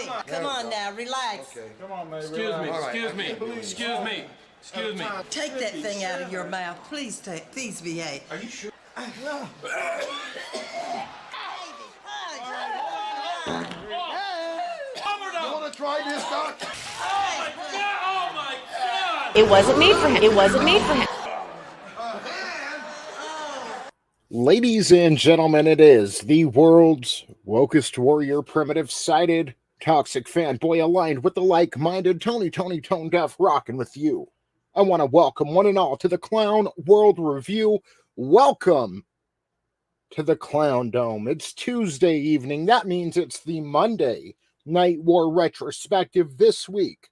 baby. Come on now, relax. Okay. Come on, man. Excuse me, excuse me. Take that thing out of your mouth. Please behave. Are you sure? No. You want to try this, Doc? Oh my God! It wasn't made for him. It wasn't made for him. Ladies and gentlemen, it is the world's wokest warrior, primitive-sided, toxic fanboy aligned with the like-minded Tony Tone Deaf rocking with you. I want to welcome one and all to the Clown World Review. Welcome to the Clown Dome. It's Tuesday evening. That means it's the Monday Night War Retrospective this week.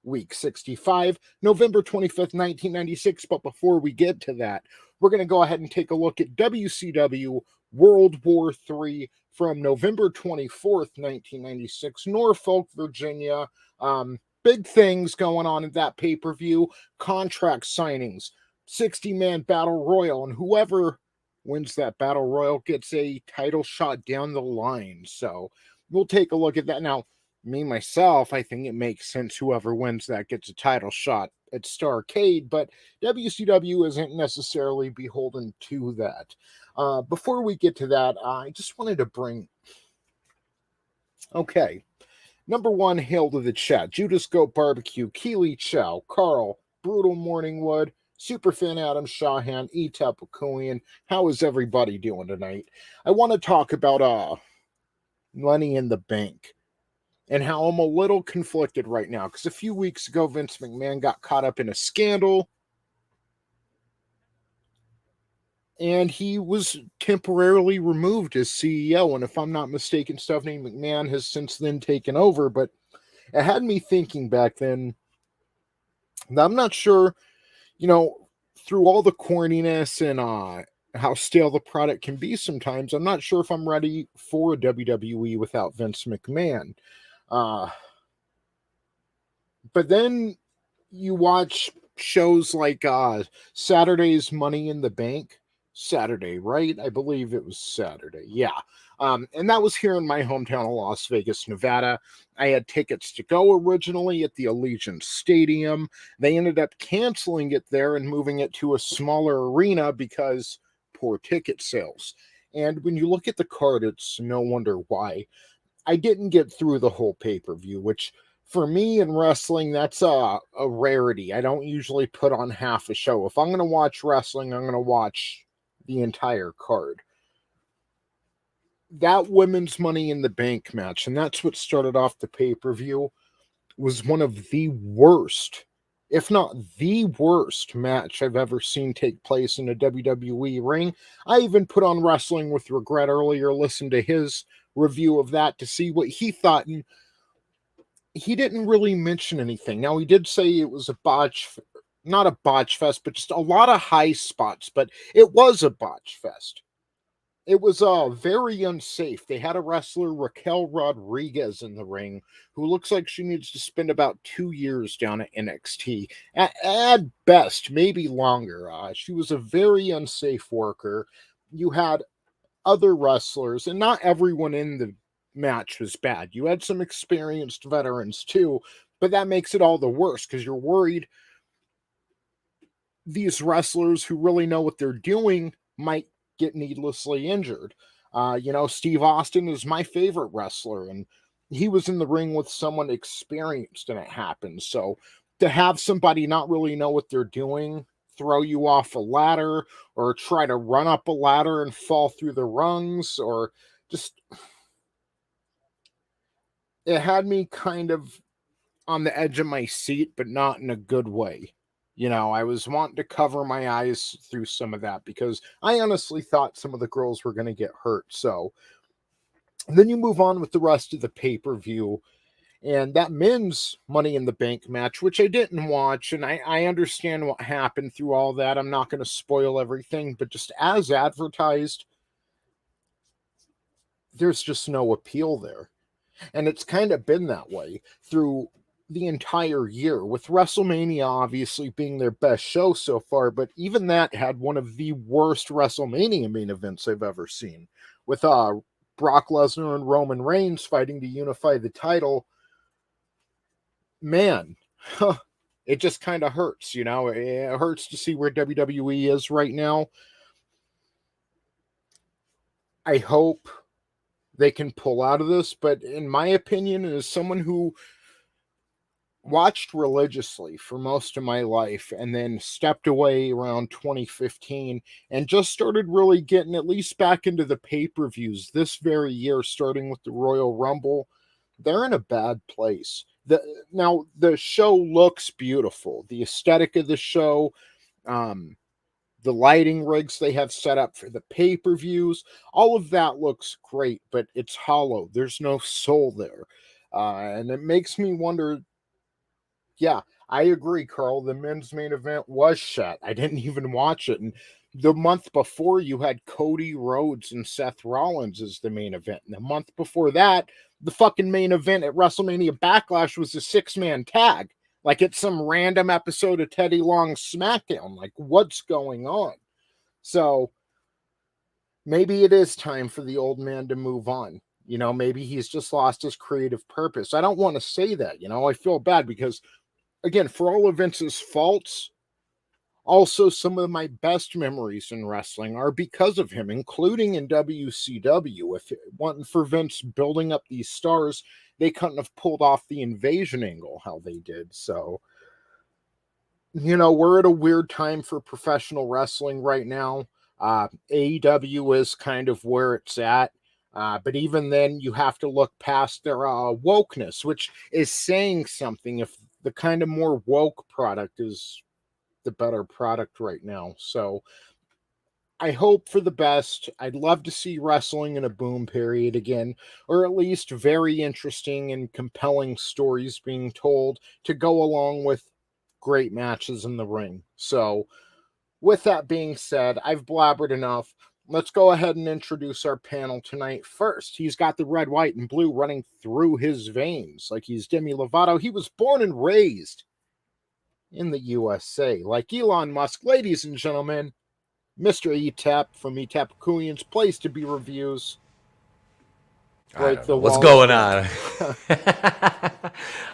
Week 65, November 25th, 1996. But before we get to that, we're going to go ahead and take a look at WCW World War III from November 24th, 1996, Norfolk, Virginia. Big things going on in that pay-per-view. Contract signings, 60-man battle royal, and whoever wins that battle royal gets a title shot down the line. So we'll take a look at that. Now, me, myself, I think it makes sense whoever wins that gets a title shot at Starrcade, but WCW isn't necessarily beholden to that. Before we get to that, I just wanted to bring... Okay. Number one, hail to the chat. Judas Goat Barbecue, Keely Chow, Carl, Brutal Morningwood, Superfan Adam Shahan, Etep Wokuian. How is everybody doing tonight? I want to talk about Money in the Bank and how I'm a little conflicted right now, because a few weeks ago, Vince McMahon got caught up in a scandal, and he was temporarily removed as CEO, and if I'm not mistaken, Stephanie McMahon has since then taken over, but it had me thinking back then, I'm not sure, through all the corniness and how stale the product can be sometimes, I'm not sure if I'm ready for a WWE without Vince McMahon. But then you watch shows like Saturday's Money in the Bank. Saturday, right? I believe it was Saturday. Yeah. And that was here in my hometown of Las Vegas, Nevada. I had tickets to go originally at the Allegiant Stadium. They ended up canceling it there and moving it to a smaller arena because poor ticket sales. And when you look at the card, it's no wonder why. I didn't get through the whole pay-per-view, which for me in wrestling, that's a rarity. I don't usually put on half a show. If I'm going to watch wrestling, I'm going to watch the entire card. That women's Money in the Bank match, and that's what started off the pay-per-view, was one of the worst, if not the worst match I've ever seen take place in a WWE ring. I even put on Wrestling with Regret earlier, listened to his review of that to see what he thought, and he didn't really mention anything. Now, he did say it was a botch, not a botch fest, but just a lot of high spots, but it was a botch fest. It was very unsafe. They had a wrestler, Raquel Rodriguez, in the ring, who looks like she needs to spend about 2 years down at NXT. At best, maybe longer. She was a very unsafe worker. You had other wrestlers, and not everyone in the match was bad. You had some experienced veterans too, but that makes it all the worse because you're worried these wrestlers who really know what they're doing might get needlessly injured. Steve Austin is my favorite wrestler, and he was in the ring with someone experienced, and it happened. So to have somebody not really know what they're doing, throw you off a ladder, or try to run up a ladder and fall through the rungs, or just... It had me kind of on the edge of my seat, but not in a good way. I was wanting to cover my eyes through some of that because I honestly thought some of the girls were going to get hurt. So then you move on with the rest of the pay-per-view, and that men's Money in the Bank match, which I didn't watch, and I understand what happened through all that. I'm not going to spoil everything, but just as advertised, there's just no appeal there. And it's kind of been that way through the entire year, with WrestleMania obviously being their best show so far, but even that had one of the worst WrestleMania main events I've ever seen, with Brock Lesnar and Roman Reigns fighting to unify the title, man, it just kind of hurts, you know? It hurts to see where WWE is right now. I hope they can pull out of this, but in my opinion, as someone who watched religiously for most of my life and then stepped away around 2015 and just started really getting at least back into the pay-per-views this very year, starting with the Royal Rumble, they're in a bad place. Now, the show looks beautiful. The aesthetic of the show, the lighting rigs they have set up for the pay-per-views, all of that looks great, but it's hollow. There's no soul there. And it makes me wonder, yeah, I agree, Carl. The men's main event was shot. I didn't even watch it. And the month before, you had Cody Rhodes and Seth Rollins as the main event. And the month before that, the fucking main event at WrestleMania Backlash was a 6-man tag. Like it's some random episode of Teddy Long's SmackDown. Like, what's going on? So maybe it is time for the old man to move on. You know, maybe he's just lost his creative purpose. I don't want to say that, you know, I feel bad because, again, for all of Vince's faults, also some of my best memories in wrestling are because of him, including in WCW. If it wasn't for Vince building up these stars, they couldn't have pulled off the invasion angle how they did. So, you know, we're at a weird time for professional wrestling right now. AEW is kind of where it's at. But even then, you have to look past their wokeness, which is saying something if the kind of more woke product is the better product right now. So I hope for the best. I'd love to see wrestling in a boom period again, or at least very interesting and compelling stories being told to go along with great matches in the ring. So with that being said, I've blabbered enough. Let's go ahead and introduce our panel tonight. First, he's got the red, white, and blue running through his veins like he's Demi Lovato. He was born and raised in the USA. Like Elon Musk, ladies and gentlemen, Mr. Etep from Etep Wokuian's Place to Be Reviews. What's going on?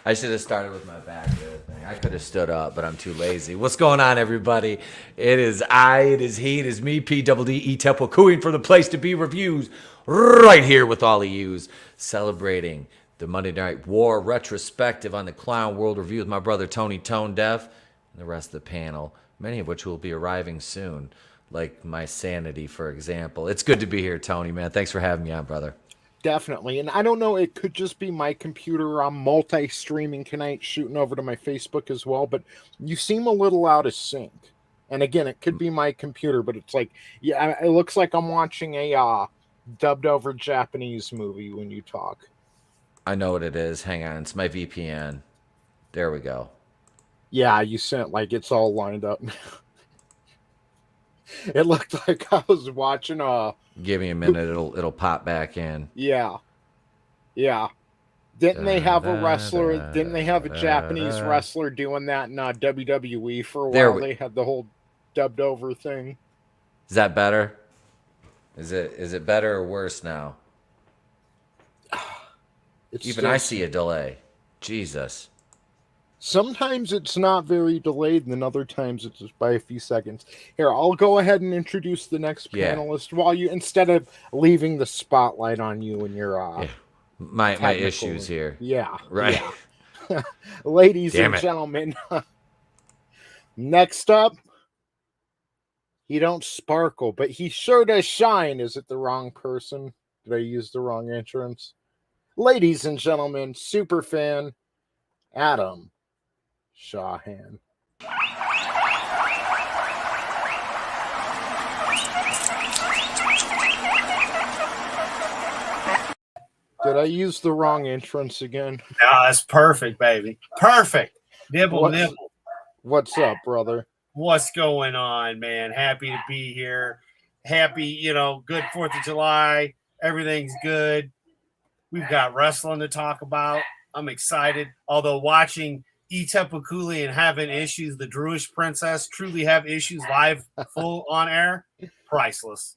I should have started with my back there thing. I could have stood up, but I'm too lazy. What's going on, everybody? It is I, it is he, it is me, PWD Etep Wokuian from the Place to Be Reviews, right here with all of yous, celebrating the Monday Night War retrospective on the Clown World Review with my brother Tony Tone Deaf and the rest of the panel, many of which will be arriving soon, like my sanity, for example. It's good to be here, Tony, man. Thanks for having me on, brother. Definitely. And I don't know, it could just be my computer. I'm multi-streaming tonight, shooting over to my Facebook as well, but you seem a little out of sync. And again, it could be my computer, but it's like, yeah, it looks like I'm watching a dubbed over Japanese movie when you talk. I know what it is. Hang on. It's my VPN. There we go. Yeah, you sent like it's all lined up. It looked like I was watching Give me a minute. It'll pop back in. Yeah. Didn't they have a wrestler? Didn't they have a Japanese wrestler doing that in WWE for a while? They had the whole dubbed over thing. Is that better? Is it better or worse now? Even I see a delay. Jesus. Sometimes it's not very delayed, and then other times it's just by a few seconds. Here, I'll go ahead and introduce the next panelist while you, instead of leaving the spotlight on you and your my issues here. Yeah. Right. Yeah. Ladies and gentlemen, next up, he don't sparkle, but he sure does shine. Is it the wrong person? Did I use the wrong entrance? Ladies and gentlemen, super fan Adam Shahan. Did I use the wrong entrance again? No, that's perfect, baby. Perfect. Nibble. What's up, brother? What's going on, man? Happy to be here. Happy, good 4th of July. Everything's good. We've got wrestling to talk about. I'm excited. Although watching Etep Wokuian having issues, the Druish Princess truly have issues live, full on air, priceless.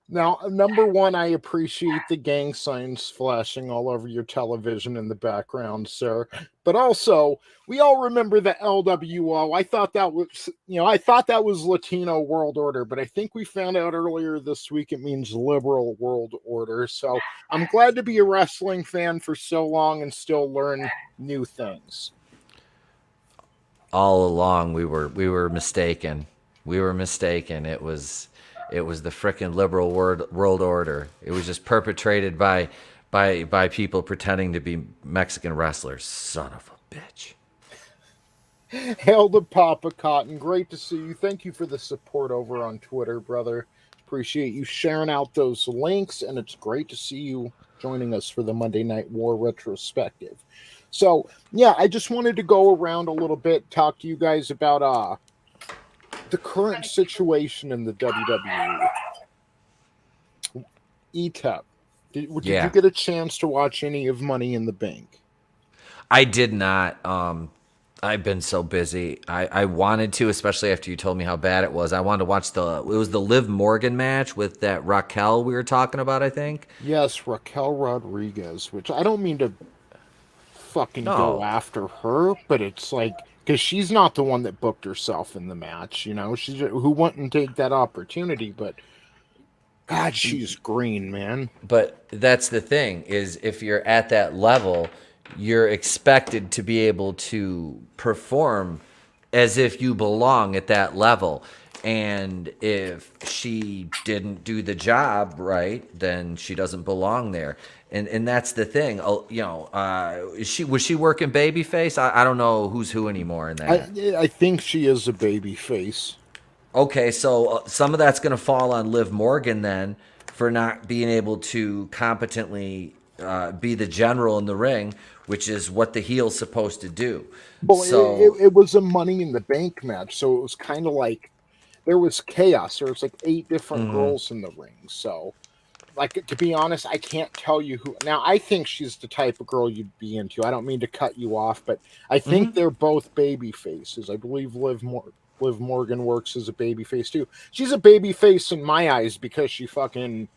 Now, number one, I appreciate the gang signs flashing all over your television in the background, sir. But also, we all remember the LWO. I thought that was Latino World Order, but I think we found out earlier this week it means Liberal World Order. So I'm glad to be a wrestling fan for so long and still learn new things. All along, we were mistaken. We were mistaken. It was the frickin' liberal world order. It was just perpetrated by people pretending to be Mexican wrestlers. Son of a bitch. Hail to Papa Cotton. Great to see you. Thank you for the support over on Twitter, brother. Appreciate you sharing out those links, and it's great to see you joining us for the Monday Night War retrospective. So, yeah, I just wanted to go around a little bit, talk to you guys about the current situation in the WWE. Etep, did you get a chance to watch any of Money in the Bank? I did not. I've been so busy. I wanted to, especially after you told me how bad it was. I wanted to watch it was the Liv Morgan match with that Raquel we were talking about, I think. Yes, Raquel Rodriguez, which I don't mean to fucking go after her, but it's like, because she's not the one that booked herself in the match, you know, she's who wouldn't take that opportunity, but God, she's green, man. But that's the thing, is if you're at that level, you're expected to be able to perform as if you belong at that level. And if she didn't do the job right, then she doesn't belong there. And that's the thing. You know, was she working babyface? I don't know who's who anymore in that. I think she is a babyface. Okay, so some of that's going to fall on Liv Morgan then for not being able to competently be the general in the ring, which is what the heel's supposed to do. Well, so it was a Money in the Bank match, so it was kind of like there was chaos. There was like 8 different girls in the ring. So, like, to be honest, I can't tell you who. Now, I think she's the type of girl you'd be into. I don't mean to cut you off, but I think they're both baby faces. I believe Liv Morgan works as a baby face too. She's a baby face in my eyes because she fucking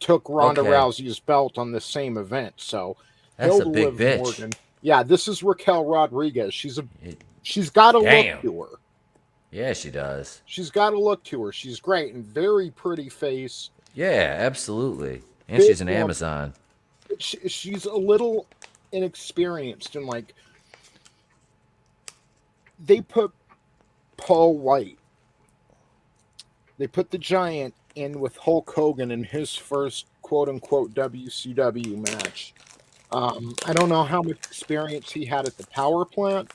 took Ronda Rousey's belt on the same event. So that's a big bitch. Morgan. Yeah, this is Raquel Rodriguez. She's got a look to her. Yeah, she does. She's got a look to her. She's great and very pretty face. Yeah, absolutely. And she's an Amazon. She's a little inexperienced, and like they put Paul White. They put the Giant in with Hulk Hogan in his first quote-unquote WCW match. I don't know how much experience he had at the power plant,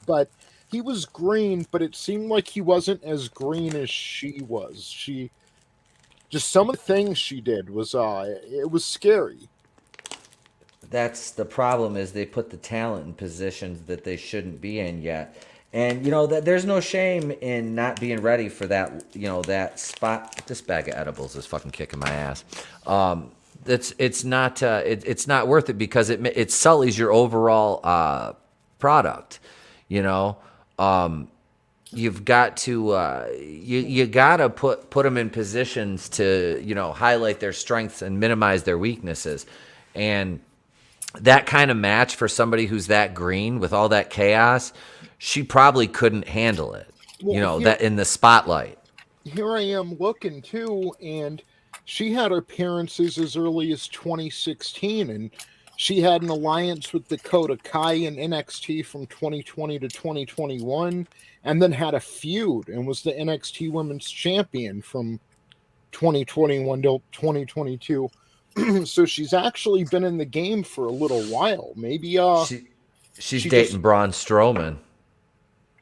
but he was green, but it seemed like he wasn't as green as she was. Just some of the things she did was, it was scary. That's the problem, is they put the talent in positions that they shouldn't be in yet. And, you know, that there's no shame in not being ready for that, you know, that spot. This bag of edibles is fucking kicking my ass. It's not worth it because it sullies your overall product, you know. You've got to you got to put them in positions to, you know, highlight their strengths and minimize their weaknesses. And that kind of match for somebody who's that green with all that chaos, she probably couldn't handle it. Well, you know, that in the spotlight. Here I am looking too, and she had appearances as early as 2016, and she had an alliance with Dakota Kai in NXT from 2020 to 2021, and then had a feud and was the NXT Women's Champion from 2021 to 2022. So she's actually been in the game for a little while. Maybe she's dating Braun Strowman.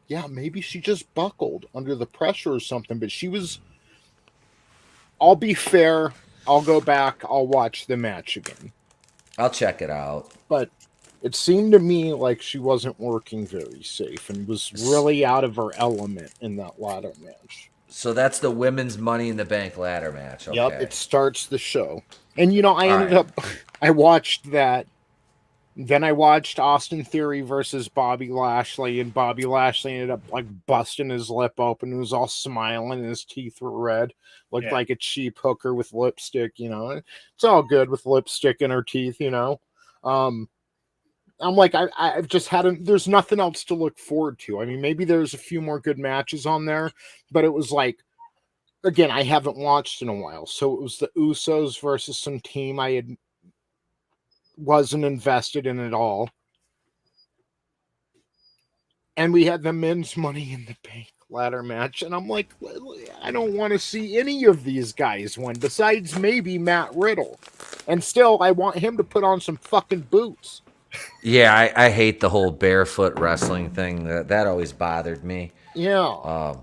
Yeah, maybe she just buckled under the pressure or something. But she was. I'll be fair. I'll go back. I'll watch the match again. I'll check it out. But it seemed to me like she wasn't working very safe and was really out of her element in that ladder match. So that's the women's Money in the Bank ladder match. Okay. Yep, it starts the show. And, you know, I watched that Then I watched Austin Theory versus Bobby Lashley, and Bobby Lashley ended up like busting his lip open. He was all smiling, and his teeth were red, looked like a cheap hooker with lipstick. It's all good with lipstick in her teeth. I'm like, I've just there's nothing else to look forward to. I mean, maybe there's a few more good matches on there, but it was like, again, I haven't watched in a while. So it was the Usos versus some team I wasn't invested in at all. And we had the men's Money in the Bank ladder match. And I'm like, I don't want to see any of these guys win, besides maybe Matt Riddle. And still, I want him to put on some fucking boots. Yeah, I hate the whole barefoot wrestling thing. That always bothered me. Yeah.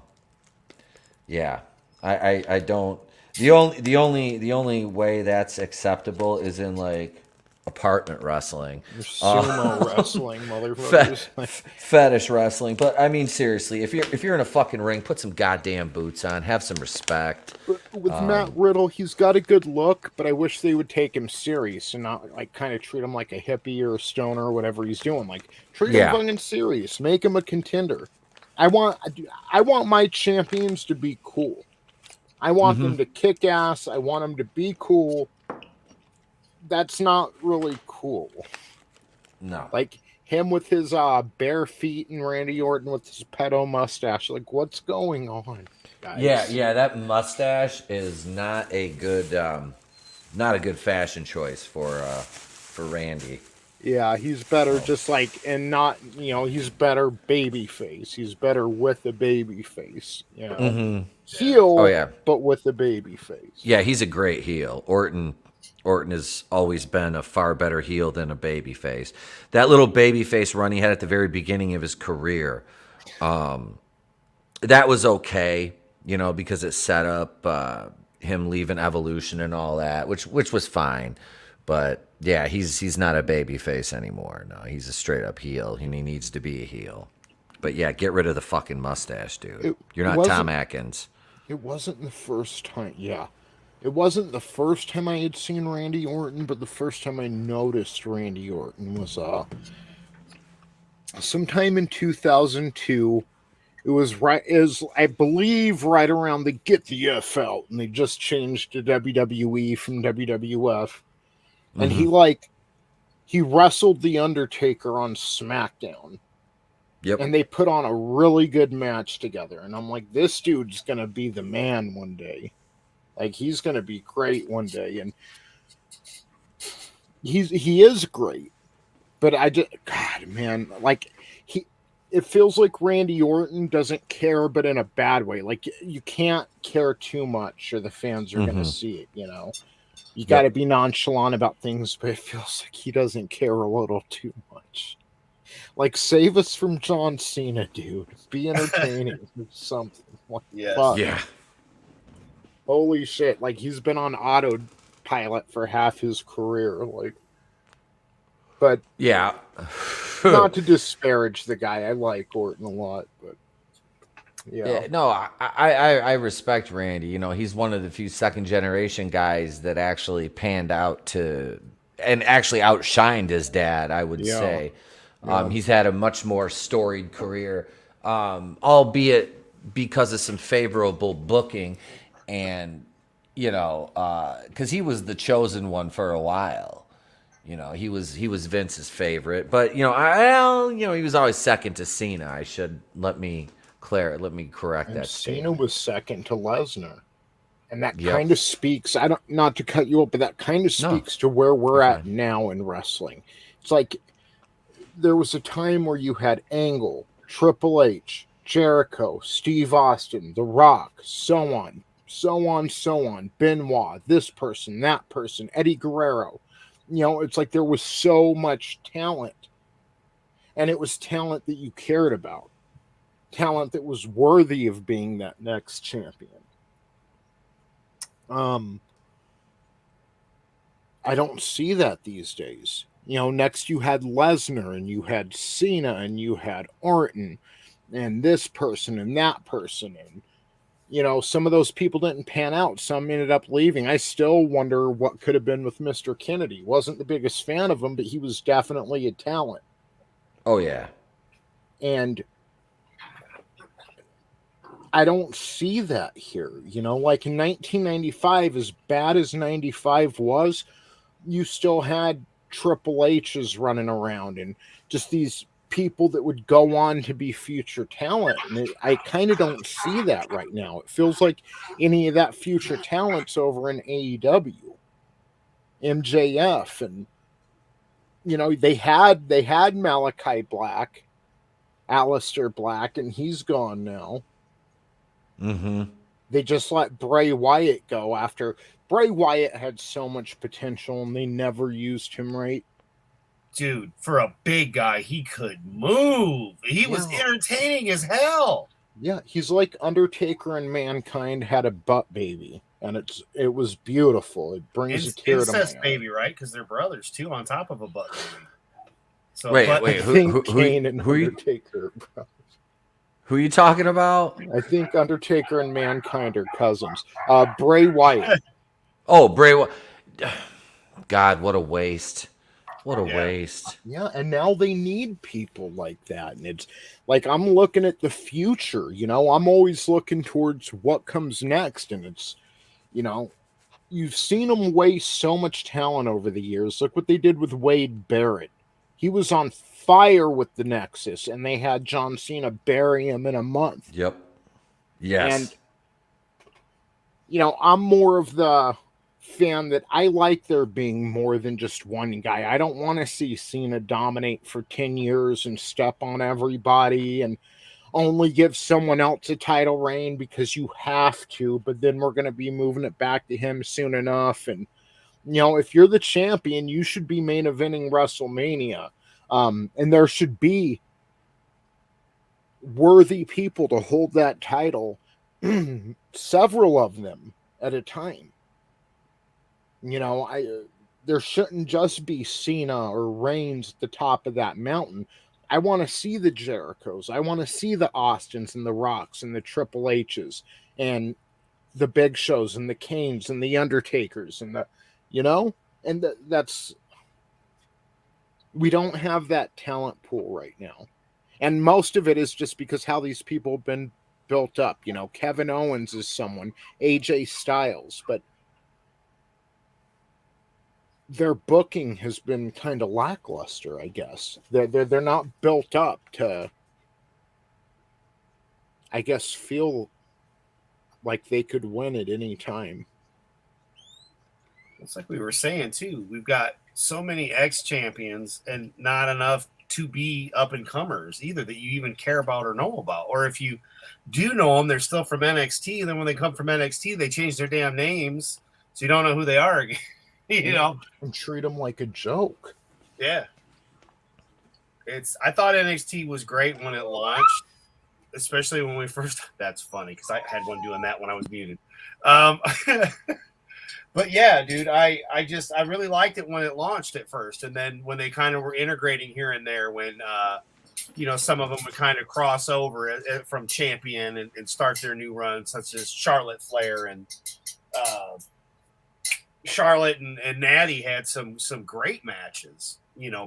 Yeah. I don't. The only way that's acceptable is in like apartment wrestling, sumo wrestling, motherfuckers, fetish wrestling. But I mean, seriously, if you're in a fucking ring, put some goddamn boots on. Have some respect. With Matt Riddle, he's got a good look, but I wish they would take him serious and not like kind of treat him like a hippie or a stoner or whatever he's doing. Like treat him fucking serious. Make him a contender. I want my champions to be cool. I want them to kick ass. I want them to be cool. That's not really cool. No. Like him with his bare feet and Randy Orton with his pedo mustache. Like, what's going on, guys? Yeah, that mustache is not a good fashion choice for Randy. Yeah, he's better just like, and not, he's better baby face. He's better with a baby face, Heel, but with a baby face. Yeah, he's a great heel. Orton has always been a far better heel than a baby face. That little baby face run he had at the very beginning of his career, that was okay, because it set up him leaving Evolution and all that, which was fine. But yeah, he's not a baby face anymore. No, he's a straight up heel, and he needs to be a heel. But yeah, get rid of the fucking mustache, dude. You're not Tom Atkins. It wasn't the first time. Yeah. It wasn't the first time I had seen Randy Orton, but the first time I noticed Randy Orton was sometime in 2002. It was I believe right around the Get the F Out, and they just changed to WWE from WWF. And he wrestled The Undertaker on SmackDown. Yep. And they put on a really good match together. And I'm like, this dude's going to be the man one day. Like, he's going to be great one day. And he is great. But God, man, like, it feels like Randy Orton doesn't care, but in a bad way. Like, you can't care too much or the fans are going to see it, You got to be nonchalant about things, but it feels like he doesn't care a little too much. Like, save us from John Cena, dude. Be entertaining or something. Like, yeah. Holy shit. Like, he's been on autopilot for half his career. Like, but yeah. Not to disparage the guy. I like Orton a lot, but yeah. No, I respect Randy. He's one of the few second generation guys that actually panned out to and actually outshined his dad, I would say. He's had a much more storied career, albeit because of some favorable booking, and because he was the chosen one for a while. He was Vince's favorite, but he was always second to Cena. Let me correct that. Cena was second to Lesnar, and that kind of speaks. Not to cut you up, but that kind of speaks to where we're at now in wrestling. It's like there was a time where you had Angle, Triple H, Jericho, Steve Austin, The Rock, so on, Benoit, this person, that person, Eddie Guerrero. It's like there was so much talent, and it was talent that you cared about. Talent that was worthy of being that next champion. I don't see that these days. Next you had Lesnar, and you had Cena, and you had Orton, and this person and that person, and some of those people didn't pan out. Some ended up leaving. I still wonder what could have been with Mr. Kennedy. Wasn't the biggest fan of him, but he was definitely a talent. Oh, yeah. And I don't see that here. Like in 1995, as bad as 95 was, you still had Triple H's running around and just these people that would go on to be future talent. And I kind of don't see that right now. It feels like any of that future talent's over in AEW, MJF, and they had Malachi Black, Aleister Black, and he's gone now. Mm-hmm. They just let Bray Wyatt go after Bray Wyatt had so much potential and they never used him right. Dude, for a big guy, he could move. He was entertaining as hell. Yeah, he's like Undertaker and Mankind had a butt baby, and it was beautiful. It brings a tear to my eye. Baby, right? Because they're brothers too, on top of a butt baby. So, wait, Kane and Undertaker. Who are you talking about? I think Undertaker and Mankind are cousins. Bray Wyatt. Oh, Bray Wyatt. God, what a waste. What a waste. Yeah, and now they need people like that. And it's like I'm looking at the future, I'm always looking towards what comes next. And it's, you've seen them waste so much talent over the years. Look what they did with Wade Barrett. He was on fire with the Nexus, and they had John Cena bury him in a month. Yep. Yes. And, I'm more of the fan that I like there being more than just one guy. I don't want to see Cena dominate for 10 years and step on everybody and only give someone else a title reign because you have to, but then we're going to be moving it back to him soon enough. And, if you're the champion, you should be main eventing WrestleMania. And there should be worthy people to hold that title, several of them at a time. There shouldn't just be Cena or Reigns at the top of that mountain. I want to see the Jerichos. I want to see the Austins and the Rocks and the Triple H's and the Big Shows and the Kanes and the Undertakers and that's, we don't have that talent pool right now. And most of it is just because how these people have been built up. Kevin Owens is someone, AJ Styles, but their booking has been kind of lackluster, I guess. They're not built up to, I guess, feel like they could win at any time. It's like we were saying too. We've got so many ex-champions and not enough to be up-and-comers either that you even care about or know about. Or if you do know them, they're still from NXT. Then when they come from NXT, they change their damn names, so you don't know who they are again. And treat them like a joke. Yeah. I thought NXT was great when it launched, especially when we first. That's funny because I had one doing that when I was muted. But yeah, dude, I really liked it when it launched at first, and then when they kind of were integrating here and there, when some of them would kind of cross over from champion and start their new run, such as Charlotte Flair and Charlotte and Natty had some great matches,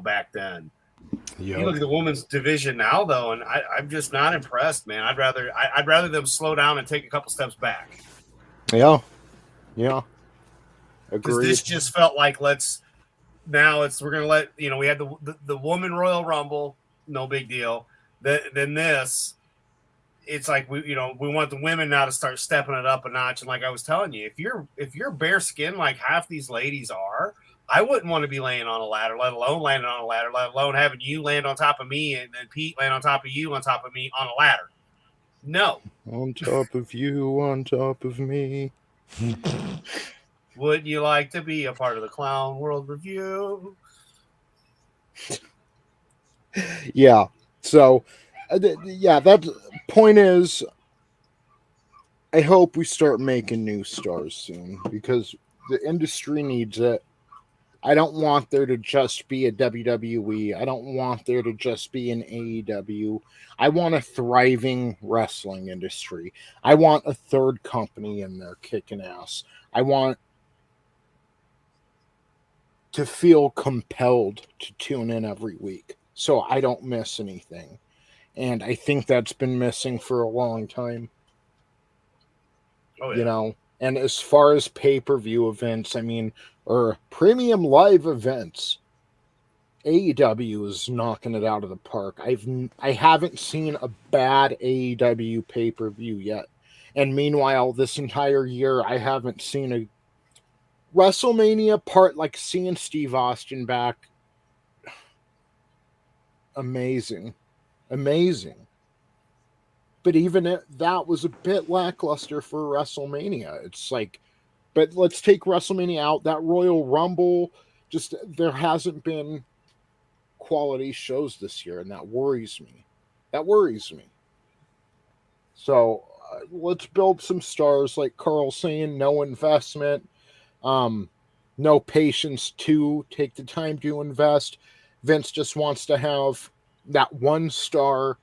back then. Yep. You look at the women's division now, though, and I'm just not impressed, man. I'd rather them slow down and take a couple steps back. Yeah. Because this just felt like we're gonna let we had the woman Royal Rumble, no big deal. Then this, it's like we want the women now to start stepping it up a notch. And like I was telling you, if you're bare skin like half these ladies are, I wouldn't want to be laying on a ladder, let alone landing on a ladder, let alone having you land on top of me and then Pete land on top of you on top of me on a ladder. No. On top of you, on top of me. Would you like to be a part of the Clown World Review? Yeah. So, that point is, I hope we start making new stars soon because the industry needs it. I don't want there to just be a WWE. I don't want there to just be an AEW. I want a thriving wrestling industry. I want a third company in there kicking ass. I want to feel compelled to tune in every week so I don't miss anything. And I think that's been missing for a long time. Oh, yeah. You know, and as far as pay-per-view events, I mean, or premium live events, AEW is knocking it out of the park. I haven't seen a bad AEW pay-per-view yet. And meanwhile, this entire year, I haven't seen a WrestleMania part, like seeing Steve Austin back. Amazing. But even that was a bit lackluster for WrestleMania. It's like, but let's take WrestleMania out. That Royal Rumble, just there hasn't been quality shows this year, and that worries me. So let's build some stars, like Carl saying, no investment, no patience to take the time to invest. Vince just wants to have that one star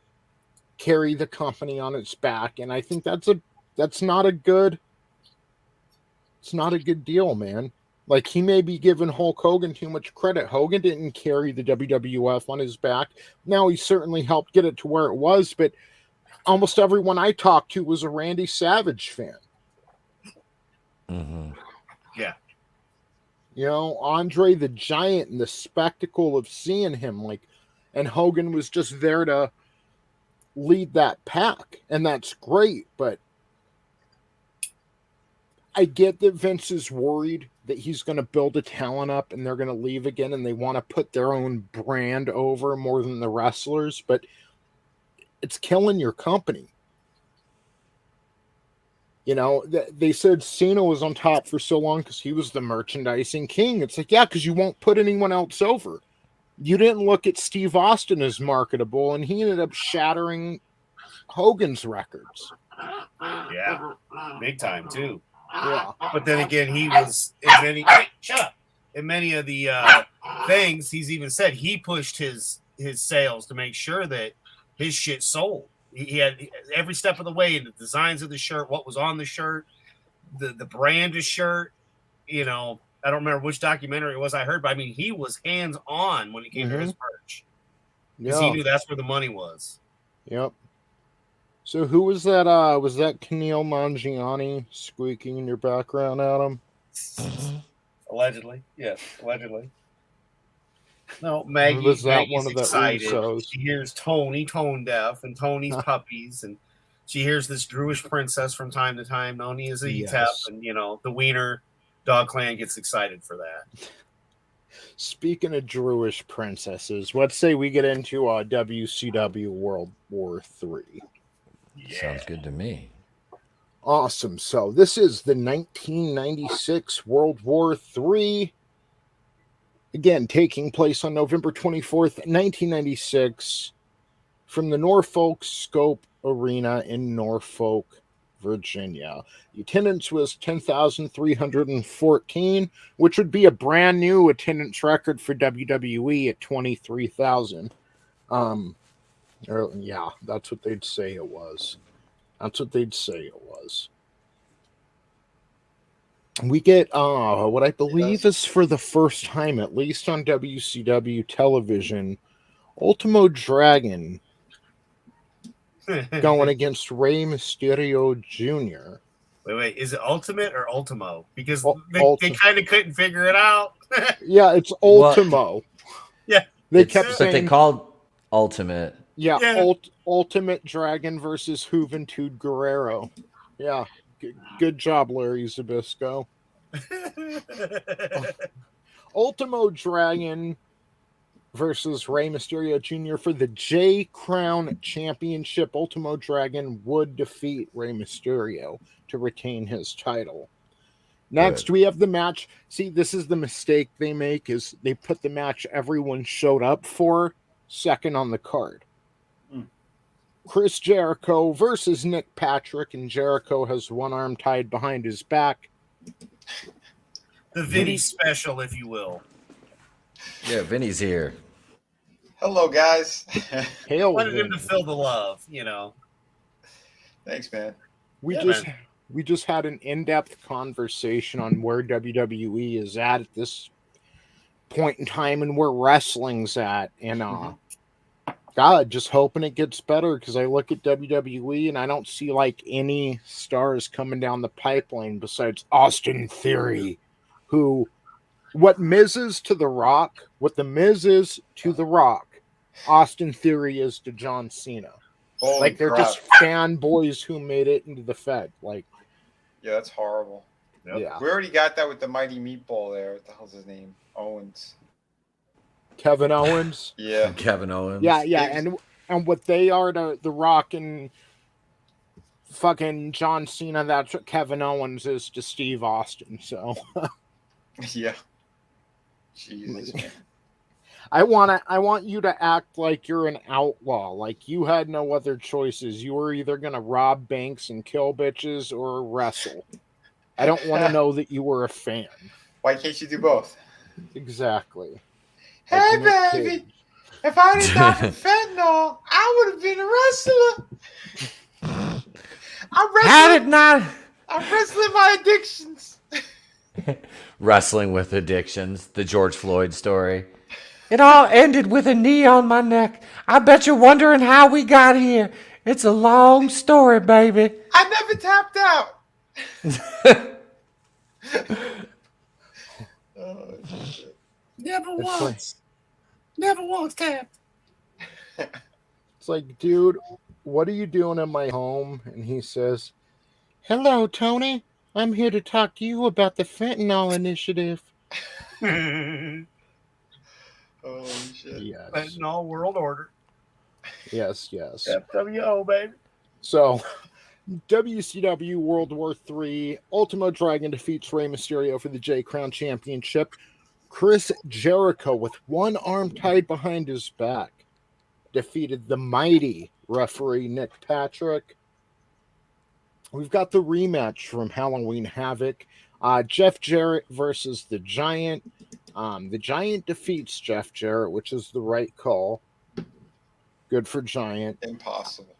carry the company on its back, and I think that's not a good deal, man. Like, he may be giving Hulk Hogan too much credit. Hogan didn't carry the WWF on his back. Now, he certainly helped get it to where it was, but almost everyone I talked to was a Randy Savage fan. Mm-hmm. Yeah. You know, Andre the Giant and the spectacle of seeing him, like, and Hogan was just there to lead that pack, and that's great, but I get that Vince is worried that he's going to build a talent up and they're going to leave again, and they want to put their own brand over more than the wrestlers, but it's killing your company. You know, they said Cena was on top for so long because he was the merchandising king. It's like, yeah, because you won't put anyone else over. You didn't look at Steve Austin as marketable, and he ended up shattering Hogan's records. Yeah, big time too. Yeah. But then again, he was in many of the things. He's even said he pushed his sales to make sure that his shit sold. He had every step of the way, the designs of the shirt, what was on the shirt, the brand of shirt. You know, I don't remember which documentary it was I heard, but I mean, he was hands on when it came to his merch, because he knew that's where the money was. Yep. So who was that? Was that Keneal Mangiani squeaking in your background, Adam? Allegedly, yes, allegedly. No, Maggie was that Maggie's one of the excited. Usos? She hears Tony, tone deaf, and Tony's puppies, and she hears this Druish princess from time to time, known as Etep, and you know, the Wiener Dog Clan gets excited for that. Speaking of Druish princesses, let's say we get into WCW World War III. Yeah. Sounds good to me. Awesome. So this is the 1996 World War III. Again, taking place on November 24th, 1996, from the Norfolk Scope Arena in Norfolk, Virginia. The attendance was 10,314, which would be a brand new attendance record for WWE at 23,000. Yeah, that's what they'd say it was. We get what I believe is for the first time, at least on WCW television, Ultimo Dragon going against Rey Mysterio Jr. Wait, is it Ultimate or Ultimo? Because they kind of couldn't figure it out. Yeah, it's Ultimo. Yeah. They kept saying... But they called Ultimate. Yeah. Ultimate Dragon versus Juventud Guerrero. Yeah. Good job, Larry Zbyszko. Ultimo Dragon versus Rey Mysterio Jr. for the J Crown Championship. Ultimo Dragon would defeat Rey Mysterio to retain his title. Next, we have the match. See, this is the mistake they make, is they put the match everyone showed up for second on the card. Chris Jericho versus Nick Patrick, and Jericho has one arm tied behind his back. The Vinnie special, if you will. Yeah, Vinny's here. Hello, guys. Hail, Wanted him Vin. to feel the love, you know. Thanks, man. We Yeah, just man. we just had an in-depth conversation on where WWE is at this point in time and where wrestling's at, and God, just hoping it gets better because I look at WWE and I don't see like any stars coming down the pipeline besides Austin Theory, who what Miz is to The Rock, what the Miz is to The Rock, Austin Theory is to John Cena. Holy Like they're crap. just fanboys who made it into the Fed. Like, Yeah, that's horrible. Yep. yeah, We already got that with the Mighty Meatball there. What the hell's his name? Owens. Kevin Owens. Yeah. Kevin Owens. Yeah, He and what they are to The Rock and fucking John Cena, that's what Kevin Owens is to Steve Austin. So Yeah. Jesus, man. I want you to act like you're an outlaw, like you had no other choices. You were either gonna rob banks and kill bitches or wrestle. I don't want to know that you were a fan. Why can't you do both? Exactly. Hey, Like Nick baby. Cage. If I didn't die from fentanyl, I would have been a wrestler. Had it not I'm wrestling my addictions. wrestling with addictions, the George Floyd story. It all ended with a knee on my neck. I bet you're wondering how we got here. It's a long story, baby. I never tapped out. Oh, shit. Never It's once. Never once tapped. It's like, dude, what are you doing in my home? And he says, hello, Tony. I'm here to talk to you about the fentanyl initiative. Holy shit. Yes. Fentanyl world order. Yes, yes. FWO, baby. So, WCW World War III, Ultimo Dragon defeats Rey Mysterio for the J Crown Championship. Chris Jericho, with one arm tied behind his back, defeated the mighty referee Nick Patrick. We've got the rematch from Halloween Havoc. Jeff Jarrett versus the Giant. The Giant defeats Jeff Jarrett, which is the right call. Good for Giant. Impossible.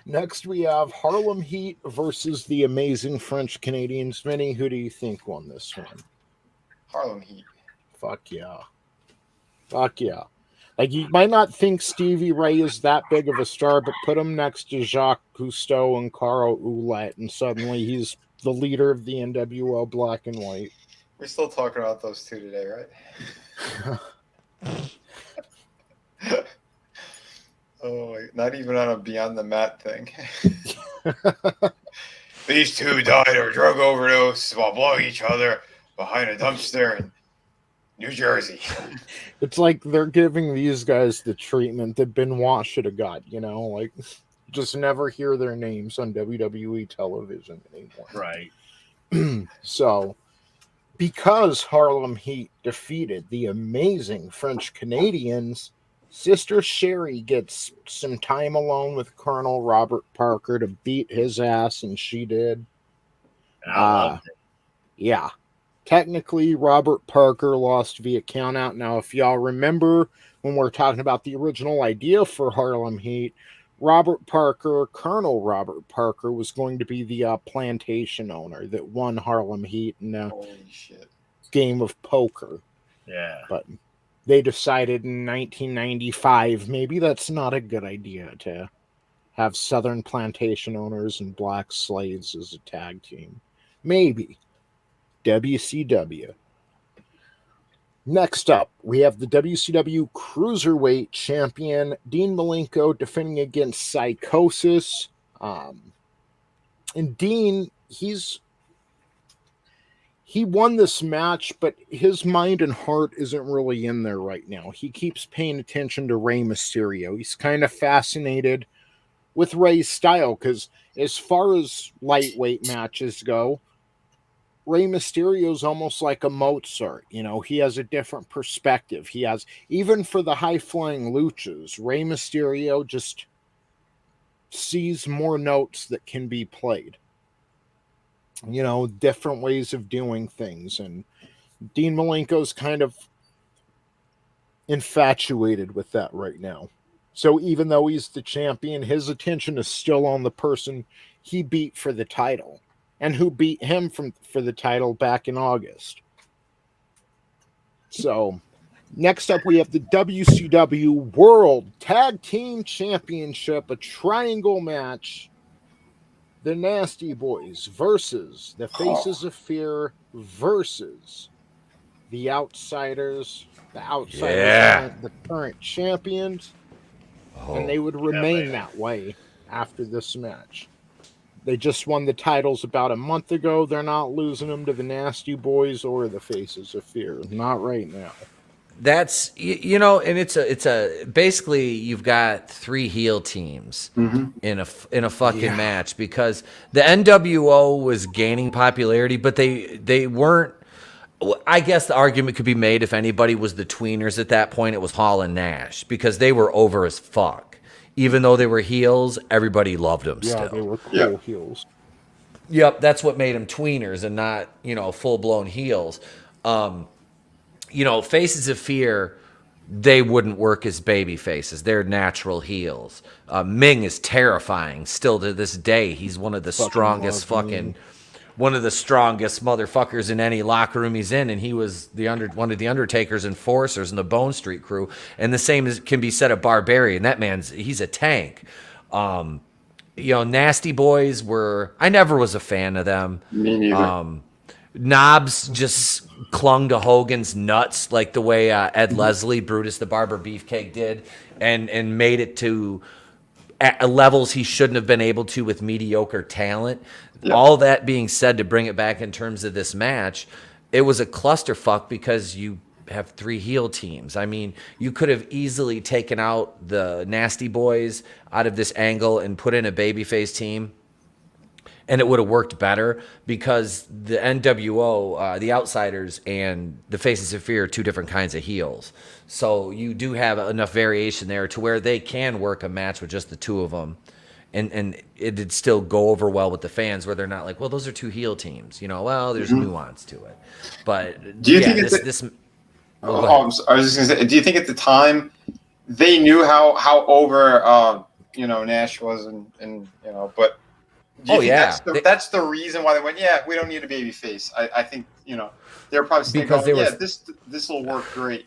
Next, we have Harlem Heat versus the Amazing French Canadians. Vinny, who do you think won this one? Harlem Heat. Fuck yeah. Fuck yeah. Like, you might not think Stevie Ray is that big of a star, but put him next to Jacques Cousteau and Carl Ouellet, and suddenly he's the leader of the NWO Black and White. We're still talking about those two today, right? Oh, not even on a Beyond the Mat thing. These two died of drug overdose while blowing each other behind a dumpster in New Jersey. It's like they're giving these guys the treatment that Benoit should have got, you know? Like, just never hear their names on WWE television anymore. Right. So, because Harlem Heat defeated the Amazing French Canadians, Sister Sherry gets some time alone with Colonel Robert Parker to beat his ass, and she did. And I loved it. Yeah. Technically, Robert Parker lost via countout. Now, if y'all remember when we're talking about the original idea for Harlem Heat, Robert Parker, Colonel Robert Parker, was going to be the plantation owner that won Harlem Heat in a Holy shit. game of poker. Yeah. But they decided in 1995 maybe that's not a good idea to have Southern plantation owners and black slaves as a tag team. Maybe. WCW. Next up, we have the WCW Cruiserweight Champion, Dean Malenko, defending against Psychosis. And Dean, he won this match, but his mind and heart isn't really in there right now. He keeps paying attention to Rey Mysterio. He's kind of fascinated with Rey's style, because as far as lightweight matches go, Rey Mysterio's almost like a Mozart. You know, he has a different perspective. He has, even for the high-flying luchas, Rey Mysterio just sees more notes that can be played. You know, different ways of doing things. And Dean Malenko's kind of infatuated with that right now. So even though he's the champion, his attention is still on the person he beat for the title and who beat him for the title back in August. So next up, we have the WCW World Tag Team Championship, a triangle match. The Nasty Boys versus the Faces of Fear versus the Outsiders. The Outsiders are the current champions, and they would remain that way after this match. They just won the titles about a month ago. They're not losing them to the Nasty Boys or the Faces of Fear. Not right now. That's and it's a basically you've got 3 heel teams in a fucking match, because the NWO was gaining popularity, but they weren't. I guess the argument could be made, if anybody was the tweeners at that point, it was Hall and Nash, because they were over as fuck. Even though they were heels, everybody loved them still. Yeah, they were cool heels. Yep, that's what made them tweeners and not, full blown heels. Faces of Fear, they wouldn't work as baby faces. They're natural heels. Ming is terrifying still to this day. He's one of the strongest one of the strongest motherfuckers in any locker room he's in, and he was one of the Undertaker's enforcers in the Bone Street crew. And the same can be said of Barbarian. That he's a tank. Nasty Boys I never was a fan of them. Me neither. Knobs just clung to Hogan's nuts like the way Ed Leslie, Brutus the Barber Beefcake did, and made it to levels he shouldn't have been able to with mediocre talent. Yep. All that being said, to bring it back in terms of this match, it was a clusterfuck because you have 3 heel teams. I mean, you could have easily taken out the Nasty Boys out of this angle and put in a babyface team, and it would have worked better, because the NWO, the Outsiders, and the Faces of Fear are 2 different kinds of heels. So you do have enough variation there to where they can work a match with just the 2 of them. And it'd still go over well with the fans, where they're not like, well, those are 2 heel teams. There's nuance to it. But do you think I was just gonna say, do you think at the time they knew how over Nash was, and but do you think that's the reason why they went, we don't need a baby face? I think they're probably thinking, this will work great.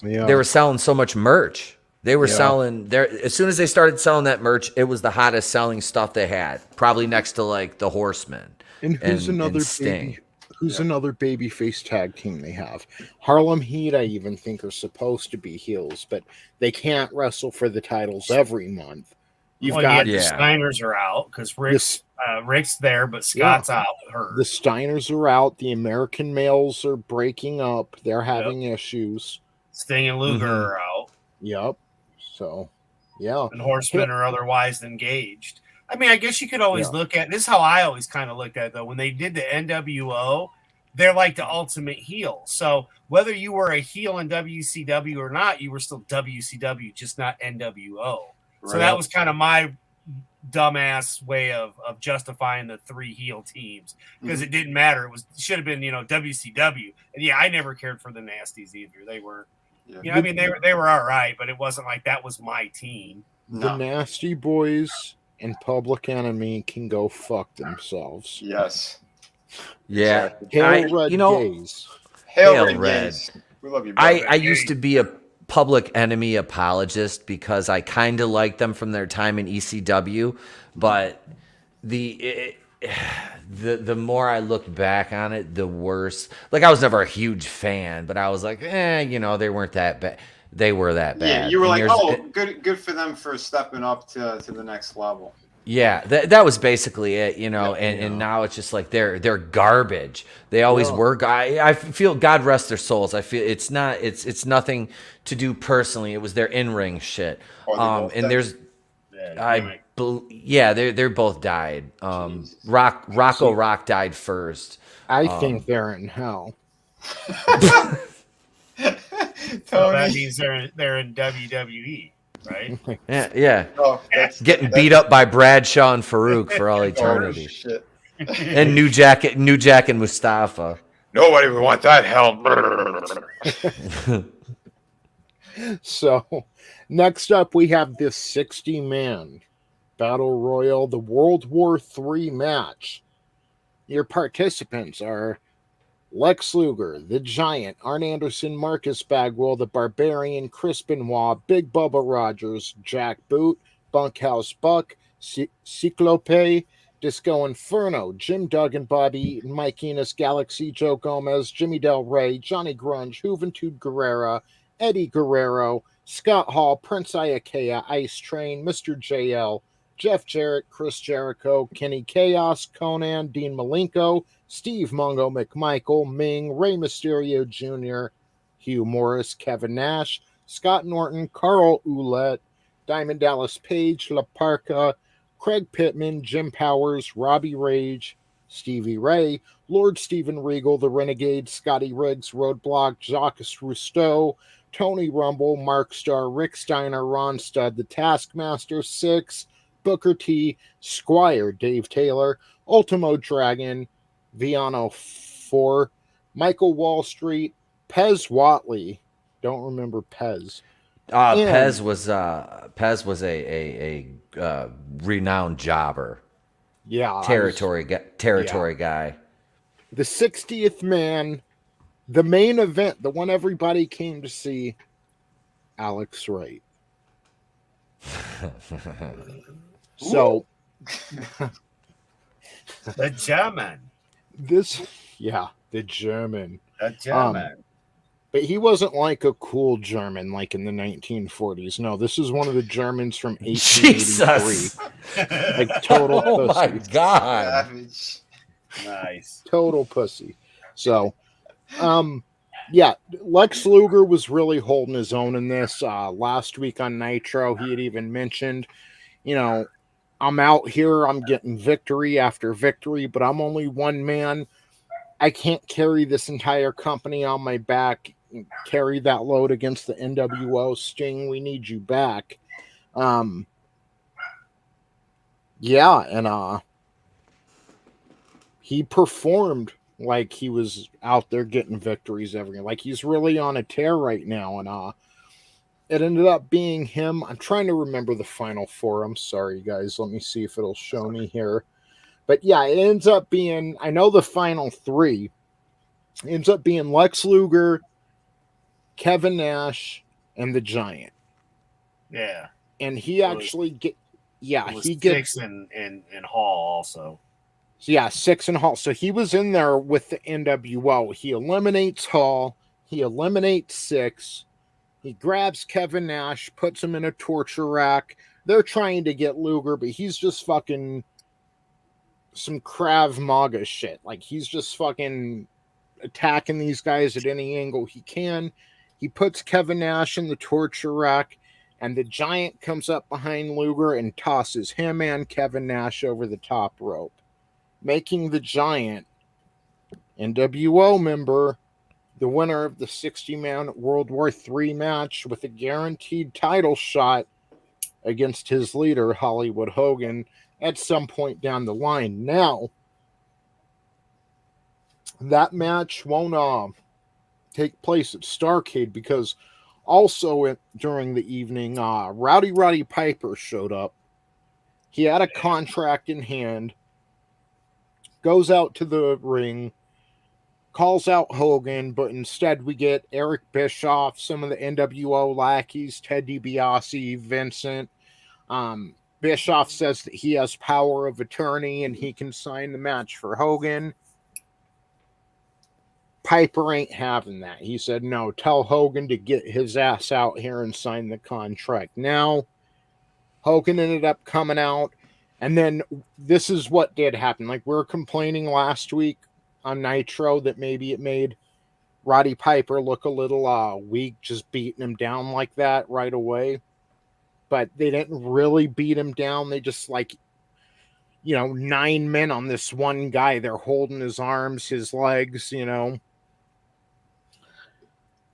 Yeah, they were selling so much merch. They were selling as soon as they started selling that merch, it was the hottest selling stuff they had, probably next to like the Horsemen. And who's another Sting? Another babyface tag team they have? Harlem Heat, I even think, are supposed to be heels, but they can't wrestle for the titles every month. The Steiners are out because Rick's there, but Scott's out hurt. The Steiners are out. The American males are breaking up. They're having issues. Sting and Luger are out. Yep. So, and Horsemen are otherwise engaged. I mean, I guess you could always look at this. Is how I always kind of looked at it, though. When they did the NWO, they're like the ultimate heel. So whether you were a heel in WCW or not, you were still WCW, just not NWO. Right. So that was kind of my dumbass way of justifying the 3 heel teams, because it didn't matter. It should have been WCW. And I never cared for the Nasties either. They were. I mean, they were all right, but it wasn't like that was my team. The Nasty Boys and Public Enemy can go fuck themselves. Yes. Yeah. Hail Red Gaze. Hail Red. We love you, brother. I used to be a Public Enemy apologist because I kind of liked them from their time in ECW, but the more I look back on it, the worse. Like, I was never a huge fan, but I was like, they weren't that bad. They were that bad. Yeah, you were good for them for stepping up to the next level. Yeah, that was basically it, and now it's just like they're garbage. They always were. I feel, God rest their souls. I feel it's nothing to do personally. It was their in-ring shit. And there's, they're both died. Rocco Rock died first. I think they're in hell. So that means they're in WWE, right? Yeah. Oh, getting beat up by Bradshaw and Farouk for all eternity. Shit. And New Jack and Mustafa. Nobody would want that help. So, next up, we have this 60-man Battle Royal, the World War III match. Your participants are Lex Luger, the Giant, Arn Anderson, Marcus Bagwell, the Barbarian, Chris Benoit, Big Bubba Rogers, Jack Boot, Bunkhouse Buck, Cyclope, Disco Inferno, Jim Duggan, Bobby Eaton, Mike Enos, Galaxy, Joe Gomez, Jimmy Del Rey, Johnny Grunge, Juventud Guerrera, Eddie Guerrero, Scott Hall, Prince Iakea, Ice Train, Mr. JL, Jeff Jarrett, Chris Jericho, Kenny Chaos, Conan, Dean Malenko, Steve Mungo, McMichael, Ming, Rey Mysterio Jr., Hugh Morris, Kevin Nash, Scott Norton, Carl Ouellette, Diamond Dallas Page, La Parca, Craig Pittman, Jim Powers, Robbie Rage, Stevie Ray, Lord Steven Regal, The Renegade, Scotty Riggs, Roadblock, Jacques Rusteau, Tony Rumble, Mark Starr, Rick Steiner, Ron Studd, The Taskmaster, Six, Booker T, Squire, Dave Taylor, Ultimo Dragon, Viano 4, Michael Wall Street, Pez Watley. Don't remember Pez. Pez was a renowned jobber. Yeah, territory guy. The 60th man, the main event, the one everybody came to see, Alex Wright. So, the German. The German. The German. But he wasn't like a cool German like in the 1940s. No, this is one of the Germans from 1883. Jesus. Like total Oh pussy. my God. Nice. Total pussy. So, Lex Luger was really holding his own in this. Last week on Nitro, he had even mentioned, I'm out here, I'm getting victory after victory, but I'm only one man. I can't carry this entire company on my back, carry that load against the NWO. Sting, we need you back. He performed like he was out there getting victories every, like he's really on a tear right now. And it ended up being him. I'm trying to remember the final four. I'm sorry, guys. Let me see if it'll show me here. But yeah, it ends up being, I know the final three. It ends up being Lex Luger, Kevin Nash, and the Giant. Yeah. And he actually gets Six and Hall also. So yeah, Six and Hall. So he was in there with the NWO. He eliminates Hall. He eliminates Six. He grabs Kevin Nash, puts him in a torture rack. They're trying to get Luger, but he's just fucking some Krav Maga shit. Like, he's just fucking attacking these guys at any angle he can. He puts Kevin Nash in the torture rack, and the Giant comes up behind Luger and tosses him and Kevin Nash over the top rope, making the Giant, NWO member, the winner of the 60-man World War III match with a guaranteed title shot against his leader, Hollywood Hogan, at some point down the line. Now, that match won't take place at Starrcade because also during the evening, Roddy Piper showed up. He had a contract in hand, goes out to the ring, calls out Hogan, but instead we get Eric Bischoff, some of the NWO lackeys, Ted DiBiase, Vincent. Bischoff says that he has power of attorney and he can sign the match for Hogan. Piper ain't having that. He said, no, tell Hogan to get his ass out here and sign the contract now. Hogan ended up coming out, and then this is what did happen. Like, we were complaining last week on Nitro that maybe it made Roddy Piper look a little weak, just beating him down like that right away. But they didn't really beat him down. They just, 9 men on this one guy. They're holding his arms, his legs,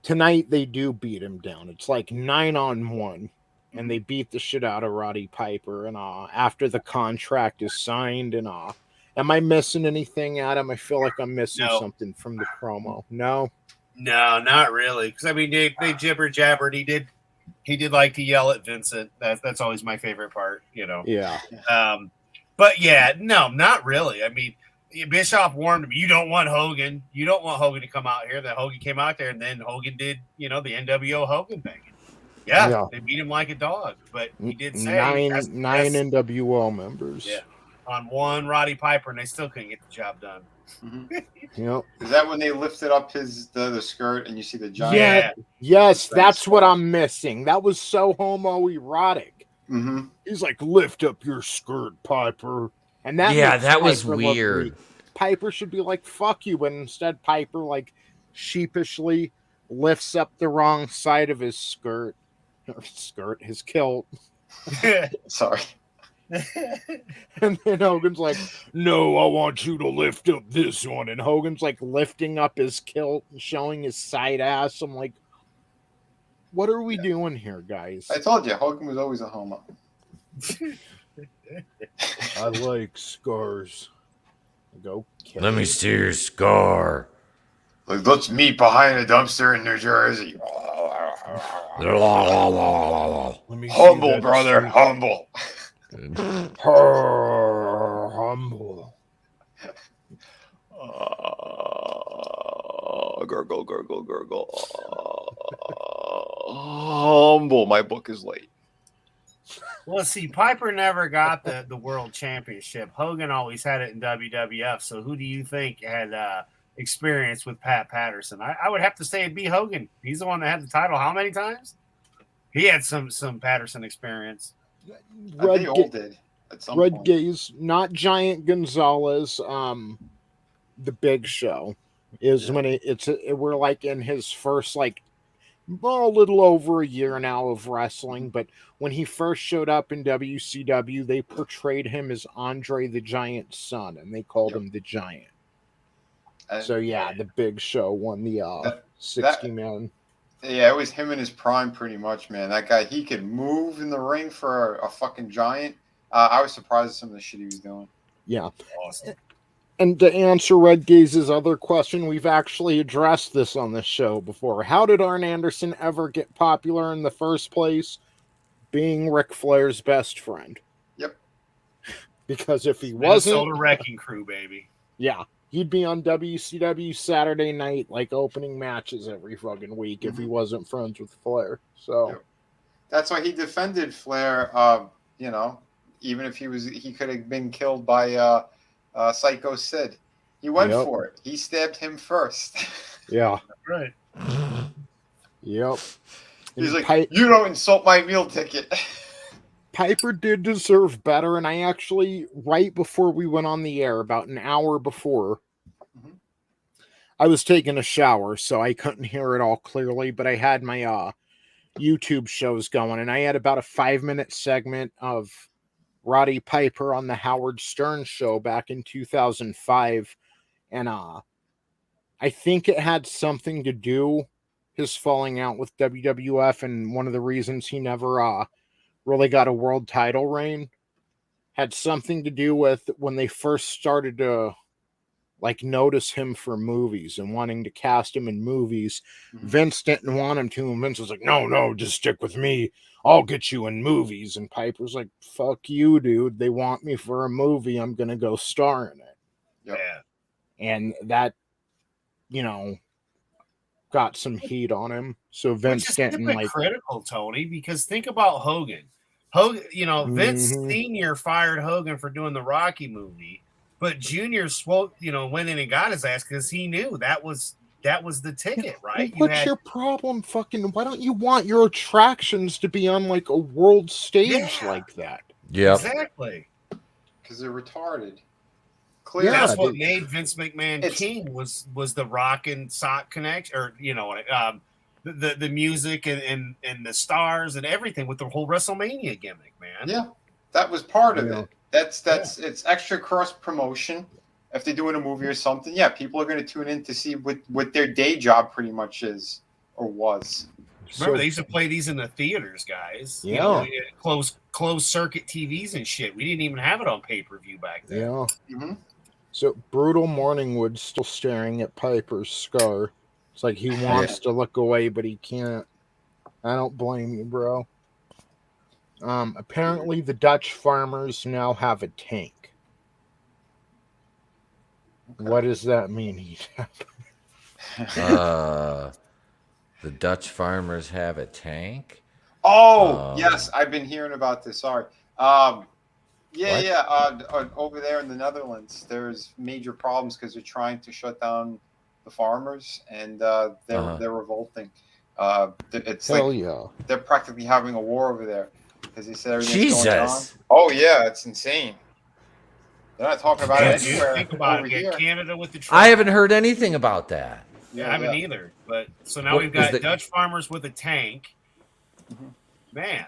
Tonight, they do beat him down. It's like 9-on-1, and they beat the shit out of Roddy Piper. And after the contract is signed, and Am I missing anything, Adam? I feel like I'm missing No. something from the promo. No? No, not really. Because I mean, they jibber jabbered. He did like to yell at Vincent. That's always my favorite part, you know. Yeah. But yeah, no, not really. I mean, Bischoff warned him, you don't want Hogan. You don't want Hogan to come out here. Then Hogan came out there, and then Hogan did, you know, the NWO Hogan thing. Yeah, they beat him like a dog. But he did say nine NWO members. Yeah, on one Roddy Piper, and they still couldn't get the job done. Yep. Is that when they lifted up the skirt and you see the giant? Yeah. Yes, that's what I'm missing. That was so homoerotic. Mm-hmm. He's like, lift up your skirt, Piper. And that that was Piper weird. Piper should be like, fuck you, but instead Piper like sheepishly lifts up the wrong side of his his kilt. Sorry. And then Hogan's like, no, I want you to lift up this one. And Hogan's like lifting up his kilt and showing his side ass. I'm like, what are we doing here, guys? I told you, Hogan was always a homo. I like scars. Go kill Let me see your scar. Like, let's meet behind a dumpster in New Jersey. Humble, brother, humble. Humble. Gurgle, gurgle, gurgle. Humble. My book is late. Well, see, Piper never got the world championship. Hogan always had it in WWF. So who do you think had experience with Pat Patterson? I would have to say it'd be Hogan. He's the one that had the title how many times? He had some Patterson experience. They all did at some Red point. Gaze, not Giant Gonzalez. The Big Show is when we're like in his first a little over a year now of wrestling, but when he first showed up in WCW, they portrayed him as Andre the Giant's son, and they called him the Giant. So the Big Show won the 60-man. Yeah, it was him in his prime pretty much, man. That guy, he could move in the ring for a fucking giant. I was surprised at some of the shit he was doing. Yeah. Awesome. And to answer Red Gaze's other question, we've actually addressed this on this show before. How did Arn Anderson ever get popular in the first place? Being Ric Flair's best friend. Yep. Because if he wasn't... Minnesota Wrecking Crew, baby. Yeah. He'd be on WCW Saturday night, opening matches every fucking week if he wasn't friends with Flair. So... Yep. That's why he defended Flair, even if he could have been killed by... Psycho Sid. He went for it. He stabbed him first. Yeah. Right. Yep. He's like, you don't insult my meal ticket. Piper did deserve better, and I actually, right before we went on the air, about an hour before, I was taking a shower, so I couldn't hear it all clearly, but I had my YouTube shows going, and I had about a 5-minute segment of Roddy Piper on the Howard Stern show back in 2005. And I think it had something to do, his falling out with WWF, and one of the reasons he never really got a world title reign had something to do with when they first started to notice him for movies and wanting to cast him in movies. Vince didn't want him to, and Vince was like, no, just stick with me. I'll get you in movies. And Piper's like, fuck you, dude. They want me for a movie. I'm going to go star in it. Yep. Yeah. And that, got some heat on him. So Vince didn't critical, Tony, because think about Hogan. Vince Sr. fired Hogan for doing the Rocky movie, but Junior went in and got his ass because he knew that was the ticket, right? What's your problem? Why don't you want your attractions to be on a world stage like that? Yeah, exactly. Because they're retarded. Clearly, that's what made Vince McMahon king was the rock and sock connection, or the music and the stars and everything with the whole WrestleMania gimmick, man. Yeah, that was part of it. It's extra cross promotion. If they're doing a movie or something, people are going to tune in to see what their day job pretty much is or was. Remember, they used to play these in the theaters, guys. Yeah. Closed circuit TVs and shit. We didn't even have it on pay-per-view back then. Yeah. Mm-hmm. So Brutal Morningwood's still staring at Piper's scar. It's like he wants to look away, but he can't. I don't blame you, bro. Apparently the Dutch farmers now have a tank. Okay. What does that mean, The Dutch farmers have a tank? Yes, I've been hearing about this. Sorry. Over there in the Netherlands, there's major problems because they're trying to shut down the farmers, and they're revolting. It's they're practically having a war over there because they said everything's going on. Oh yeah, it's insane. They're not talking about it anywhere. Think about it. Canada with the Trump. I haven't heard anything about that. Yeah, I haven't either. But so now we've got Dutch farmers with a tank. Mm-hmm. Man.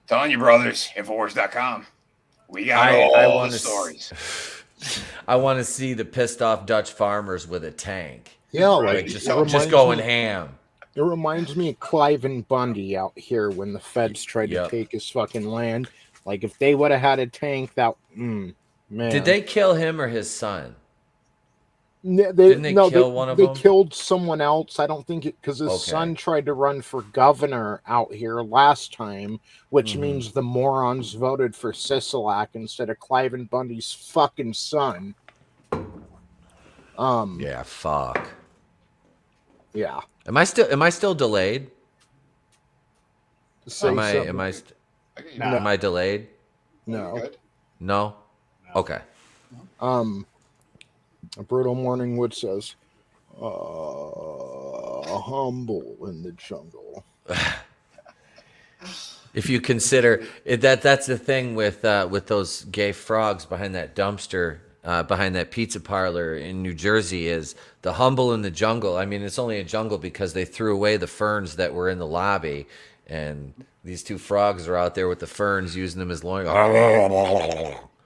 Telling you, brothers, Infowars.com. We got all the stories. I want to see the pissed off Dutch farmers with a tank. Yeah, like just going ham. It reminds me of Clive and Bundy out here when the feds tried to take his fucking land. Like if they would have had a tank, man. Did they kill him or his son? Didn't they kill one of them? They killed someone else. I don't think because his son tried to run for governor out here last time, which means the morons voted for Sisolak instead of Clive and Bundy's fucking son. Yeah, fuck. Yeah. Am I still delayed? Am I delayed? No. No? Okay. Brutal Morningwood says, humble in the jungle. If you consider that's the thing with those gay frogs behind that dumpster, behind that pizza parlor in New Jersey, is the humble in the jungle. I mean, it's only a jungle because they threw away the ferns that were in the lobby, and these two frogs are out there with the ferns using them as loin.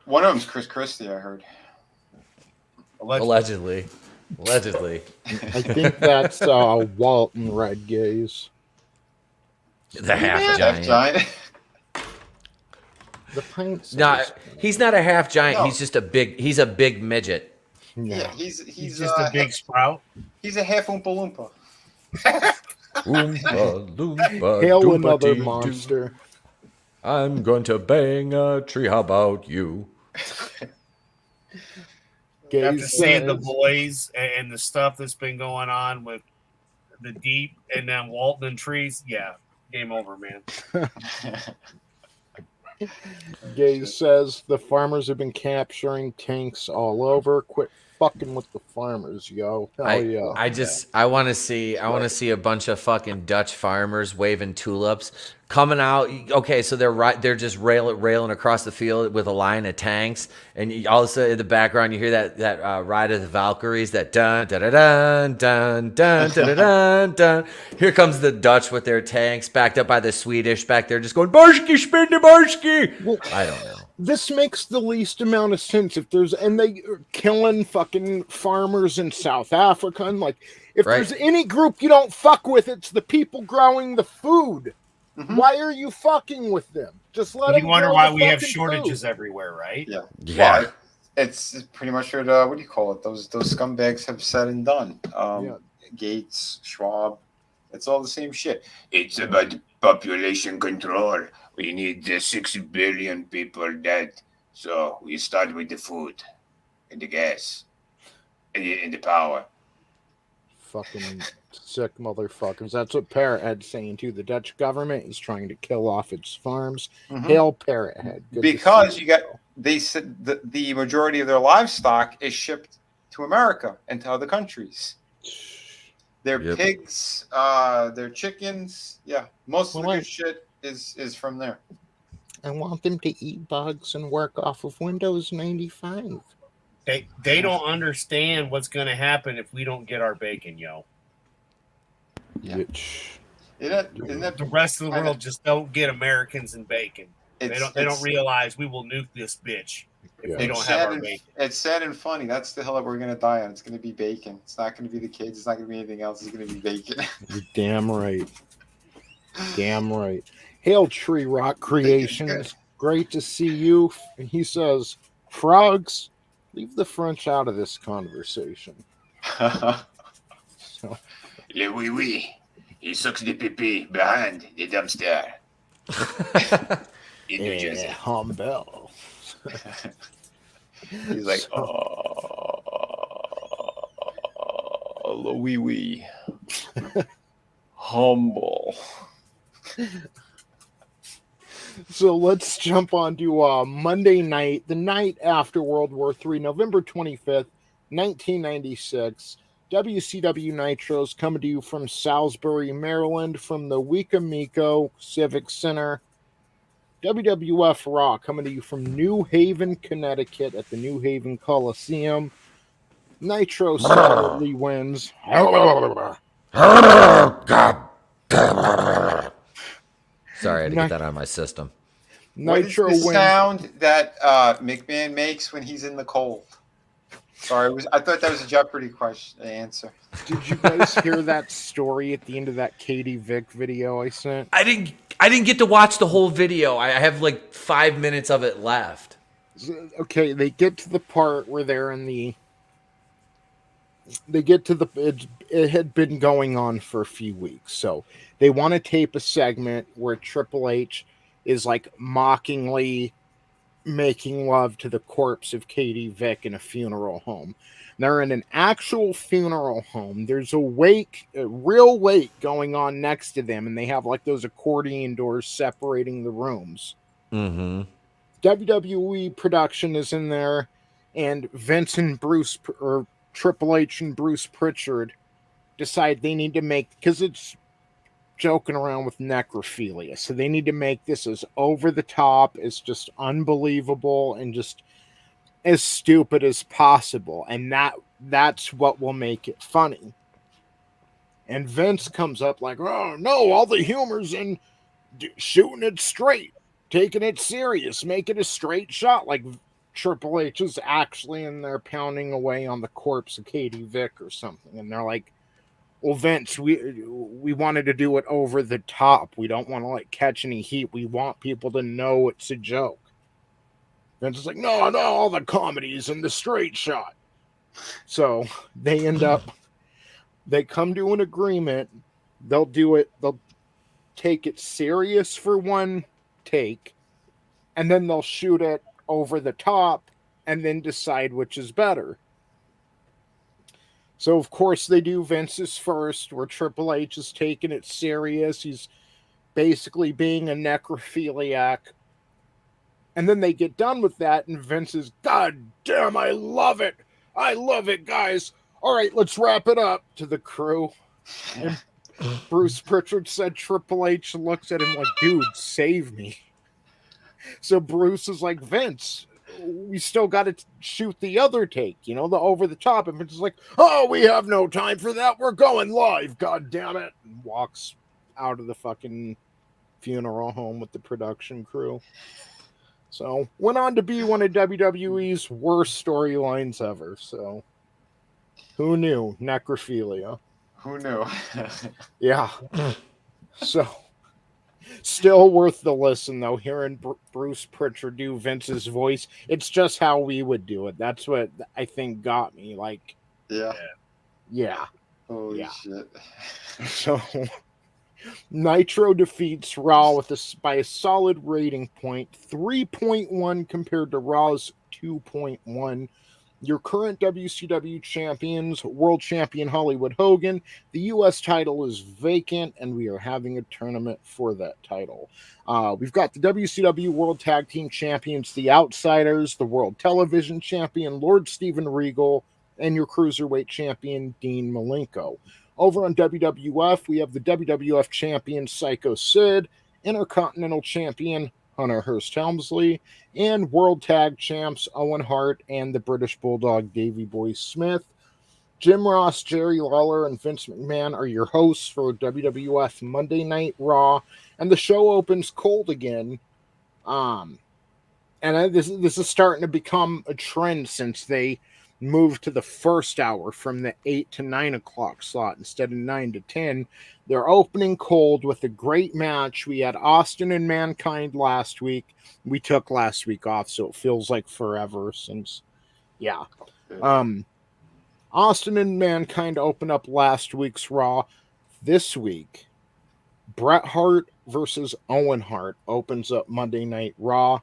One of them's Chris Christie, I heard. Allegedly. I think that's Walton Red Gaze. The half giant. The pint. No, he's not a half giant. No. He's a big midget. Yeah, he's just a big sprout. He's a half Oompa Loompa. Oompa Loompa. Hail another monster. I'm going to bang a tree. How about you? After seeing the boys and the stuff that's been going on with the deep and then Walton and trees, game over, man. Gaze says the farmers have been capturing tanks all over. Quit fucking with the farmers, yo. I want to see a bunch of fucking Dutch farmers waving tulips coming out. Okay, so they're just railing across the field with a line of tanks, and also in the background you hear that Ride of the Valkyries, that dun dun dun dun dun dun dun dun. Here comes the Dutch with their tanks backed up by the Swedish back there, just going Barski spinny Barski. Well, I don't know. This makes the least amount of sense if they are killing fucking farmers in South Africa, and like if there's any group you don't fuck with, it's the people growing the food. Mm-hmm. Why are you fucking with them? Just let them. You wonder why we have shortages everywhere, right? Yeah. Well, it's pretty much what do you call it? Those scumbags have said and done. Gates, Schwab, it's all the same shit. It's about population control. We need 6 billion people dead. So we start with the food and the gas and the power. Fucking sick motherfuckers. That's what Parrot Head's saying too. The Dutch government is trying to kill off its farms. Mm-hmm. Hail Parrot Head. Because they said the majority of their livestock is shipped to America and to other countries. Their pigs, their chickens, most of the good shit is from there. I want them to eat bugs and work off of Windows 95. They don't understand what's going to happen if we don't get our bacon, yo. Yeah. Isn't that the rest of the world just don't get Americans and bacon. They don't realize we will nuke this bitch if we don't have our bacon. It's sad and funny. That's the hill that we're going to die on. It's going to be bacon. It's not going to be the kids. It's not going to be anything else. It's going to be bacon. You're damn right. Damn right. Hail Tree Rock Creations. Great to see you. And he says, Frogs, leave the French out of this conversation. So, Le oui oui. He sucks the pee behind the dumpster. In New Jersey. humble. He's like, le oui oui. Humble. So let's jump on to Monday night, the night after World War III, November 25th, 1996. WCW Nitros coming to you from Salisbury, Maryland, from the Wicomico Civic Center. WWF Raw coming to you from New Haven, Connecticut at the New Haven Coliseum. Nitro solidly wins. Sorry, I had to get that out of my system. Nitro what is the wins. sound that McMahon makes when he's in the cold? Sorry, I thought that was a Jeopardy question answer. Did you guys hear that story at the end of that Katie Vick video I sent? I didn't get to watch the whole video. I have like 5 minutes of it left. Okay, they get to the part where they're in the. They get to the. It had been going on for a few weeks, so they want to tape a segment where Triple H is like mockingly making love to the corpse of Katie Vick in a funeral home. They're in an actual funeral home. There's a wake, a real wake going on next to them, and they have like those accordion doors separating the rooms. Mm-hmm. WWE production is in there, and Vince and Bruce, or Triple H and Bruce Pritchard, decide they need to make, because it's joking around with necrophilia, so they need to make this as over the top, as just unbelievable, and just as stupid as possible, and that's what will make it funny. And Vince comes up like, oh no, all the humor's in shooting it straight, taking it serious, making a straight shot, like Triple H is actually in there pounding away on the corpse of Katie Vick or something, and they're like, well, Vince, we wanted to do it over the top. We don't want to like catch any heat. We want people to know it's a joke. Vince is like, no, all the comedies and the straight shot. So they they come to an agreement. They'll take it serious for one take, and then they'll shoot it over the top and then decide which is better. So, of course, they do Vince's first, where Triple H is taking it serious. He's basically being a necrophiliac. And then they get done with that, and Vince is, God damn, I love it. I love it, guys. All right, let's wrap it up to the crew. And Bruce Pritchard said Triple H looks at him like, dude, save me. So Bruce is like, Vince, we still got to shoot the other take, the over the top. And Vince is like, oh, we have no time for that. We're going live. God damn it. And walks out of the fucking funeral home with the production crew. So went on to be one of WWE's worst storylines ever. So who knew? Necrophilia. Who knew? Yeah. So still worth the listen, though, hearing Bruce Pritchard do Vince's voice. It's just how we would do it. That's what I think got me. Like, yeah. Holy shit. So Nitro defeats Raw by a solid rating point, 3.1 compared to Raw's 2.1. Your current WCW champions, world champion Hollywood Hogan. The U.S. title is vacant, and we are having a tournament for that title. We've got the WCW World Tag Team Champions, the Outsiders, the World Television Champion, Lord Steven Regal, and your Cruiserweight Champion, Dean Malenko. Over on WWF, we have the WWF Champion, Psycho Sid, Intercontinental Champion, Hunter Hearst Helmsley, and World Tag Champs Owen Hart and the British Bulldog Davey Boy Smith. Jim Ross, Jerry Lawler, and Vince McMahon are your hosts for WWF Monday Night Raw, and the show opens cold again. And this is starting to become a trend since they moved to the first hour from the 8 to 9 o'clock slot instead of 9 to 10. They're opening cold with a great match. We had Austin and Mankind last week. We took last week off, so it feels like forever since, yeah. Austin and Mankind opened up last week's Raw. This week, Brett Hart versus Owen Hart opens up Monday Night Raw.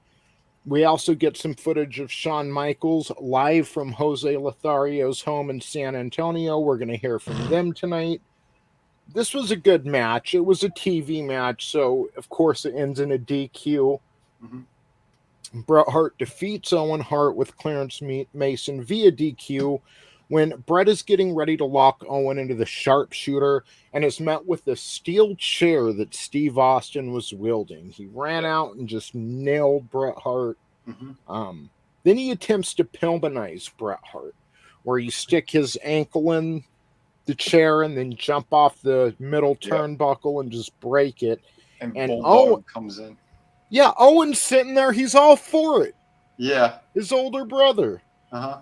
We also get some footage of Shawn Michaels live from Jose Lothario's home in San Antonio. We're going to hear from them tonight. This was a good match. It was a TV match, so of course it ends in a DQ. Mm-hmm. Bret Hart defeats Owen Hart with Clarence Mason via DQ when Bret is getting ready to lock Owen into the sharpshooter and is met with a steel chair that Steve Austin was wielding. He ran out and just nailed Bret Hart. Mm-hmm. Then he attempts to Pillmanize Bret Hart, where you stick his ankle in the chair and then jump off the middle turnbuckle and just break it. And Bulldog comes in. Yeah, Owen's sitting there. He's all for it. Yeah. His older brother. Uh-huh.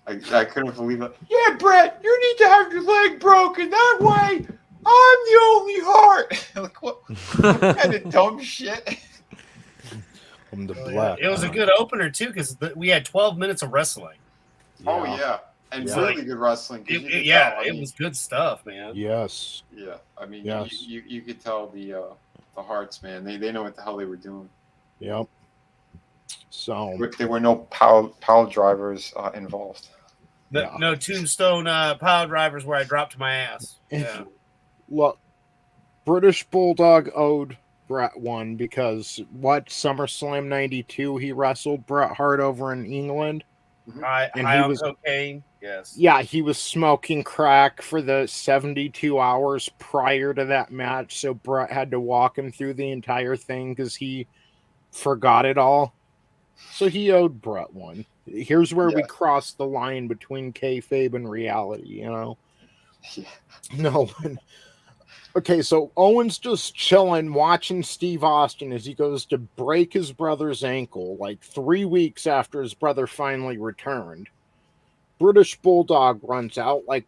I couldn't believe it. Yeah, Brett, you need to have your leg broken. That way, I'm the only Hart. Like, what kind of dumb shit? From the black. It was a good opener, too, because we had 12 minutes of wrestling. Yeah. Oh, yeah. And really good wrestling. It was good stuff, man. Yes. Yeah. I mean, yes. You could tell the Harts, man. They know what the hell they were doing. Yep. So there were no pile drivers involved. No tombstone pile drivers where I dropped my ass. Yeah. Look, British Bulldog owed Bret one because SummerSlam 92 he wrestled Bret Hart over in England. And he was cocaine. Yes. Yeah, he was smoking crack for the 72 hours prior to that match, so Bret had to walk him through the entire thing because he forgot it all. So he owed Bret one. Here's where we cross the line between kayfabe and reality, you know? Yeah. No. Okay, so Owen's just chilling, watching Steve Austin as he goes to break his brother's ankle, like 3 weeks after his brother finally returned. British Bulldog runs out, like,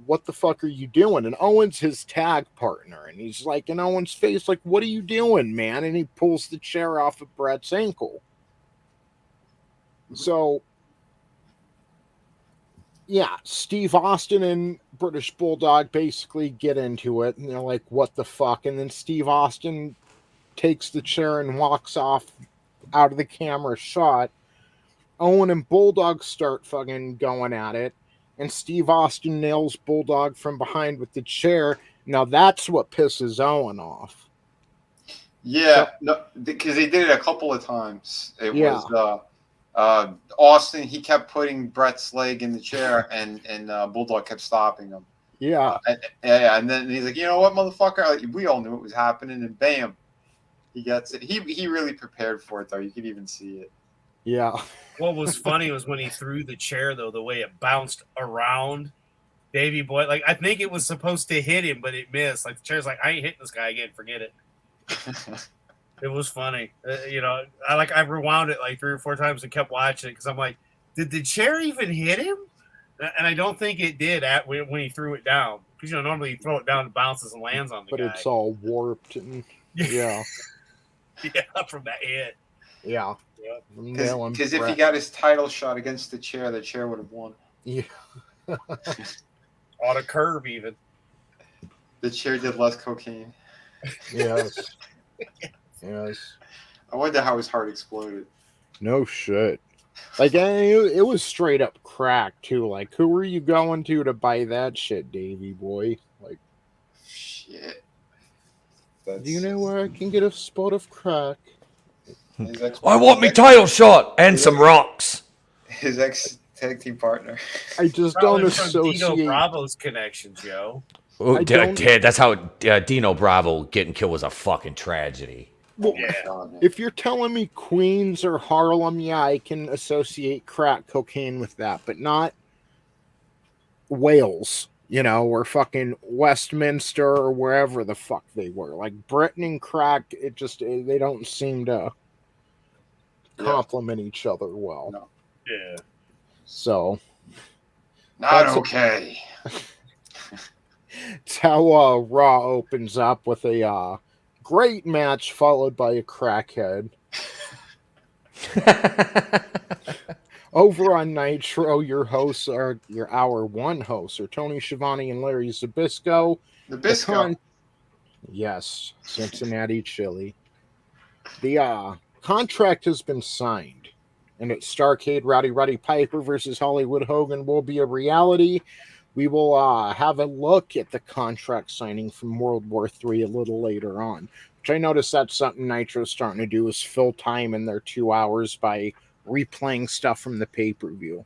what the fuck are you doing? And Owen's his tag partner, and he's like in Owen's face, like, what are you doing, man? And he pulls the chair off of Bret's ankle. So, yeah, Steve Austin and British Bulldog basically get into it, and they're like, what the fuck? And then Steve Austin takes the chair and walks off out of the camera shot. Owen and Bulldog start fucking going at it, and Steve Austin nails Bulldog from behind with the chair. Now that's what pisses Owen off. Yeah, because they did it a couple of times. It was Austin, he kept putting Bret's leg in the chair, and Bulldog kept stopping him. Yeah. And then he's like, you know what, motherfucker? Like, we all knew it was happening, and bam, he gets it. He really prepared for it, though. You could even see it. Yeah. What was funny was when he threw the chair, though, the way it bounced around Davey Boy. Like, I think it was supposed to hit him, but it missed. Like, the chair's like, I ain't hitting this guy again. Forget it. It was funny. I rewound it like 3 or 4 times and kept watching it because I'm like, did the chair even hit him? And I don't think it did when he threw it down. Because, normally you throw it down and bounces and lands on the guy. But it's all warped. And, yeah. Yeah, from that hit. Yeah. Because if he got his title shot against the chair would have won. Yeah. On a curve, even. The chair did less cocaine. Yes. Yes. I wonder how his heart exploded. No shit. Like, it was straight up crack, too. Like, who were you going to buy that shit, Davey boy? Like, shit. Do you know where I can get a spot of crack? I want me title shot and some rocks. His ex-tag team partner. I just don't associate. Dino Bravo's connections, yo. Oh, that's how Dino Bravo getting killed was a fucking tragedy. Well, if you're telling me Queens or Harlem, yeah, I can associate crack cocaine with that, but not Wales, or fucking Westminster or wherever the fuck they were. Like Britain and crack, they don't seem to complement each other well. No. Yeah. So, Not okay. It's how Raw opens up with a great match followed by a crackhead. Over on Nitro, your hour one hosts are Tony Schiavone and Larry Zbyszko. Nabisco. Yes, Cincinnati Chili. The contract has been signed, and at Starrcade, Roddy Piper versus Hollywood Hogan will be a reality. We will have a look at the contract signing from World War III a little later on, which I noticed that's something Nitro's starting to do is fill time in their 2 hours by replaying stuff from the pay-per-view.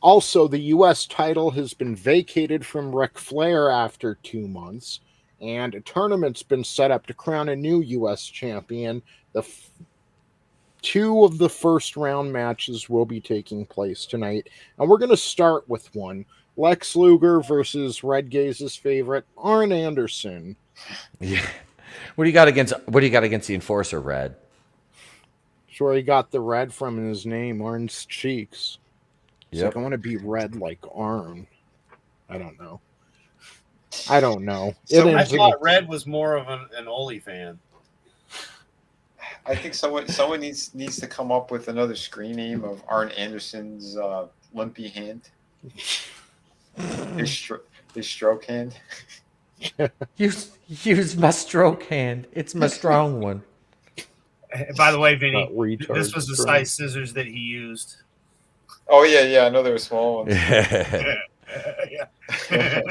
Also, the U.S. title has been vacated from Ric Flair after 2 months, and a tournament's been set up to crown a new U.S. champion. Two of the first round matches will be taking place tonight, and we're going to start with one. Lex Luger versus Red Gaze's favorite, Arn Anderson. Yeah. What do you got against the Enforcer, Red? Sure, he got the red from his name, Arn's cheeks. It's like, I want to be red like Arn. I don't know. So I thought Red was more of an Oli fan. I think someone needs to come up with another screen name of Arn Anderson's limpy hand. His stroke hand. Use my stroke hand. It's my strong one. By the way, Vinny, this was the size scissors that he used. Oh yeah, I know they were small ones. Yeah. Yeah,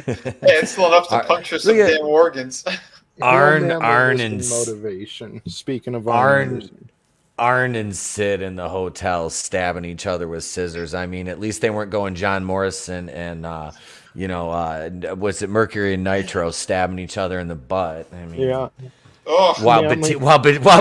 it's still enough to puncture some damn organs. Arn and motivation. Speaking of Arn and Sid in the hotel stabbing each other with scissors. I mean, at least they weren't going John Morrison and was it Mercury and Nitro stabbing each other in the butt? I mean, yeah. While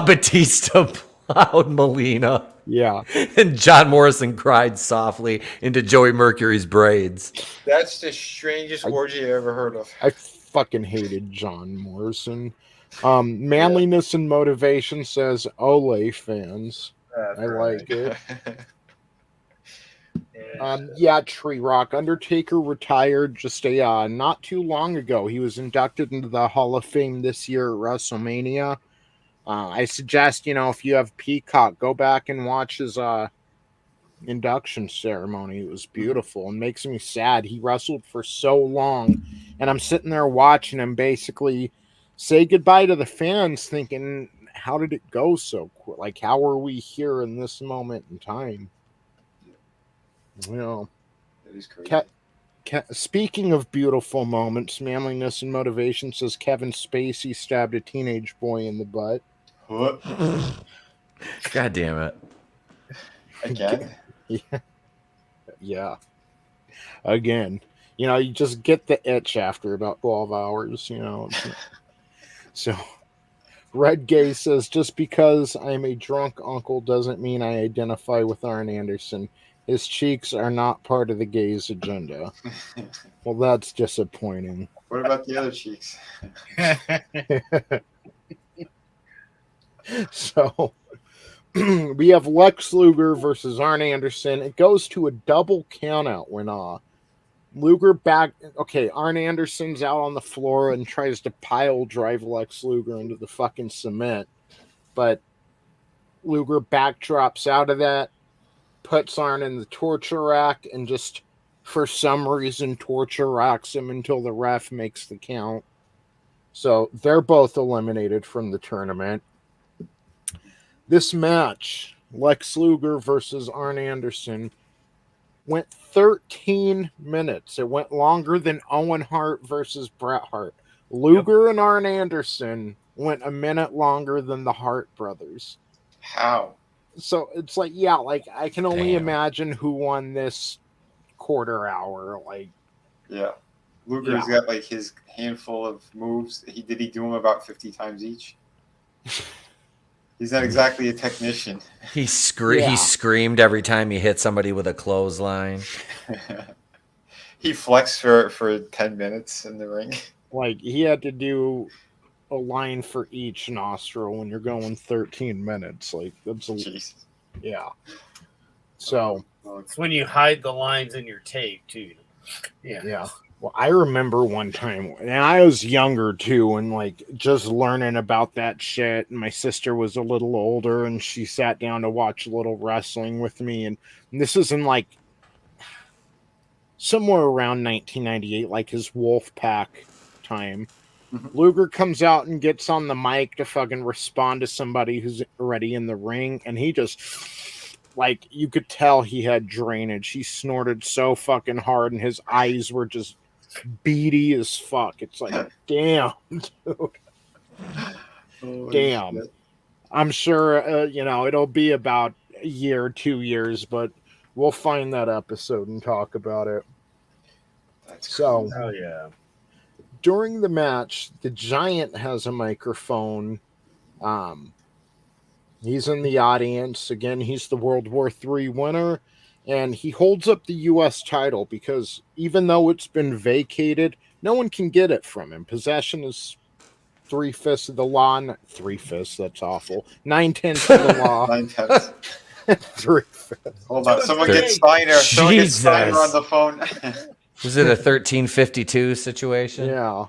Batista plowed Melina. Yeah. And John Morrison cried softly into Joey Mercury's braids. That's the strangest orgy I ever heard of. I fucking hated John Morrison. Manliness and Motivation says Ole fans. I like it. Tree Rock. Undertaker retired just not too long ago. He was inducted into the Hall of Fame this year at WrestleMania. I suggest, if you have Peacock, go back and watch his induction ceremony. It was beautiful and makes me sad. He wrestled for so long, and I'm sitting there watching him basically say goodbye to the fans thinking, how did it go so quick? Like, how are we here in this moment in time? That is crazy. Speaking of beautiful moments, Manliness and Motivation says Kevin Spacey stabbed a teenage boy in the butt. What? God damn it. Again? Yeah. Again. You just get the itch after about 12 hours, So, Red Gay says, just because I'm a drunk uncle doesn't mean I identify with Arn Anderson. His cheeks are not part of the gays' agenda. Well, that's disappointing. What about the other cheeks? So, we have Lex Luger versus Arn Anderson. It goes to a double countout when Luger back. Okay, Arn Anderson's out on the floor and tries to pile drive Lex Luger into the fucking cement, but Luger backdrops out of that, puts Arn in the torture rack, and just for some reason torture racks him until the ref makes the count. So they're both eliminated from the tournament. This match, Lex Luger versus Arn Anderson, went 13 minutes. It went longer than Owen Hart versus Bret Hart. Luger and Arn Anderson went a minute longer than the Hart brothers. How? So it's like, I can only imagine who won this quarter hour. Yeah. Luger's got his handful of moves. Did he do them about 50 times each? He's not exactly a technician. He screamed every time he hit somebody with a clothesline. He flexed for 10 minutes in the ring. He had to do a line for each nostril when you're going 13 minutes. That's Jesus. Yeah. So It's when you hide the lines in your tape too. Yeah. Well, I remember one time, and I was younger too, and like just learning about that shit. And my sister was a little older, and she sat down to watch a little wrestling with me. And this is in like somewhere around 1998, like his Wolfpack time. Luger comes out and gets on the mic to fucking respond to somebody who's already in the ring, and he just, like, you could tell he had drainage. He snorted so fucking hard, and his eyes were just beady as fuck. It's like, damn, dude. Damn. Shit. I'm sure, it'll be about a year, 2 years, but we'll find that episode and talk about it. So, oh yeah. During the match, the Giant has a microphone. He's in the audience. Again, he's the World War III winner, and he holds up the U.S. title because even though it's been vacated, no one can get it from him. Possession is 3/5 of the law. 3/5, that's awful. 9/10 of the law. 9/10. 3/5. Hold on. Someone get Steiner. Someone get Steiner on the phone. Was it a 1352 situation? Yeah.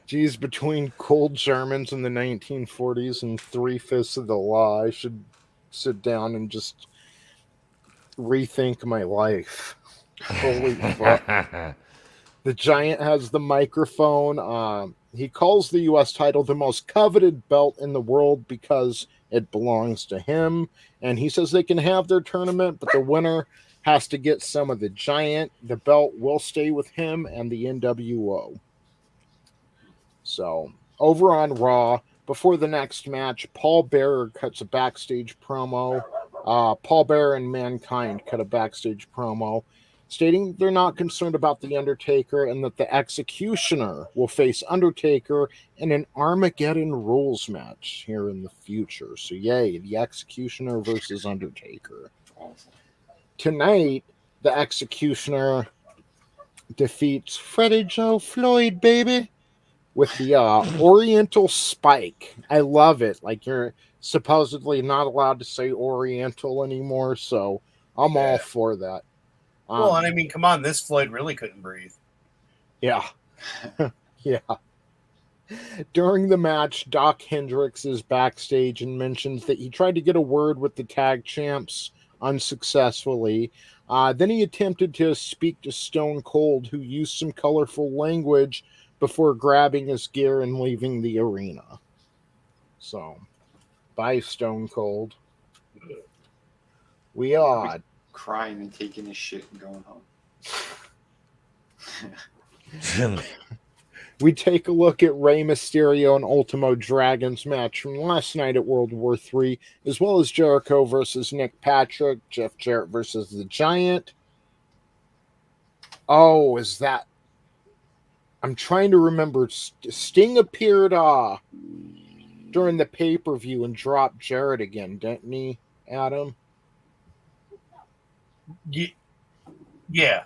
Geez, between cold Germans in the 1940s and 3/5 of the law, I should sit down and just rethink my life. Holy fuck. The Giant has the microphone. He calls the U.S. title the most coveted belt in the world because it belongs to him. And he says they can have their tournament, but the winner has to get some of the Giant. The belt will stay with him and the NWO. So, over on Raw, before the next match, Paul Bearer cuts a backstage promo. Paul Bearer and Mankind cut a backstage promo, stating they're not concerned about The Undertaker and that the Executioner will face Undertaker in an Armageddon Rules match here in the future. So, yay, the Executioner versus Undertaker. Tonight, the Executioner defeats Freddie Joe Floyd, baby, with the Oriental Spike. I love it. Like, you're supposedly not allowed to say Oriental anymore, so I'm all for that. Well, and I mean, come on, this Floyd really couldn't breathe. Yeah. Yeah. During the match, Doc Hendricks is backstage and mentions that he tried to get a word with the tag champs unsuccessfully. Then he attempted to speak to Stone Cold, who used some colorful language before grabbing his gear and leaving the arena. So, bye, Stone Cold. We are crying and taking his shit and going home. We take a look at Rey Mysterio and Ultimo Dragon's match from last night at World War III, as well as Jericho versus Nick Patrick, Jeff Jarrett versus the Giant. Oh, is that... I'm trying to remember. Sting appeared during the pay-per-view and dropped Jarrett again, didn't he, Adam? Yeah.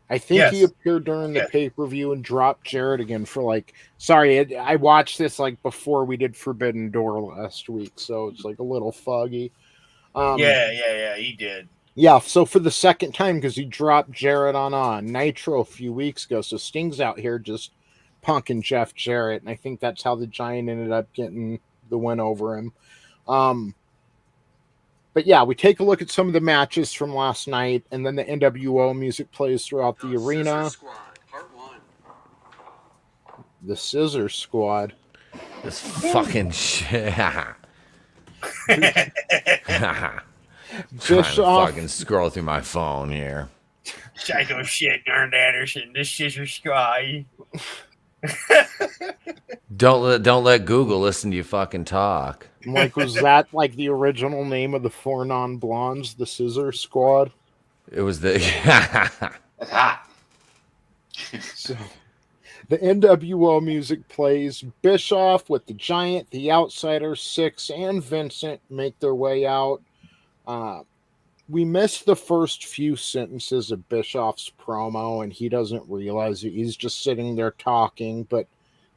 I think he appeared during the pay-per-view and dropped Jarrett again for like... Sorry, I watched this like before we did Forbidden Door last week, so it's like a little foggy. Yeah, he did. Yeah, so for the second time, because he dropped Jarrett on Nitro a few weeks ago, so Sting's out here just punking Jeff Jarrett, and I think that's how the Giant ended up getting the win over him. But yeah, we take a look at some of the matches from last night, and then the NWO music plays throughout the arena. Squad, part 1. The Scissor Squad. This fucking shit. Trying to fucking scroll through my phone here. Psycho shit, Arn Anderson, the Scissor Squad. Don't let Google listen to you fucking talk. Like, was that like the original name of the Four Non-Blondes, the Scissor Squad? It was the... It's hot. So, the NWO music plays. Bischoff with the Giant, the Outsider, Six, and Vincent make their way out. We missed the first few sentences of Bischoff's promo, and he doesn't realize it. He's just sitting there talking, but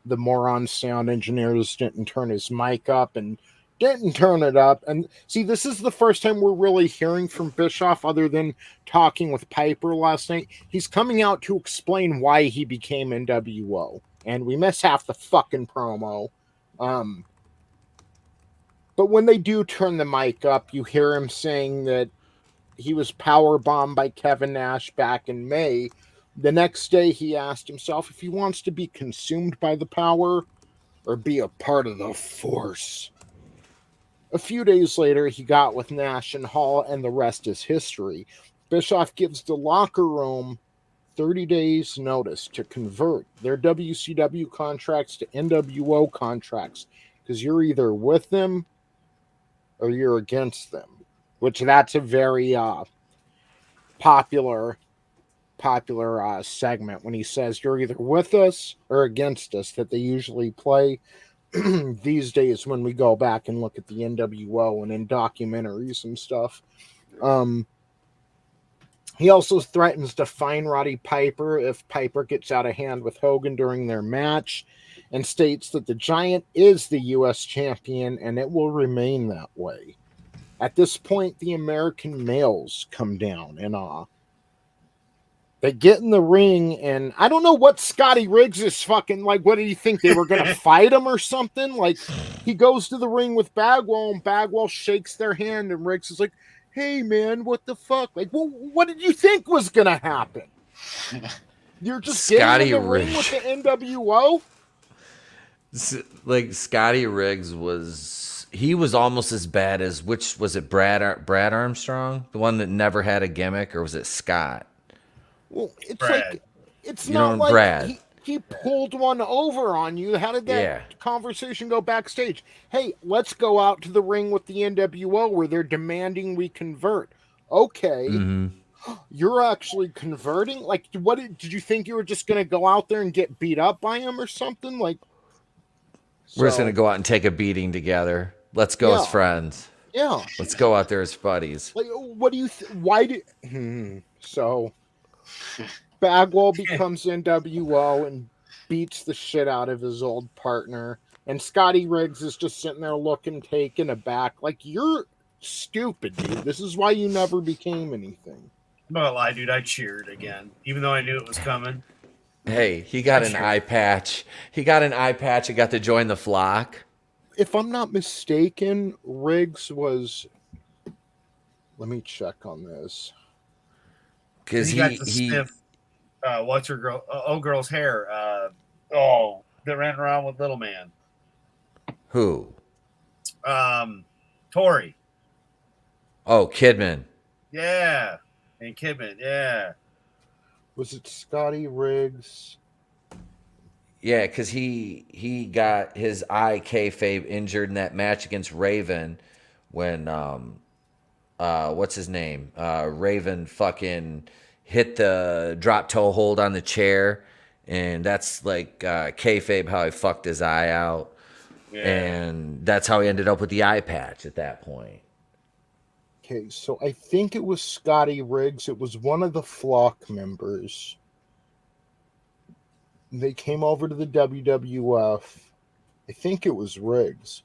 the moron sound engineers didn't turn his mic up, and Didn't turn it up. And see, this is the first time we're really hearing from Bischoff other than talking with Piper last night. He's coming out to explain why he became NWO. And we miss half the fucking promo. But when they do turn the mic up, you hear him saying that he was powerbombed by Kevin Nash back in May. The next day, he asked himself if he wants to be consumed by the power or be a part of the Force. A few days later, he got with Nash and Hall, and the rest is history. Bischoff gives the locker room 30 days notice to convert their WCW contracts to NWO contracts, because you're either with them or you're against them, which that's a very popular segment when he says you're either with us or against us, that they usually play these days when we go back and look at the NWO and in documentaries and stuff. He also threatens to fine Roddy Piper if Piper gets out of hand with Hogan during their match, and states that the Giant is the U.S. champion and it will remain that way. At this point, the American males come down and they get in the ring, and I don't know what Scotty Riggs is fucking like. What did he think? They were going to fight him or something? Like, he goes to the ring with Bagwell, and Bagwell shakes their hand, and Riggs is like, hey, man, what the fuck? Like, well, what did you think was going to happen? You're just getting in the ring with the NWO? Like, Scotty Riggs was almost as bad as, which was it, Brad Armstrong? The one that never had a gimmick, or was it Scott? Well, it's Brad. like, it's not like Brad. He pulled one over on you. How did that conversation go backstage? Hey, let's go out to the ring with the NWO where they're demanding we convert. Okay. You're actually converting? Like, what did you think you were just going to go out there and get beat up by him or something? Like, we're just going to go out and take a beating together. Let's go as friends. Yeah. Let's go out there as buddies. Like, what do you why do so Bagwell becomes NWO and beats the shit out of his old partner, and Scotty Riggs is just sitting there looking taken aback. Like, you're stupid, dude. This is why you never became anything. I'm not gonna lie, dude. I cheered again, even though I knew it was coming. Hey, he got an eye patch. He got an eye patch and got to join the flock. If I'm not mistaken, Riggs was. Let me check on this. Because he got to sniff. What's her girl? Old girl's hair. That ran around with Little Man. Who? Tori. Oh, Kidman. Yeah, and Kidman. Yeah. Was it Scotty Riggs? Yeah, because he got his eye kayfabe injured in that match against Raven when what's his name? Raven fucking hit the drop toe hold on the chair, and that's like kayfabe how he fucked his eye out. Yeah. And that's how he ended up with the eye patch at that point. Okay, so I think it was Scotty Riggs. It was one of the flock members. They came over to the WWF. I think it was Riggs.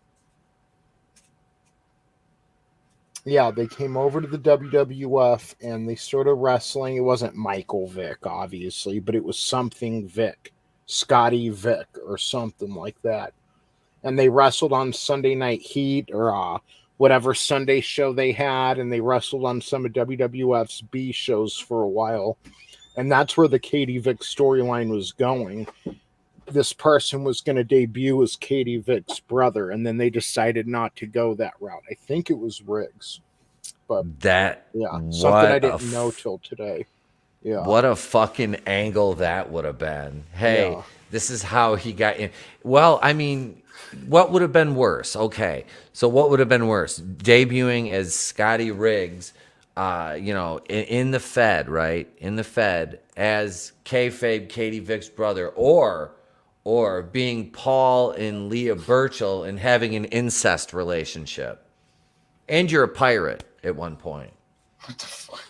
Yeah, they came over to the WWF and they started wrestling. It wasn't Michael Vick, obviously, but it was something Vick. Scotty Vick or something like that. And they wrestled on Sunday Night Heat or whatever Sunday show they had, and they wrestled on some of WWF's B shows for a while. And that's where the Katie Vick storyline was going. This person was going to debut as Katie Vick's brother, and then they decided not to go that route. I think it was Riggs. But something I didn't know till today. Yeah. What a fucking angle that would have been. Hey, this is how he got in. Well, I mean, what would have been worse? Okay, so what would have been worse? Debuting as Scotty Riggs, in the Fed, right? In the Fed as kayfabe Katie Vick's brother, or being Paul and Leah Burchill and having an incest relationship. And you're a pirate at one point. What the fuck?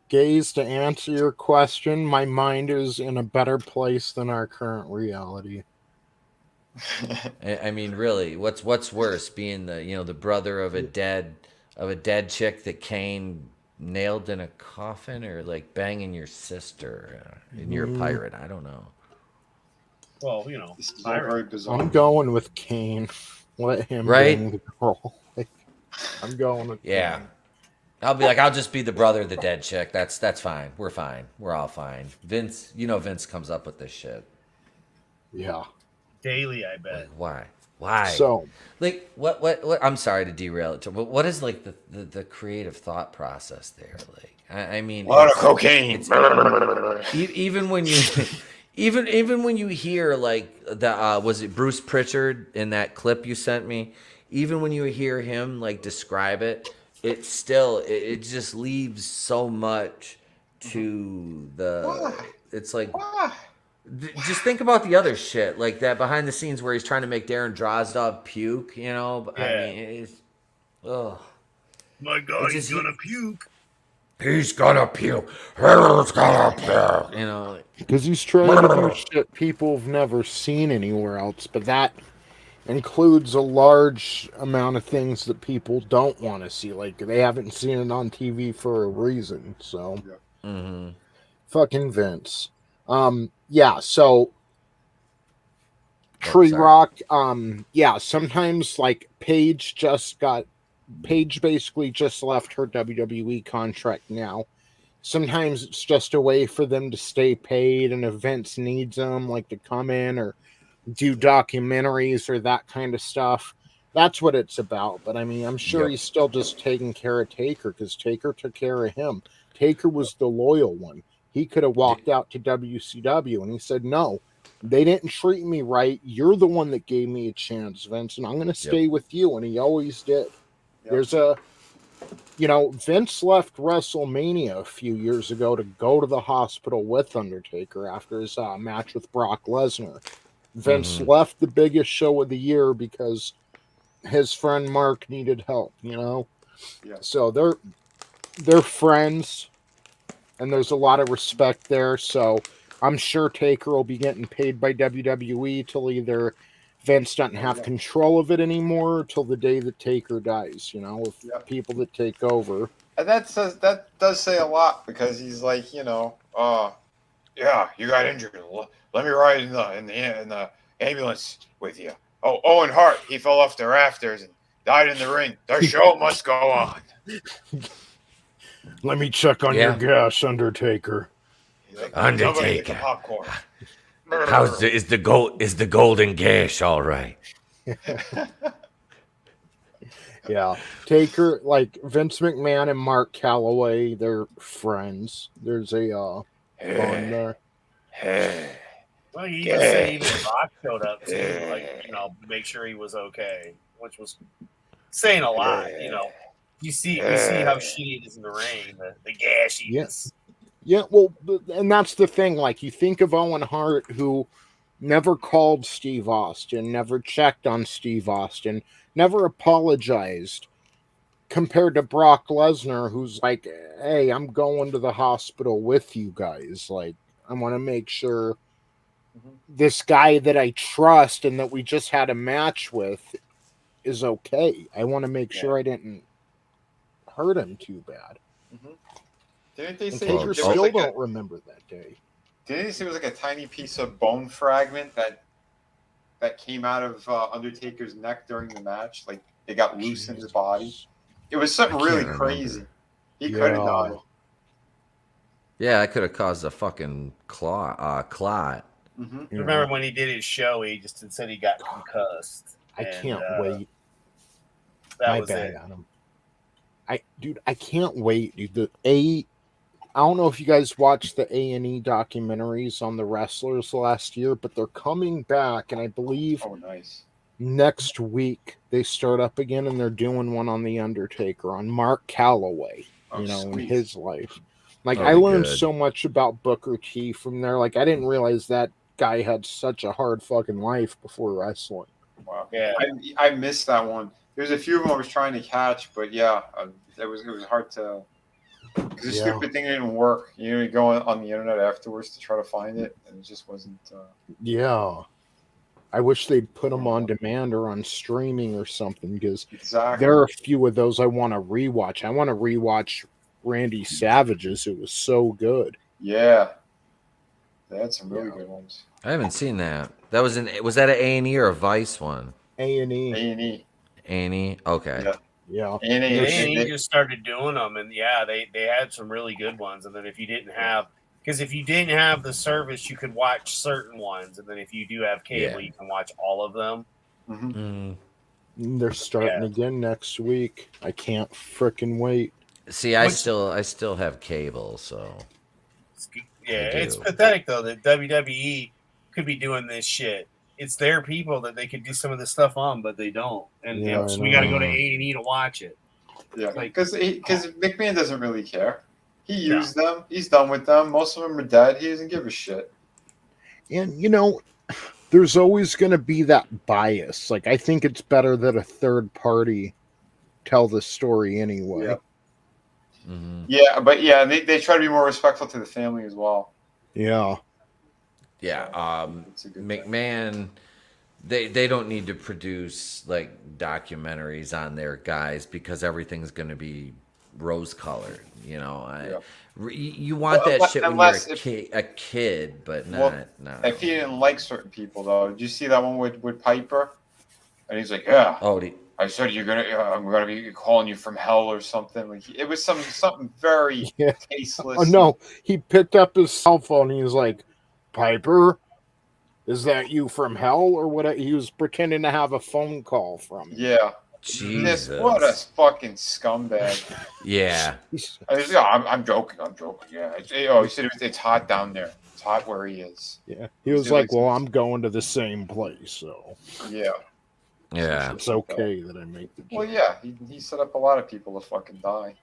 Gaze, to answer your question, my mind is in a better place than our current reality. I mean, really, what's worse, being the brother of a dead chick that Kane nailed in a coffin, or like banging your sister and you're a pirate? I don't know. Well, This is all very bizarre. I'm going with Kane. Let him Right? bang the girl. I'm going with Yeah. Kane. I'll just be the brother of the dead chick. That's fine. We're fine. We're all fine. Vince comes up with this shit. Yeah. daily, I bet. Like, why? So, like, what? I'm sorry to derail it, but what is like the creative thought process there? Like, I mean, A lot of cocaine. Even when you, even when you hear like the was it Bruce Pritchard in that clip you sent me? Even when you hear him like describe it, it still it just leaves so much to the. It's like. Just think about the other shit, like that behind the scenes where he's trying to make Darren Drozdov puke, But, I mean, it's, ugh. My God, he's gonna puke. He's gonna puke. He's gonna puke. because he's trying to do shit people have never seen anywhere else, but that includes a large amount of things that people don't want to see. Like, they haven't seen it on TV for a reason, so. Fucking Vince. Yeah, so Tree Rock, sometimes like Paige basically just left her WWE contract now. Sometimes it's just a way for them to stay paid, and if Vince needs them, like to come in or do documentaries or that kind of stuff. That's what it's about. But I mean, I'm sure he's still just taking care of Taker, because Taker took care of him. Taker was the loyal one. He could have walked out to WCW, and he said, no, they didn't treat me right. You're the one that gave me a chance, Vince, and I'm going to stay with you. And he always did. There's Vince left WrestleMania a few years ago to go to the hospital with Undertaker after his match with Brock Lesnar. Vince left the biggest show of the year because his friend Mark needed help, So they're friends. And there's a lot of respect there, so I'm sure Taker will be getting paid by WWE till either Vince doesn't have control of it anymore, or till the day that Taker dies, with people that take over. And that does say a lot, because he's like, you got injured. Let me ride in the ambulance with you. Oh, Owen Hart, he fell off the rafters and died in the ring. The show must go on. Let me check on your gas, Undertaker. Undertaker. Popcorn. Is the golden gash all right? Yeah. Taker, like Vince McMahon and Mark Calloway, they're friends. There's a bond there. Well, you even say even Rock showed up to make sure he was okay, which was saying a lot, You see how shitty it is in the ring, the gashiness. Yeah, well, and that's the thing. Like, you think of Owen Hart, who never called Steve Austin, never checked on Steve Austin, never apologized, compared to Brock Lesnar, who's like, hey, I'm going to the hospital with you guys. Like, I want to make sure this guy that I trust and that we just had a match with is okay. I want to make sure I didn't hurt him too bad. Didn't they say Taker still don't remember that day? Didn't they say it was like a tiny piece of bone fragment that came out of Undertaker's neck during the match? Like, it got loose in his body. It was something really crazy. He could have died. Yeah, that could have caused a fucking clot. Remember when he did his show, he just said he got concussed. I can't wait. That My was bad, it. Adam. I can't wait, dude. I don't know if you guys watched the A&E documentaries on the wrestlers last year, but they're coming back, and I believe next week they start up again, and they're doing one on The Undertaker, on Mark Calloway, in his life. Like, I learned so much about Booker T from there. Like, I didn't realize that guy had such a hard fucking life before wrestling. Wow. Yeah. I missed that one. There's a few of them I was trying to catch, but it was hard to. Because the stupid thing didn't work. You go on the internet afterwards to try to find it, and it just wasn't. I wish they'd put them on demand or on streaming or something, because Exactly. there are a few of those I want to rewatch. I want to rewatch Randy Savage's. It was so good. Yeah. They had some really good ones. I haven't seen that. That was that an A&E or a Vice one? A&E. A&E. A&E? Okay. Yeah. Yeah. A&E just started doing them, and yeah, they had some really good ones. And then if you didn't have the service, you could watch certain ones, and then if you do have cable, you can watch all of them. They're starting again next week. I can't frickin' wait. See, I still have cable, so it's pathetic though that WWE could be doing this shit. It's their people that they could do some of this stuff on, but they don't, and so we got to go to A&E to watch it. Yeah, because McMahon doesn't really care. He used them. He's done with them. Most of them are dead. He doesn't give a shit. And, there's always going to be that bias. Like, I think it's better that a third party tell the story anyway. Yeah, but they try to be more respectful to the family as well. Yeah. Yeah. McMahon, they don't need to produce, like, documentaries on their guys because everything's going to be rose-colored, You want that shit when you're a kid, but not. If he didn't like certain people, though, did you see that one with Piper? And he's like, "Yeah, I said I'm gonna be calling you from hell or something." Like, it was something very tasteless. Oh no, he picked up his cell phone and he was like, "Piper, is that you from hell or what?" He was pretending to have a phone call from him. Yeah. Jesus. What a fucking scumbag. Yeah. I'm joking. Yeah. He said it's hot down there. It's hot where he is. Yeah. He was like, "Well, I'm going to the same place, so." Yeah. Yeah. It's okay that I make the joke. Well, yeah. He set up a lot of people to fucking die.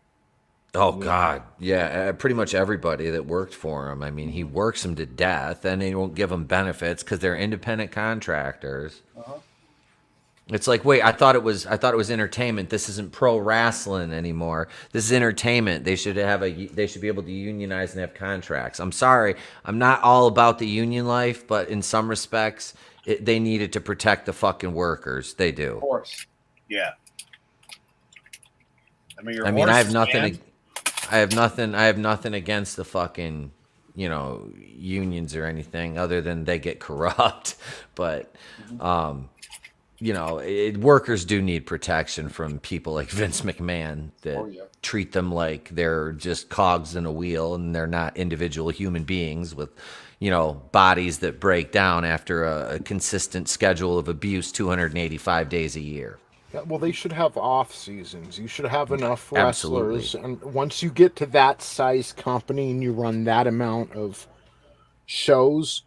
Oh, God. Yeah. Pretty much everybody that worked for him. I mean, he works them to death, and they won't give them benefits because they're independent contractors. It's like, wait, I thought it was entertainment. This isn't pro wrestling anymore. This is entertainment. They should be able to unionize and have contracts. I'm sorry, I'm not all about the union life, but in some respects, they needed to protect the fucking workers. They do. Of course. Yeah. I have nothing. I have nothing against the fucking, unions or anything other than they get corrupt, but. Workers do need protection from people like Vince McMahon that treat them like they're just cogs in a wheel and they're not individual human beings with, bodies that break down after a consistent schedule of abuse 285 days a year. Yeah, well, they should have off seasons. You should have enough wrestlers. Absolutely. And once you get to that size company and you run that amount of shows,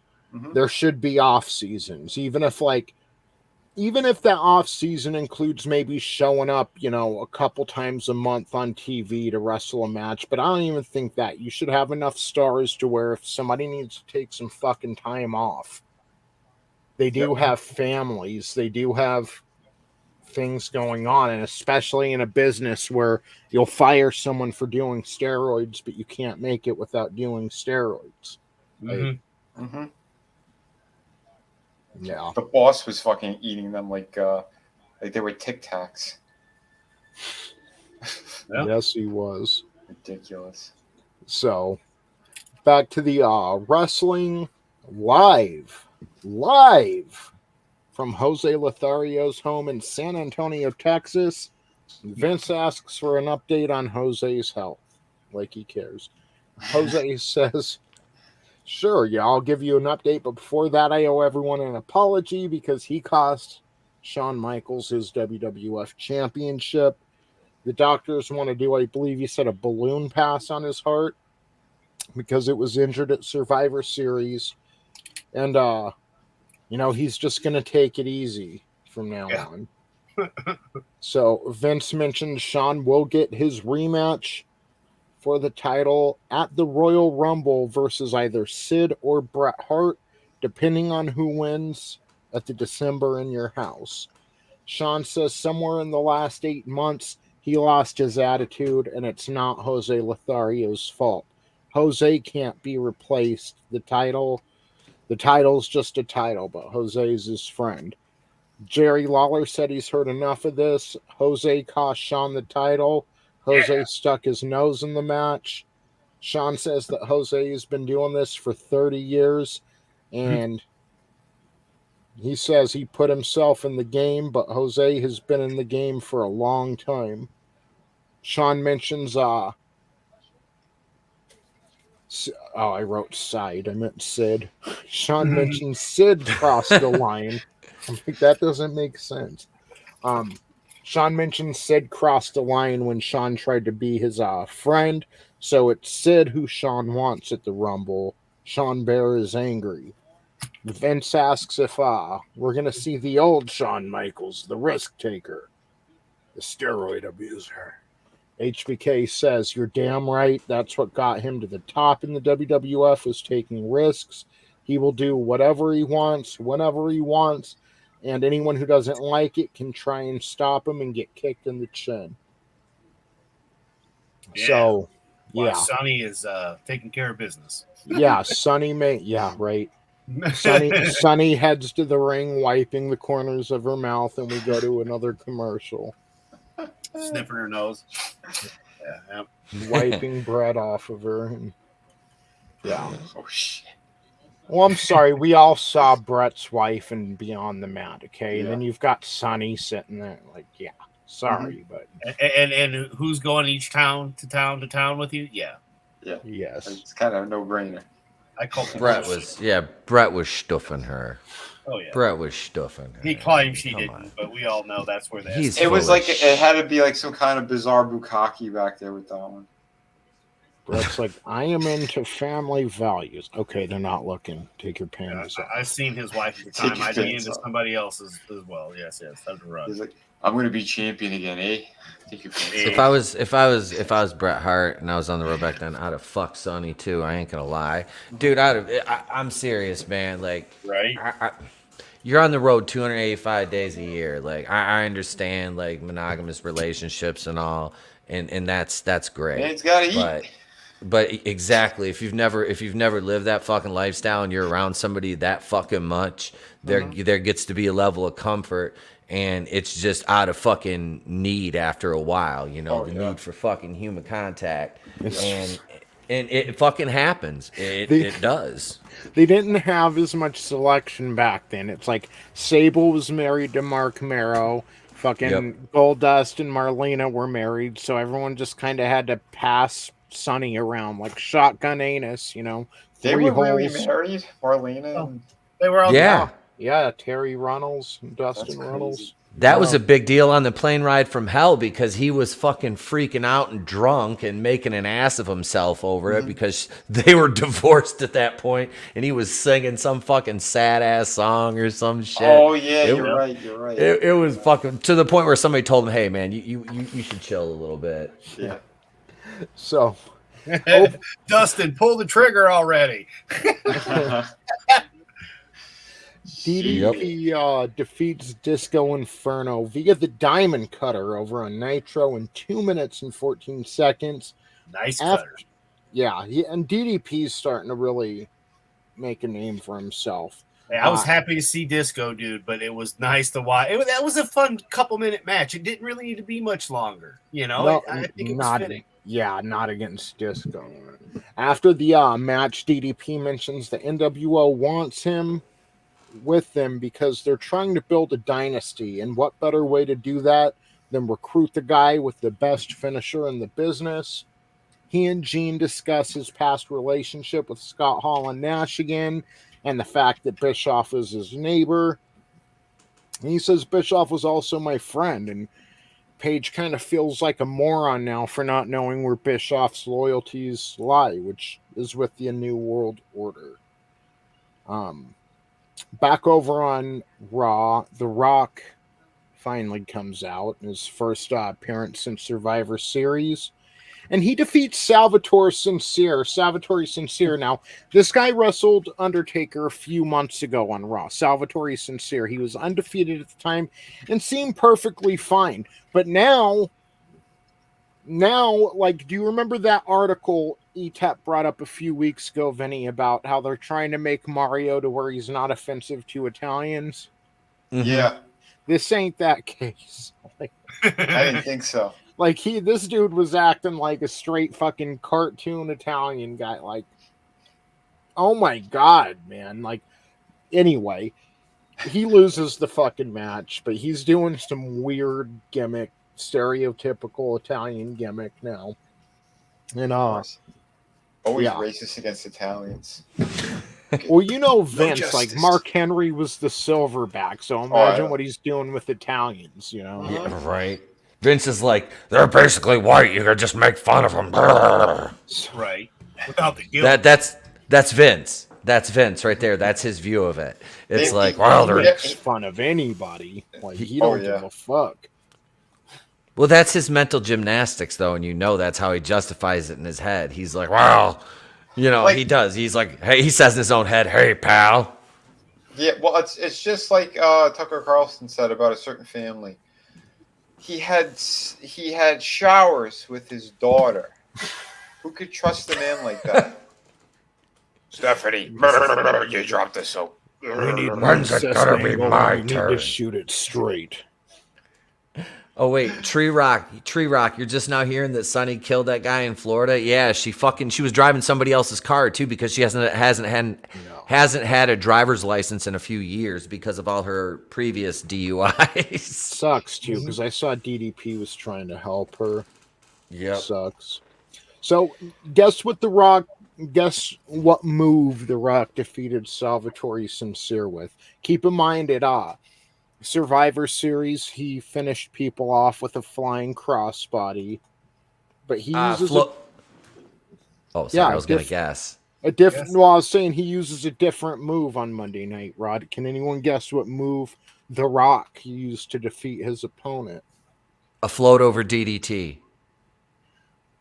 there should be off seasons. Even if that off season includes maybe showing up, a couple times a month on TV to wrestle a match, but I don't even think that. You should have enough stars to where if somebody needs to take some fucking time off, they do have families, they do have things going on, and especially in a business where you'll fire someone for doing steroids, but you can't make it without doing steroids. Right? Yeah. The boss was fucking eating them like they were Tic Tacs. Yes, he was. Ridiculous. So, back to the wrestling live from Jose Lothario's home in San Antonio, Texas. Vince asks for an update on Jose's health, like he cares. Jose says, "Sure, yeah, I'll give you an update, but before that, I owe everyone an apology because he cost Shawn Michaels his WWF championship. The doctors want to do, I believe he said, a balloon pass on his heart because it was injured at Survivor Series. And, he's just going to take it easy from now on." So Vince mentioned Shawn will get his rematch for the title at the Royal Rumble versus either Sid or Bret Hart, depending on who wins at the December in Your House. Shawn says somewhere in the last 8 months, he lost his attitude, and it's not Jose Lothario's fault. Jose can't be replaced. The title The title's just a title, but Jose is his friend. Jerry Lawler said he's heard enough of this. Jose cost Sean the title. Jose stuck his nose in the match. Sean says that Jose has been doing this for 30 years, and he says he put himself in the game, but Jose has been in the game for a long time. Sean mentions, I wrote Side. I meant Sid. Sean mentions Sid crossed the line. I'm like, that doesn't make sense. Sean mentioned Sid crossed the line when Sean tried to be his friend, so it's Sid who Sean wants at the Rumble. Sean Bear is angry. Vince asks if we're going to see the old Shawn Michaels, the risk taker, the steroid abuser. HBK says, you're damn right. That's what got him to the top in the WWF, is taking risks. He will do whatever he wants, whenever he wants, and anyone who doesn't like it can try and stop him and get kicked in the chin. Yeah. So, While yeah. Sonny is taking care of business. Yeah, Sonny right. Sonny heads to the ring, wiping the corners of her mouth, and we go to another commercial. Sniffing her nose. Yeah. Wiping Brett off of her. And, yeah. Oh, shit. Well, I'm sorry. We all saw Brett's wife and Beyond the Mat, okay? Yeah. And then you've got Sonny sitting there like, yeah, sorry, but... And who's going each town to town with you? Yeah. Yeah. Yes. It's kind of a no-brainer. I call Brett was stuffing her. Oh, yeah. Brett was stuffing her. He claims she Come didn't, on. but we all know that's where that He's It was full like, of it had to be like some kind of bizarre bukkake back there with that one. Brett's like, I am into family values. Okay, they're not looking. Take your panties off. I've seen his wife at the Take time. your I'd be pants into off. somebody else's as well. Yes. Time to run. He's like, I'm going to be champion again, eh? Take your pants Yeah. off. If I was Bret Hart and I was on the road back then, I'd have fucked Sonny too. I ain't gonna lie, dude. I'm serious, man. Like, Right? you're on the road 285 days a year. Like, I understand like monogamous relationships and all, and that's great. Man's got to eat. But exactly, if you've never lived that fucking lifestyle and you're around somebody that fucking much, there gets to be a level of comfort, and it's just out of fucking need after a while, you know, need for fucking human contact, and it fucking happens. It does. They didn't have as much selection back then. It's like Sable was married to Mark Marrow. Fucking Goldust and Marlena were married, so everyone just kind of had to pass Sonny around like shotgun anus, you know. They Three were holes. really married, Marlena. And They were all Yeah, Terry Runnels and Dustin That's Runnels. crazy. That was a big deal on the plane ride from hell because he was fucking freaking out and drunk and making an ass of himself over it because they were divorced at that point and he was singing some fucking sad ass song or some shit. Oh yeah, you're right. It was fucking to the point where somebody told him, "Hey man, you should chill a little bit." Yeah. So, Dustin, pull the trigger already. DDP defeats Disco Inferno via the Diamond Cutter over on Nitro in 2 minutes and 14 seconds. Nice cutter. Yeah, and DDP's starting to really make a name for himself. Hey, I was happy to see Disco, dude, but it was nice to watch. That was a fun couple-minute match. It didn't really need to be much longer, you know. No, I think it was fitting. Yeah, not against Disco. After the match, DDP mentions the NWO wants him with them because they're trying to build a dynasty, and what better way to do that than recruit the guy with the best finisher in the business. He and Gene discuss his past relationship with Scott Hall and Nash again, and the fact that Bischoff is his neighbor. And he says Bischoff was also my friend, and Page kind of feels like a moron now for not knowing where Bischoff's loyalties lie, which is with the New World Order. Back over on Raw, The Rock finally comes out in his first appearance since Survivor Series, and he defeats Salvatore Sincere. Now, this guy wrestled Undertaker a few months ago on Raw. Salvatore Sincere. He was undefeated at the time and seemed perfectly fine. But now, now, like, do you remember that article Etep brought up a few weeks ago, Vinny, about how they're trying to make Mario to where he's not offensive to Italians? Mm-hmm. Yeah. This ain't that case. Like, I didn't think so. Like this dude was acting like a straight fucking cartoon Italian guy. Like, oh my god, man. Like, anyway, he loses the fucking match, but he's doing some weird gimmick, stereotypical Italian gimmick now. And Always yeah. racist against Italians. Well, you know, Vince, justice. like Mark Henry was the silverback, so imagine what he's doing with Italians, you know? Yeah, right. Vince is like, they're basically white. You could just make fun of them. Right. Without the guilt. That's Vince. That's Vince right there. That's his view of it. It's like, well, He they're makes fun of anybody. Like, he don't give a fuck. Well, that's his mental gymnastics, though, and you know that's how he justifies it in his head. He's like, well, you know, like, he does. He's like, hey, he says in his own head, hey, pal. Yeah, well, it's just like Tucker Carlson said about a certain family. He had showers with his daughter. Who could trust a man like that? Stephanie, you dropped the soap. When's it gonna be my turn? Need to shoot it straight. Oh wait, Tree Rock, you're just now hearing that Sonny killed that guy in Florida? Yeah, she was driving somebody else's car too because she hasn't had a driver's license in a few years because of all her previous DUIs. Sucks too, because I saw DDP was trying to help her. Yep. Sucks. So guess what move The Rock defeated Salvatore Sincere with? Keep in mind at Survivor Series, he finished people off with a flying crossbody, but he uses I was gonna guess a different. Well, I was saying he uses a different move on Monday Night. Rod, can anyone guess what move The Rock used to defeat his opponent? A float over DDT.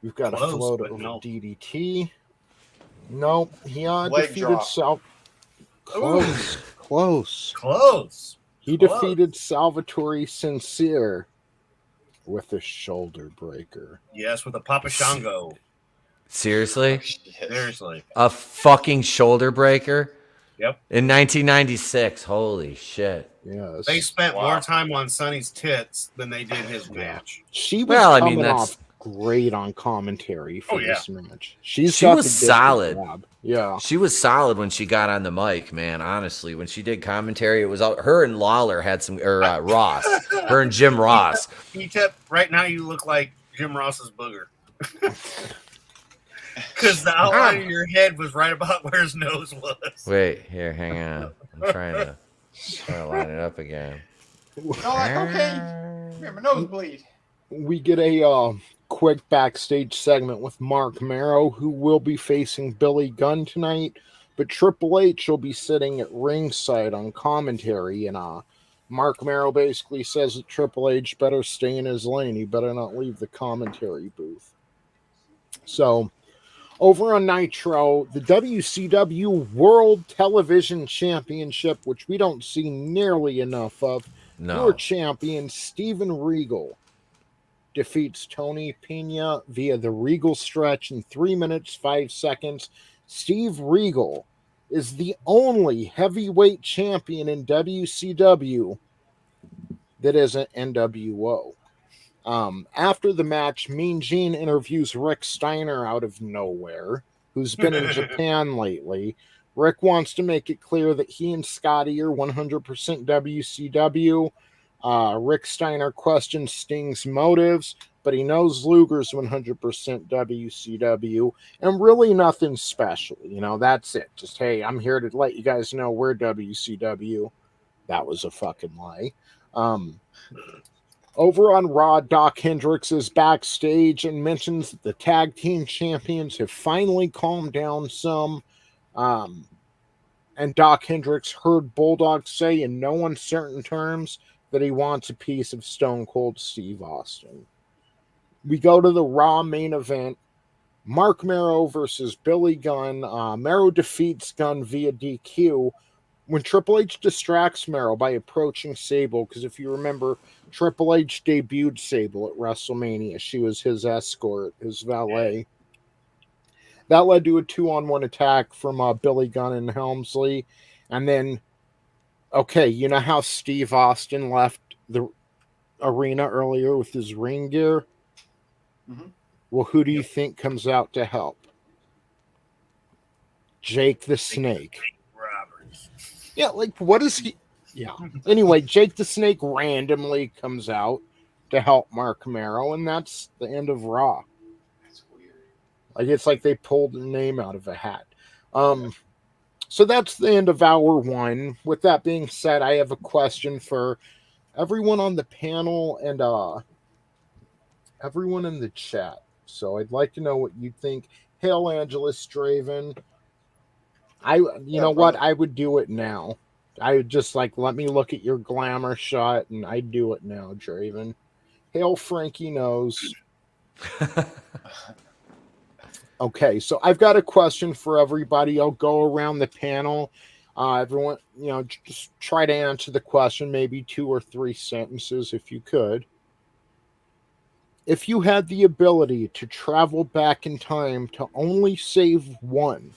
We've got a float over DDT. No, he defeated drop. Close. He defeated Salvatore Sincere with a shoulder breaker. Yes, with a Papa Shango. Seriously? Seriously. A fucking shoulder breaker? Yep. In 1996. Holy shit. Yes. They spent more time on Sonny's tits than they did his match. She was coming off great on commentary for this match. She was solid. Yeah. She was solid when she got on the mic, man. Honestly, when she did commentary, it was her and Lawler had some, Ross. Her and Jim Ross. Etep, right now you look like Jim Ross's booger. Because the outline of your head was right about where his nose was. Wait, here, hang on. I'm trying to line it up again. Okay. My nosebleed. We get a quick backstage segment with Mark Marrow, who will be facing Billy Gunn tonight, but Triple H will be sitting at ringside on commentary, and Mark Marrow basically says that Triple H better stay in his lane. He better not leave the commentary booth. So, over on Nitro, the WCW World Television Championship, which we don't see nearly enough of, your champion, Steven Regal, defeats Tony Pena via the Regal stretch in 3 minutes, 5 seconds. Steve Regal is the only heavyweight champion in WCW that isn't NWO. After the match, Mean Gene interviews Rick Steiner out of nowhere, who's been in Japan lately. Rick wants to make it clear that he and Scotty are 100% WCW. Rick Steiner questions Sting's motives, but he knows Luger's 100% WCW, and really nothing special. You know, that's it. Just, hey, I'm here to let you guys know we're WCW. That was a fucking lie. Over on Raw, Doc Hendricks is backstage and mentions that the tag team champions have finally calmed down some. And Doc Hendricks heard Bulldog say in no uncertain terms that he wants a piece of Stone Cold Steve Austin. We go to the Raw main event. Mark Marrow versus Billy Gunn. Marrow defeats Gunn via DQ. when Triple H distracts Mero by approaching Sable, because if you remember, Triple H debuted Sable at WrestleMania. She was his escort, his valet. That led to a 2-on-1 attack from Billy Gunn and Helmsley. And then, okay, you know how Steve Austin left the arena earlier with his ring gear? Mm-hmm. Well, who do you think comes out to help? Jake the Snake. Roberts. Yeah, like, what is he? Yeah. Anyway, Jake the Snake randomly comes out to help Mark Mero, and that's the end of Raw. That's weird. Like, it's like they pulled the name out of a hat. So that's the end of hour 1. With that being said, I have a question for everyone on the panel and everyone in the chat. So I'd like to know what you think. Hail, Angelous Draven. You know what? I would do it now. I would just let me look at your glamour shot, and I'd do it now, Draven. Hail, Frankie Knows. Okay, so I've got a question for everybody. I'll go around the panel. Everyone, just try to answer the question, maybe 2 or 3 sentences if you could. If you had the ability to travel back in time to only save one,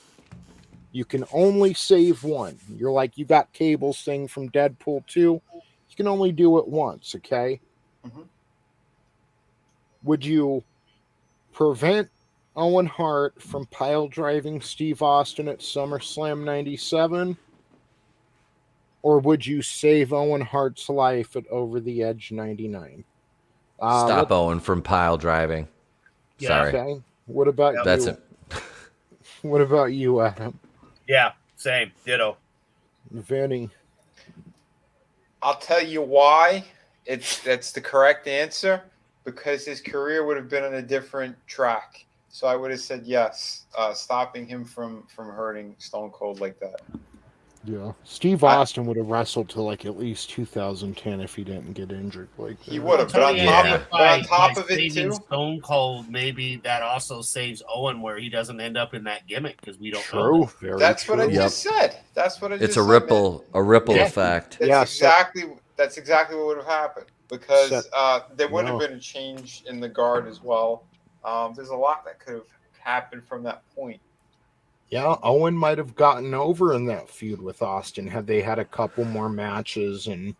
you can only save one. You're like, you got Cable's thing from Deadpool 2. You can only do it once, okay? Mm-hmm. Would you prevent Owen Hart from pile driving Steve Austin at SummerSlam 97? Or would you save Owen Hart's life at Over the Edge 99? Stop Owen from pile driving. Yeah. Sorry. Okay. What about you? That's it. What about you, Adam? Yeah, same. Ditto. Vinny? I'll tell you why. That's the correct answer, because his career would have been on a different track. So I would have said yes, stopping him from hurting Stone Cold like that. Yeah. Steve Austin would have wrestled till at least 2010 if he didn't get injured like that. He would have, but on top of it too, Stone Cold, maybe that also saves Owen, where he doesn't end up in that gimmick because we don't True. know. Very that's true. what I just said. That's what I just It's said. a ripple effect. That's exactly what would have happened, because there would have been a change in the guard as well. There's a lot that could have happened from that point. Yeah, Owen might have gotten over in that feud with Austin had they had a couple more matches. And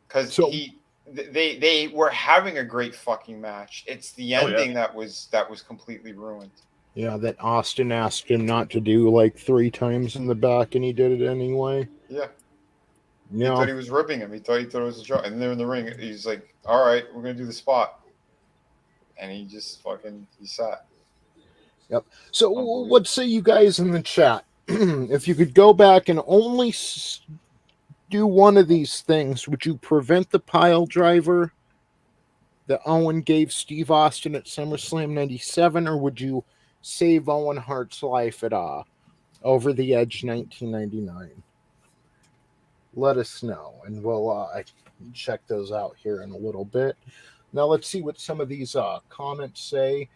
because they were having a great fucking match. It's the ending that was completely ruined. Yeah, that Austin asked him not to do 3 times in the back, and he did it anyway. Yeah. Yeah. He thought he was ripping him. He thought it was a joke. And they're in the ring. He's like, all right, we're going to do the spot. And he just he sat. Yep. So what say you guys in the chat? If you could go back and only do one of these things, would you prevent the pile driver that Owen gave Steve Austin at SummerSlam 97, or would you save Owen Hart's life at Over the Edge 1999? Let us know, and we'll check those out here in a little bit. Now let's see what some of these comments say.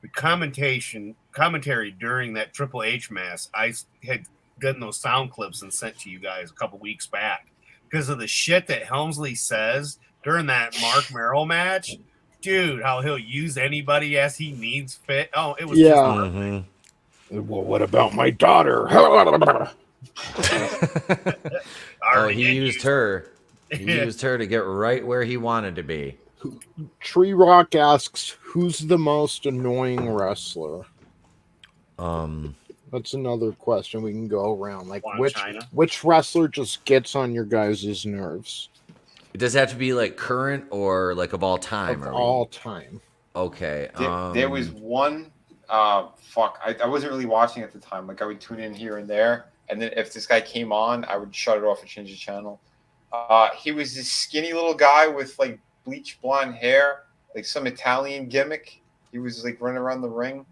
The commentary during that Triple H match, I had gotten those sound clips and sent to you guys a couple weeks back because of the shit that Helmsley says during that Mark Merrill match. Dude, how he'll use anybody as he needs fit. Oh, it was just Well, what about my daughter? He used her. He used her to get right where he wanted to be. Tree Rock asks, who's the most annoying wrestler? That's another question we can go around. Which wrestler just gets on your guys' nerves? Does it have to be current or of all time? Of all time. Okay. There was one. I wasn't really watching at the time. I would tune in here and there, and then if this guy came on, I would shut it off and change the channel. He was this skinny little guy with bleach blonde hair, some Italian gimmick. He was running around the ring.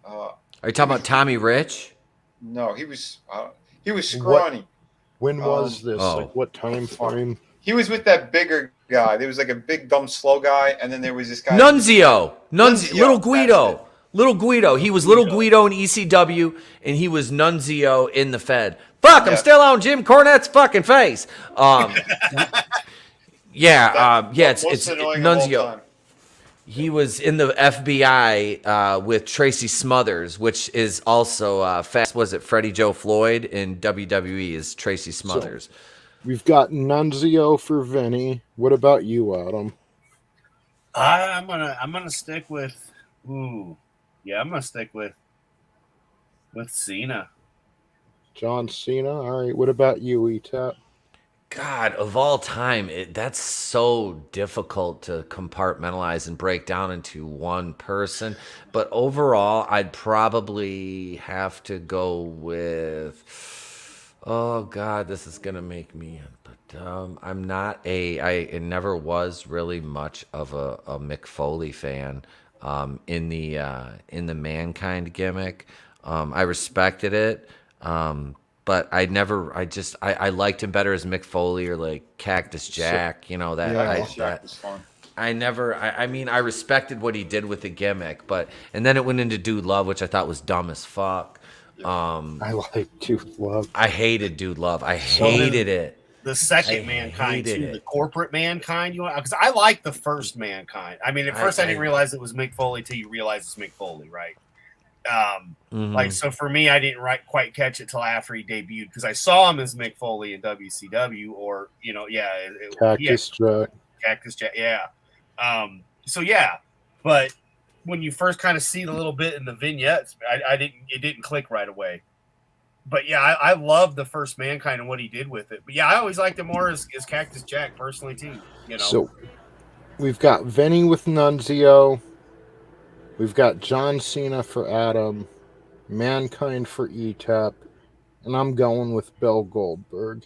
Are you talking about Tommy Rich? No, he was scrawny. When was this? What time frame? He was with that bigger guy. There was a big dumb slow guy, and then there was this guy Nunzio, Little Guido. Little Guido. He was Little Guido in ECW, and he was Nunzio in the Fed. Fuck, I'm still on Jim Cornette's fucking face. It's Nunzio. He was in the FBI with Tracy Smothers, which is also fast. Was it Freddie Joe Floyd in WWE is Tracy Smothers? So, we've got Nunzio for Vinny. What about you, Adam? I'm gonna stick with. I'm gonna stick with Cena. John Cena. All right. What about you, Etep? God, of all time, that's so difficult to compartmentalize and break down into one person. But overall, I'd probably have to go with. Oh God, this is gonna make me. But I'm not I never was really much of a Mick Foley fan. In the Mankind gimmick, I respected it. But I liked him better as Mick Foley or like Cactus Jack, Jack was fun. I respected what he did with the gimmick, and then it went into Dude Love, which I thought was dumb as fuck. I like Dude Love. I hated Dude Love. I hated it. The second Mankind too, the corporate Mankind. Because I like the first Mankind. I mean, at first I didn't realize it was Mick Foley till you realize it's Mick Foley, right? Like, so for me, I didn't quite catch it till after he debuted because I saw him as Mick Foley in WCW or, Cactus Jack. Yeah. But when you first kind of see the little bit in the vignettes, it didn't click right away. But yeah, I love the first Mankind and what he did with it. But yeah, I always liked him more as Cactus Jack personally too. So we've got Vinny with Nunzio. We've got John Cena for Adam, Mankind for Etep, and I'm going with Bill Goldberg.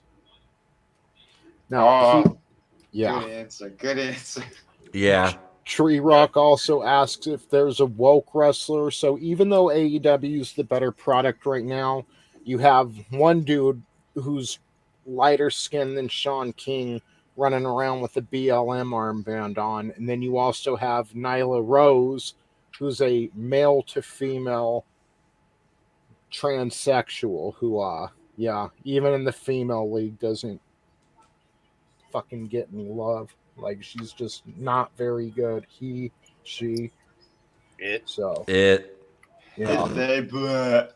Now, Good answer. Yeah. Tree Rock also asks if there's a woke wrestler. So even though AEW is the better product right now, you have one dude who's lighter skinned than Sean King running around with a BLM armband on, and then you also have Nyla Rose, who's a male to female transsexual who, even in the female league doesn't fucking get any love. Like, she's just not very good. He, she, it. So. It. Yeah. They, but.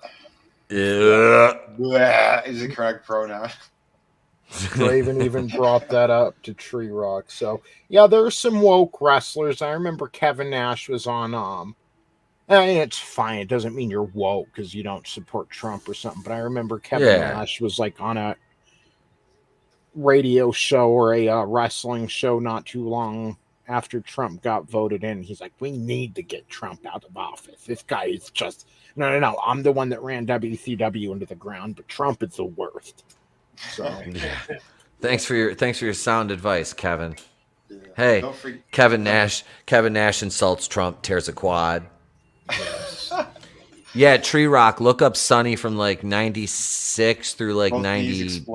Yeah. Is the correct pronoun. Draven even brought that up to Tree Rock. So yeah, there's some woke wrestlers. I remember Kevin Nash was on it's fine. It doesn't mean you're woke because you don't support Trump or something. But I remember Kevin Nash was like on a radio show or a wrestling show not too long after Trump got voted in. He's like, we need to get Trump out of office. This guy is just no. I'm the one that ran WCW into the ground, but Trump is the worst. So yeah. Thanks for your sound advice, Kevin. Yeah. Hey, Kevin Nash insults Trump, tears a quad. Yes. Yeah, Tree Rock, look up Sonny from like 96 through like 99.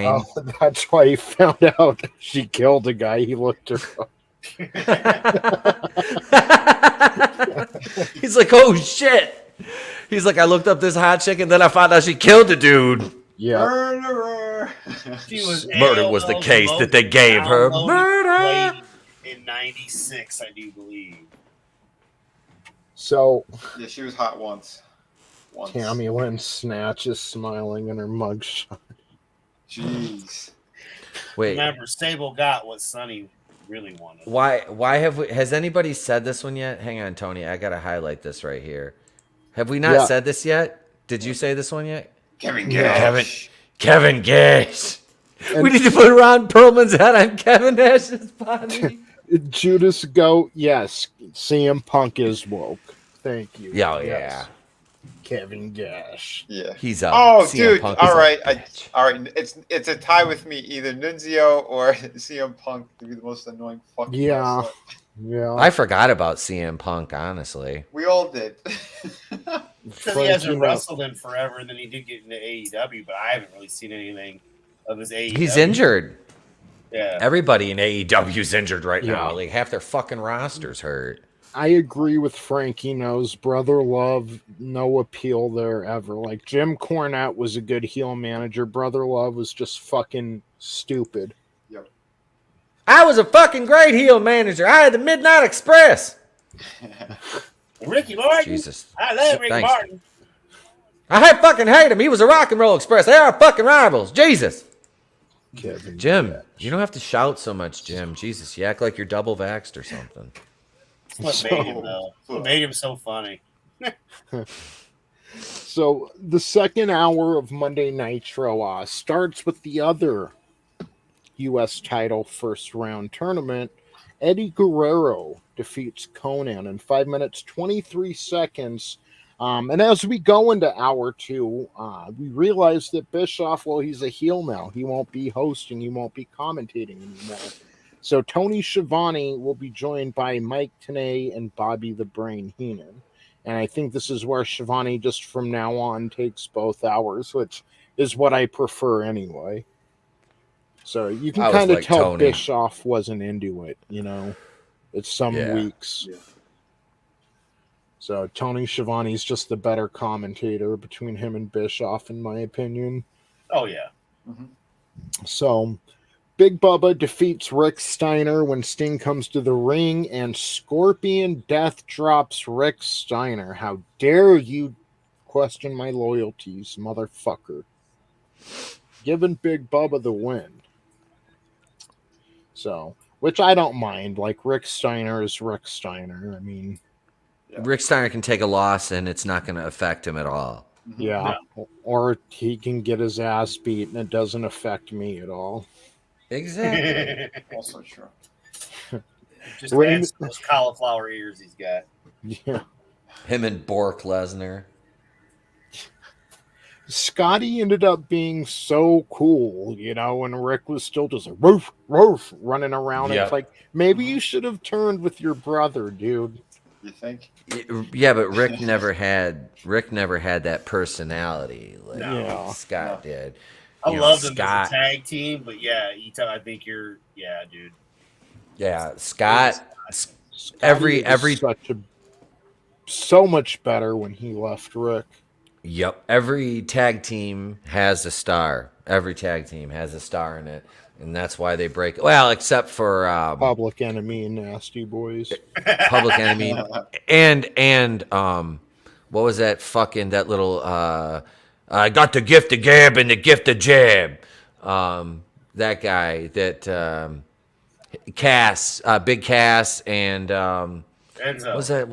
Oh, that's why he found out she killed a guy. He looked her up. He's like, oh shit. He's like, I looked up this hot chick and then I found out she killed a dude. Yeah. Murderer. Murder was the case that they gave her. Murder. In 96, I do believe. So. Yeah, she was hot once. Tammy Lynn Snatches smiling in her mugshot. Jeez. Wait. Remember, Sable got what Sonny really wanted. Why has anybody said this one yet? Hang on, Tony. I gotta highlight this right here. Have we not said this yet? Did you say this one yet? Kevin Gash. Kevin Gash. We need to put Ron Perlman's head on Kevin Nash's body. Judas Goat, yes. CM Punk is woke. Thank you. Yeah, yes. Kevin Gash. Yeah. He's up. Oh, CM dude. Punk All right. It's a tie with me. Either Nunzio or CM Punk to be the most annoying fucking wrestler. Yeah. I forgot about CM Punk, honestly. We all did. Because he hasn't wrestled in forever, and then he did get into AEW, but I haven't really seen anything of his AEW. He's injured. Yeah. Everybody in AEW is injured right now. Like half their fucking roster's hurt. I agree with Frankie Knows. Brother Love, no appeal there ever. Like, Jim Cornette was a good heel manager. Brother Love was just fucking stupid. Yep. I was a fucking great heel manager. I had the Midnight Express. Ricky Martin. Jesus. I love Ricky Thanks. Martin. I fucking hate him. He was a Rock and Roll Express. They are fucking rivals. Jesus. Kevin Jim, Nash. you don't have to shout so much, Jim. Jesus, you act like you're double vaxxed or something. What made him, though? What made him so funny? So the second hour of Monday Nitro starts with the other U.S. title first round tournament. Eddie Guerrero defeats Conan in 5 minutes, 23 seconds. And as we go into hour two, we realize that Bischoff, well, he's a heel now. He won't be hosting. He won't be commentating anymore. So Tony Schiavone will be joined by Mike Tenay and Bobby the Brain Heenan. And I think this is where Schiavone just from now on takes both hours, which is what I prefer anyway. So you can kind of tell Tony. Bischoff wasn't into it, you know. It's some weeks. Yeah. So Tony Schiavone's just the better commentator between him and Bischoff, in my opinion. Oh, yeah. Mm-hmm. So Big Bubba defeats Rick Steiner when Sting comes to the ring, and Scorpion Death drops Rick Steiner. How dare you question my loyalties, motherfucker. Giving Big Bubba the win. So, which I don't mind. Like, Rick Steiner is Rick Steiner. I mean... Rick Steiner can take a loss and it's not going to affect him at all. Yeah. No. Or he can get his ass beat and it doesn't affect me at all. Exactly. Also true. Just adds those cauliflower ears he's got. Yeah. Him and Bork Lesnar. Scotty ended up being so cool, you know, and Rick was still just like, roof, roof, running around. Yep. It's like, maybe you should have turned with your brother, dude. You think? Yeah, but Rick never had that personality like Scott did. I love them as a tag team, but yeah, Etep, I think you're dude. Yeah, Scott every so much better when he left Rick. Yep. Every tag team has a star. Every tag team has a star in it. And that's why they break. Well, except for Public Enemy and Nasty Boys. Public Enemy and what was that fucking that little I got the gift of gab and the gift of jab. That guy that Cass, Big Cass and Enzo. What was that?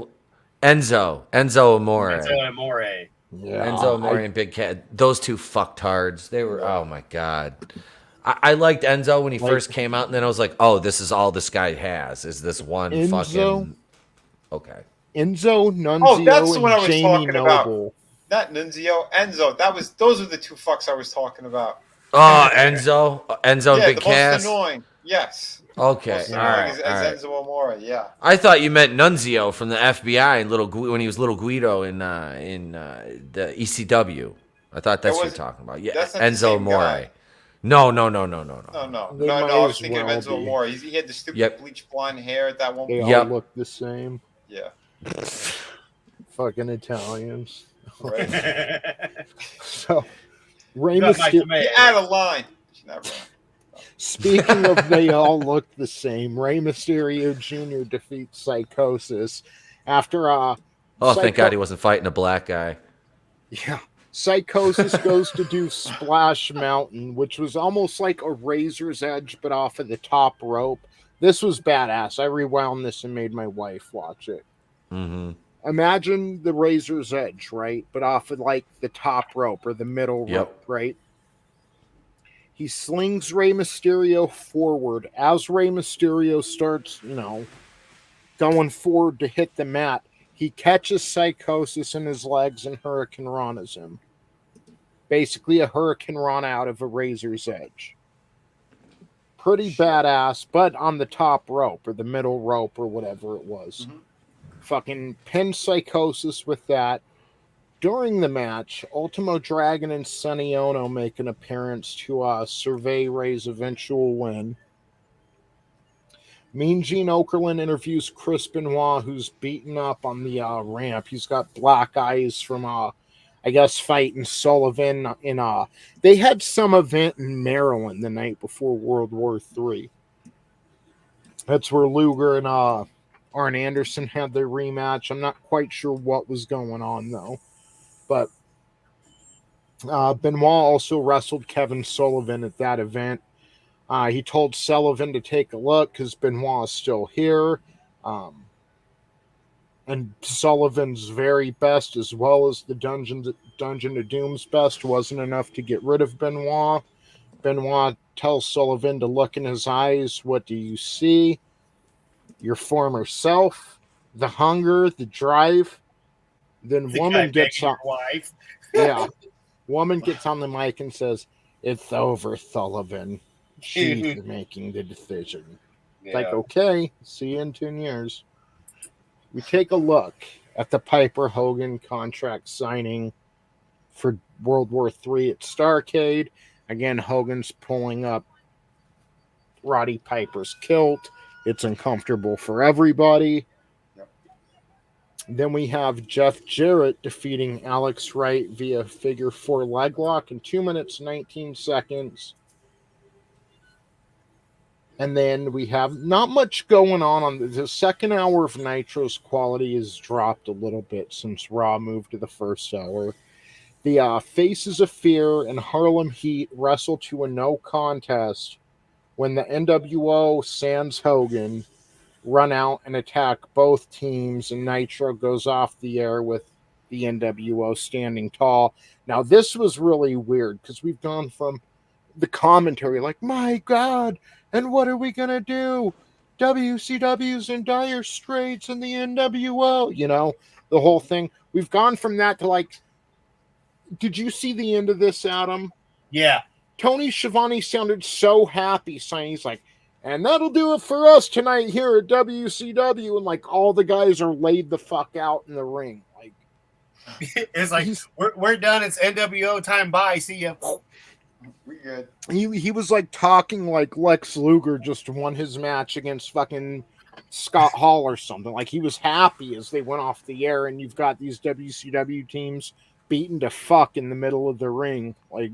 Enzo Amore. Enzo Amore. Yeah, Enzo Amore and Big Cass. Those two fucktards. They were. Oh my god. I liked Enzo when he first came out, and then I was like, "Oh, this is all this guy has is this one fucking." Okay. Enzo, Nunzio, oh, that's the one I was Jamie talking Noble. About. Not Nunzio, Enzo. Those were the two fucks I was talking about. Oh, Enzo and Big Cass. The most annoying. Yes. Okay. All right. Is Enzo Amore. Yeah. I thought you meant Nunzio from the FBI and when he was Little Guido in the ECW. I thought that's what you're talking about. Yeah, Enzo Amore. Guy. No. No. I was thinking of Enzo Amore. He had the stupid bleach blonde hair at that one point. They all look the same. Yeah. Fucking Italians. Right. So, Rey Mysterio. Out of line. Speaking of they all look the same, Rey Mysterio Jr. defeats Psychosis after thank God he wasn't fighting a black guy. Yeah. Psychosis goes to do Splash Mountain, which was almost like a razor's edge, but off of the top rope. This was badass. I rewound this and made my wife watch it. Mm-hmm. Imagine the razor's edge, right? But off of like the top rope or the middle rope, right? He slings Rey Mysterio forward. As Rey Mysterio starts, going forward to hit the mat, he catches Psychosis in his legs and Hurricane Rana's him. Basically a Hurricane Rana out of a razor's edge. Pretty badass, but on the top rope or the middle rope or whatever it was. Mm-hmm. Fucking pin Psychosis with that. During the match, Ultimo Dragon and Sonny Ono make an appearance to survey Rey's eventual win. Mean Gene Okerlund interviews Chris Benoit, who's beaten up on the ramp. He's got black eyes from, I guess, fighting Sullivan in they had some event in Maryland the night before World War III. That's where Luger and Arn Anderson had their rematch. I'm not quite sure what was going on, though. But Benoit also wrestled Kevin Sullivan at that event. He told Sullivan to take a look because Benoit is still here. And Sullivan's very best, as well as the Dungeon of Doom's best, wasn't enough to get rid of Benoit. Benoit tells Sullivan to look in his eyes. What do you see? Your former self, the hunger, the drive. Then woman gets on. Wife. Yeah, woman gets on the mic and says, "It's over, Sullivan. She's making the decision." Yeah. Like, okay, see you in 10 years. We take a look at the Piper Hogan contract signing for World War III at Starrcade. Again, Hogan's pulling up Roddy Piper's kilt. It's uncomfortable for everybody. Yep. Then we have Jeff Jarrett defeating Alex Wright via figure 4 leg lock in 2 minutes, 19 seconds. And then we have not much going on the second hour of Nitro's quality has dropped a little bit since Raw moved to the first hour. The Faces of Fear and Harlem Heat wrestle to a no contest when the NWO sans Hogan run out and attack both teams, and Nitro goes off the air with the NWO standing tall. Now, this was really weird because we've gone from the commentary like, my God, and what are we going to do? WCW's in dire straits and the NWO, you know, the whole thing. We've gone from that to like, did you see the end of this, Adam? Yeah. Tony Schiavone sounded so happy saying, he's like, and that'll do it for us tonight here at WCW. And like all the guys are laid the fuck out in the ring. Like, it's like, we're done. It's NWO time. Bye. See ya. We good. He was like talking like Lex Luger just won his match against fucking Scott Hall or something. Like he was happy as they went off the air, and you've got these WCW teams beaten to fuck in the middle of the ring. Like,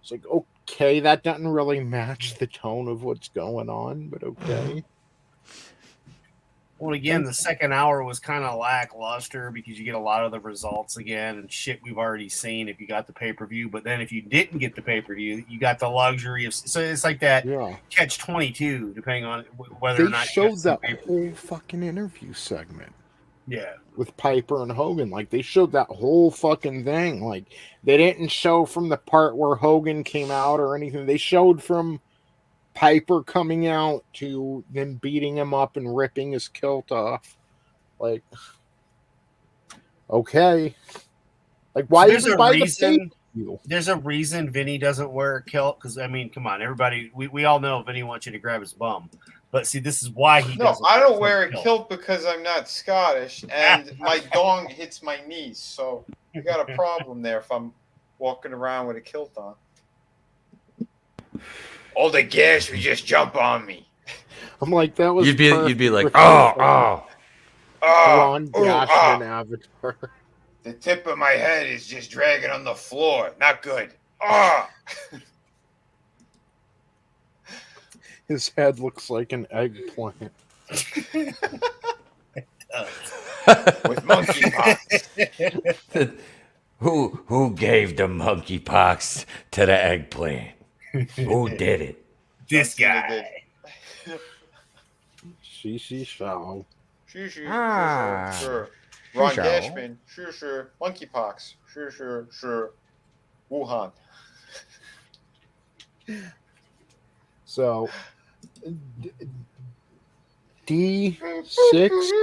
it's like, okay, that doesn't really match the tone of what's going on, but okay. Well, again, the second hour was kind of lackluster because you get a lot of the results again and shit we've already seen if you got the pay-per-view. But then if you didn't get the pay-per-view, you got the luxury of... So it's like that catch-22, depending on whether or not... They showed that whole fucking interview segment. Yeah. With Piper and Hogan. Like, they showed that whole fucking thing. Like, they didn't show from the part where Hogan came out or anything. They showed from Piper coming out to them beating him up and ripping his kilt off. Like, okay. Like, why so is it by the There's a reason Vinny doesn't wear a kilt. Because, I mean, come on, everybody, we all know Vinny wants you to grab his bum. But see, this is why he doesn't. No, I don't wear a kilt because I'm not Scottish, and my dong hits my knees. So you got a problem there if I'm walking around with a kilt on. All the gas would just jump on me. I'm like, that was. You'd be like, Ron Dashman Avatar. The tip of my head is just dragging on the floor. Not good. Ah. His head looks like an eggplant. With monkeypox. Who gave the monkeypox to the eggplant? Who did it? This guy. She shall. Sure. Ron Dashman. Sure. Monkeypox. Sure. Wuhan. So, D6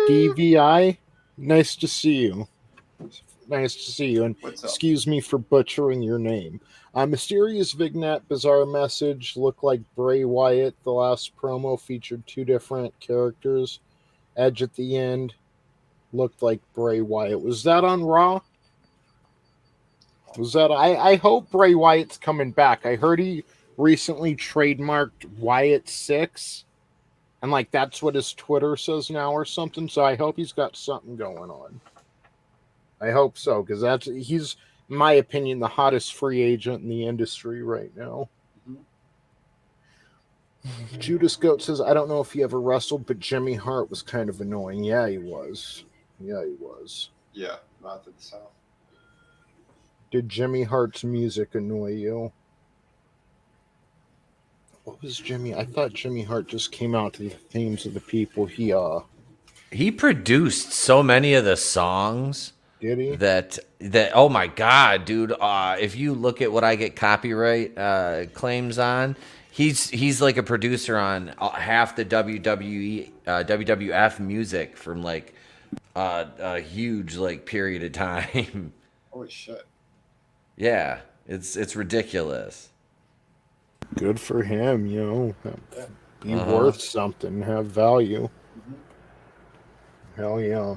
DVI, nice to see you. And excuse me for butchering your name. Mysterious Vignette, Bizarre Message, looked like Bray Wyatt. The last promo featured two different characters. Edge at the end looked like Bray Wyatt. Was that on Raw? Was that? I hope Bray Wyatt's coming back. I heard he recently trademarked Wyatt 6. And like that's what his Twitter says now or something. So I hope he's got something going on. I hope so, because he's, in my opinion, the hottest free agent in the industry right now. Judas Goat says, I don't know if he ever wrestled, but Jimmy Hart was kind of annoying. Yeah, he was. Yeah, not to the south. Did Jimmy Hart's music annoy you? What was Jimmy? I thought Jimmy Hart just came out to the themes of the people he produced so many of the songs. Did he? That oh my god, dude! If you look at what I get copyright claims on, he's like a producer on half the WWE WWF music from like a huge like period of time. Holy shit! Yeah, it's ridiculous. Good for him, be worth something, have value. Hell yeah.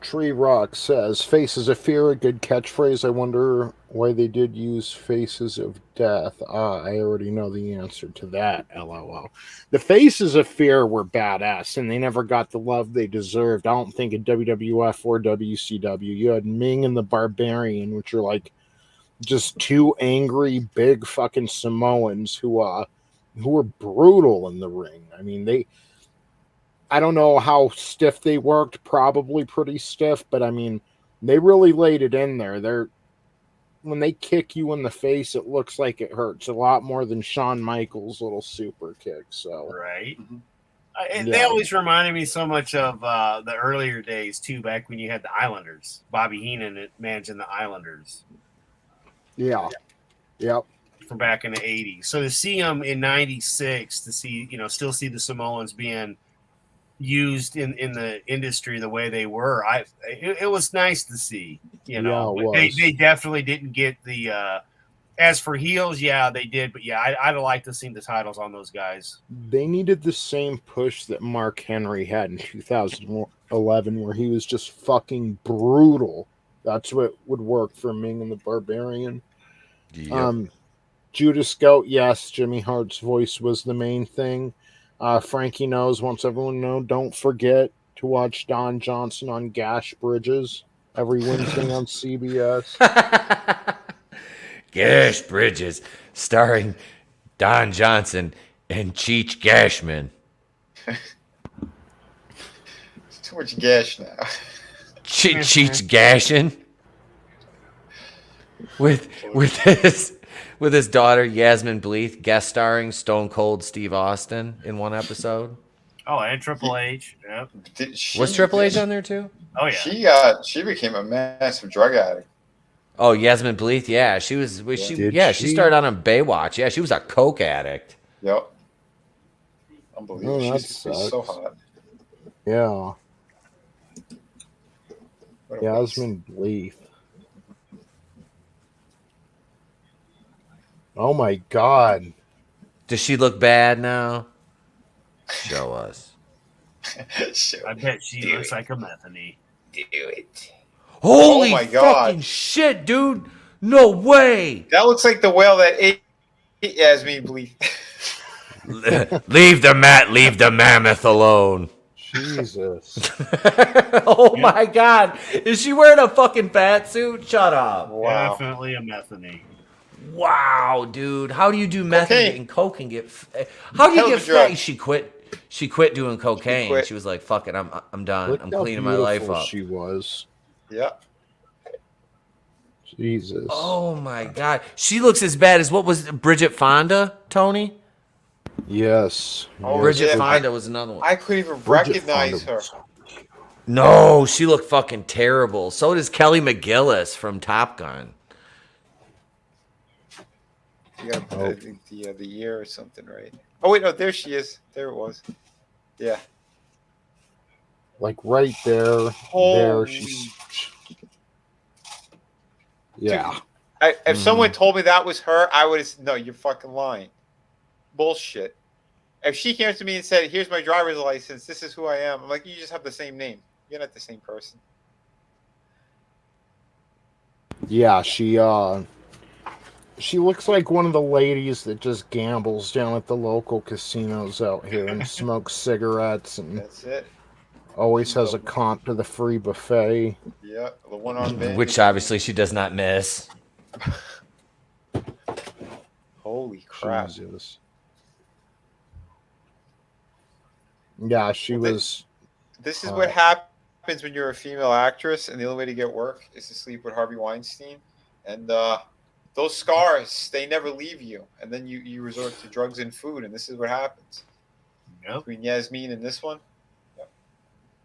Tree Rock says, Faces of Fear, a good catchphrase. I wonder why they did use Faces of Death. I already know the answer to that, LOL. The Faces of Fear were badass, and they never got the love they deserved. I don't think in WWF or WCW. You had Ming and the Barbarian, which are like just two angry, big fucking Samoans who were brutal in the ring. I mean, I don't know how stiff they worked, probably pretty stiff, but I mean, they really laid it in there. When they kick you in the face, it looks like it hurts a lot more than Shawn Michaels' little super kick. So right. They always reminded me so much of the earlier days too, back when you had the Islanders, Bobby Heenan managing the Islanders. Yeah. Yep. From back in the 80s. So to see them in 96, to see, still see the Samoans being used in the industry the way they were, it was nice to see, they definitely didn't get the as for heels, they did, but I'd like to see the titles on those guys. They needed the same push that Mark Henry had in 2011 where he was just fucking brutal. That's what would work for Ming and the Barbarian. Yep. Judas Goat, yes, Jimmy Hart's voice was the main thing. Frankie knows, wants everyone to know, don't forget to watch Don Johnson on Gash Bridges every Wednesday on CBS. Gash Bridges, starring Don Johnson and Cheech Gashman. It's too much gash now. Cheech Gashin with his daughter Yasmin Bleeth guest starring Stone Cold Steve Austin in one episode. Oh, and Triple H. Yep. Was Triple H on there too? Oh yeah. She became a massive drug addict. Oh, Yasmin Bleeth, yeah, she started out on Baywatch. Yeah, she was a coke addict. Yep. Unbelievable. Oh, she's so hot. Yeah. Yasmin Bleeth. Oh my god. Does she look bad now? Show us. I bet she looks like a Methany. Do it. Holy my God. fucking shit, dude. No way. That looks like the whale that ate Yasmin Bleeth. Leave the mammoth alone. Jesus. Oh my god. Is she wearing a fucking fat suit? Shut up. Wow. Definitely a Methany. Wow, dude. How do you do meth and coke and get how do you Hell get of a drug. fat? She quit doing cocaine. She was like, fuck it, I'm done. Look I'm how cleaning my life beautiful up. She was. Yeah. Jesus. Oh my god. She looks as bad as what was Bridget Fonda, Tony? Yes. Oh, Bridget yeah, Fonda was another one. I couldn't even Bridget recognize Fonda her. was- No, she looked fucking terrible. So does Kelly McGillis from Top Gun. You gotta put I think the year or something, right? Oh wait, no, there she is. There it was. Yeah. Like right there. There she's. Yeah. If someone told me that was her, I would have said, no, you're fucking lying. Bullshit. If she came to me and said, here's my driver's license, this is who I am, I'm like, you just have the same name. You're not the same person. Yeah, she She looks like one of the ladies that just gambles down at the local casinos out here and smokes cigarettes and That's it. always has a comp to the free buffet. Yeah, the one on Vegas. Which obviously she does not miss. Holy crap. Jesus. Yeah, she was. This is what happens when you're a female actress, and the only way to get work is to sleep with Harvey Weinstein. And those scars, they never leave you. And then you resort to drugs and food, and this is what happens. Yep. Between Yasmin and this one.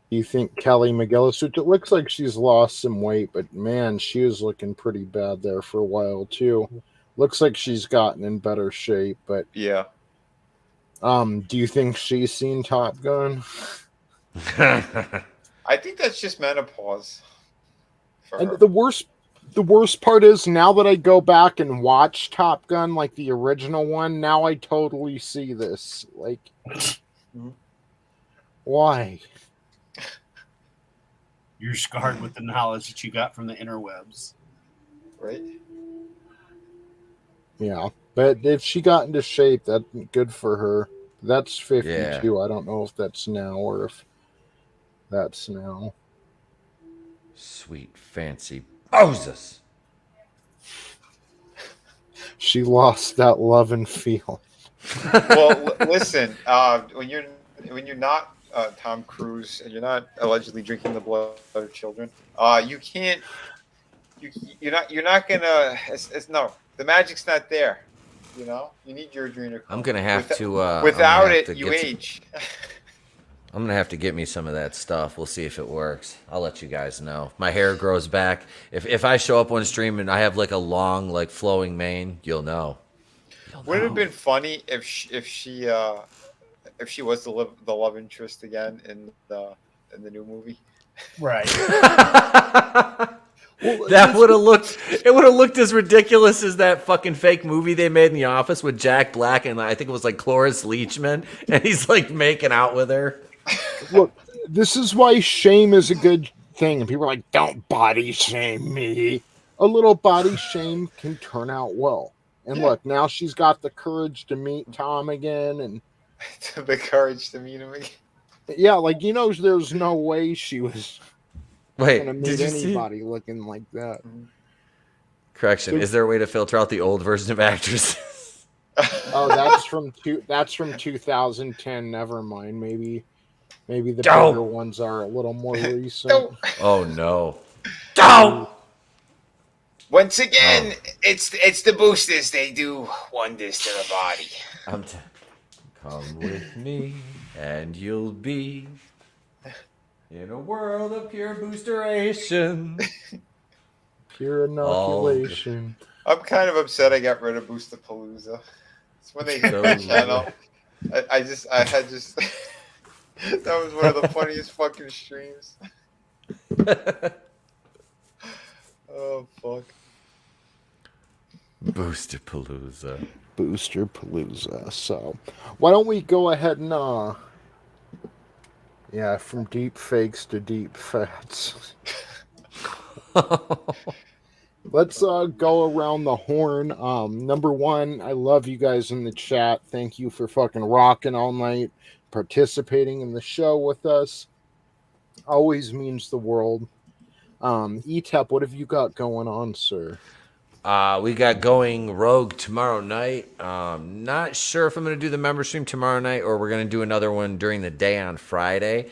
You think Kelly McGillis, which it looks like she's lost some weight, but man, she was looking pretty bad there for a while too. Looks like she's gotten in better shape, but yeah. Do you think she's seen Top Gun? I think that's just menopause. And the worst part is now that I go back and watch Top Gun, like the original one, now I totally see this. Like, why? You're scarred with the knowledge that you got from the interwebs. Right? Yeah. But if she got into shape, that's good for her. That's 52. Yeah. I don't know if that's now or if that's now. Sweet fancy Moses. She lost that love and feel. Well, listen. When you're not Tom Cruise and you're not allegedly drinking the blood of children, you can't. You're not gonna. No, the magic's not there. You know, you need your adrenochrome. I'm gonna have to. Without it, you age. I'm gonna have to get me some of that stuff. We'll see if it works. I'll let you guys know. My hair grows back. If I show up on stream and I have like a long, like flowing mane, you'll know. Would it have been funny if she was the love interest again in the new movie? Right. Well, That would have looked. It would have looked as ridiculous as that fucking fake movie they made in The Office with Jack Black and I think it was like Cloris Leachman, and he's like making out with her. Look, this is why shame is a good thing. And people are like, don't body shame me. A little body shame can turn out well. And look, now she's got the courage to meet Tom again. And The courage to meet him again. yeah, like, there's no way she was Wait, going to did meet you see? anybody looking like that. Correction. Is there a way to filter out the old version of actresses? Oh, that's from 2010. Never mind. Maybe the Don't. bigger ones are a little more recent. Don't. Oh no! Don't. Once again, it's the boosters. They do wonders to the body. Come with me, and you'll be in a world of pure boosteration. Pure inoculation. I'm kind of upset I got rid of Boostapalooza. It's when they hit my channel. I had just that was one of the funniest fucking streams. Oh fuck. Boosterpalooza. Booster Palooza. So, why don't we go ahead and from deep fakes to deep fats. Let's go around the horn. Number one, I love you guys in the chat. Thank you for fucking rocking all night, participating in the show with us. Always means the world. Etep, what have you got going on, sir? We got going Rogue tomorrow night. Not sure if I'm going to do the member stream tomorrow night or we're going to do another one during the day on Friday.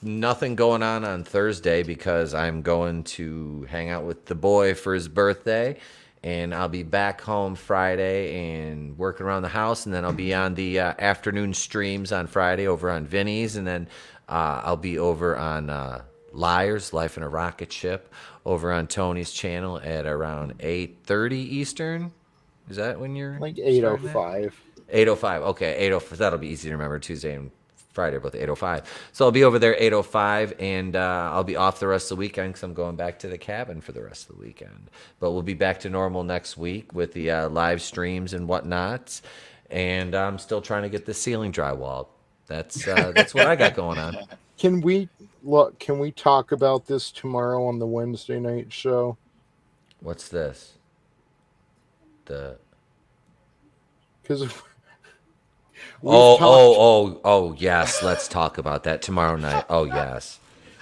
Nothing going on Thursday because I'm going to hang out with the boy for his birthday. And I'll be back home Friday and working around the house. And then I'll be on the afternoon streams on Friday over on Vinnie's. And then I'll be over on Liars, Life in a Rocket Ship, over on Tony's channel at around 8:30 Eastern. Is that when you're like 8:05? 8:05. Okay, 8:05. That'll be easy to remember. Tuesday and Friday are both 8:05. So I'll be over there 8:05, and I'll be off the rest of the weekend because I'm going back to the cabin for the rest of the weekend. But we'll be back to normal next week with the live streams and whatnot. And I'm still trying to get the ceiling drywalled. That's what I got going on. Can we talk about this tomorrow on the Wednesday night show? What's this? The Because oh yes, let's talk about that tomorrow night. Oh yes.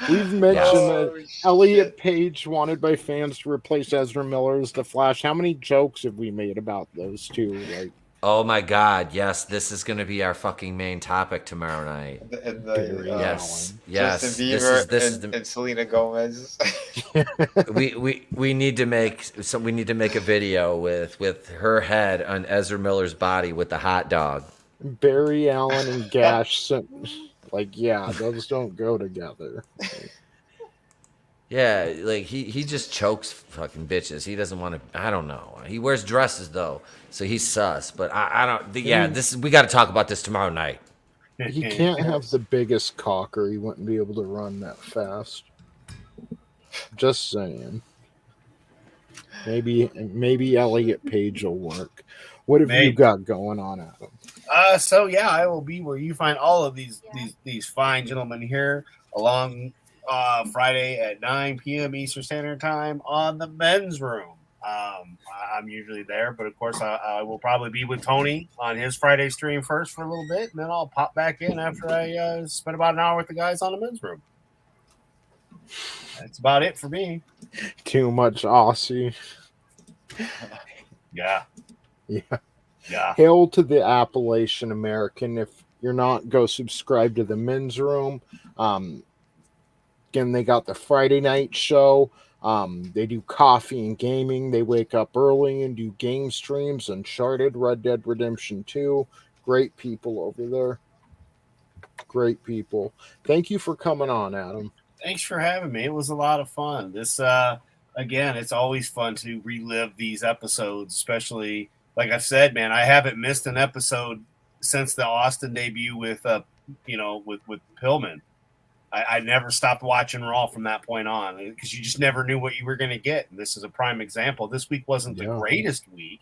We've mentioned Oh, that shit. Elliot Page wanted by fans to replace Ezra Miller as the Flash. How many jokes have we made about those two? Like, Oh my God, yes, this is going to be our fucking main topic tomorrow night. And Barry Yes, Allen. yes. Justin This Bieber is and Selena Gomez. we need to make a video with her head on Ezra Miller's body with the hot dog. Barry Allen and Gash. Like, yeah, those don't go together. Yeah, like he just chokes fucking bitches. He doesn't want to. I don't know. He wears dresses though, so he's sus. But I don't. Yeah, we got to talk about this tomorrow night. He can't have the biggest cock or he wouldn't be able to run that fast. Just saying. Maybe Elliot Page will work. What have you got going on, Adam? So yeah, I will be where you find all of these fine gentlemen here along Friday at 9 p.m. Eastern Standard Time on the men's room. I'm usually there, but of course I will probably be with Tony on his Friday stream first for a little bit, and then I'll pop back in after I spend about an hour with the guys on the men's room. That's about it for me. Too much Aussie. Yeah. Hail to the Appalachian American. If you're not, go subscribe to the men's room. Again, they got the Friday night show. They do coffee and gaming. They wake up early and do game streams. Uncharted, Red Dead Redemption 2. Great people over there. Great people. Thank you for coming on, Adam. Thanks for having me. It was a lot of fun. This again, it's always fun to relive these episodes, especially like I said, man, I haven't missed an episode since the Austin debut with Pillman. I never stopped watching Raw from that point on because you just never knew what you were going to get. And this is a prime example. This week wasn't the greatest week,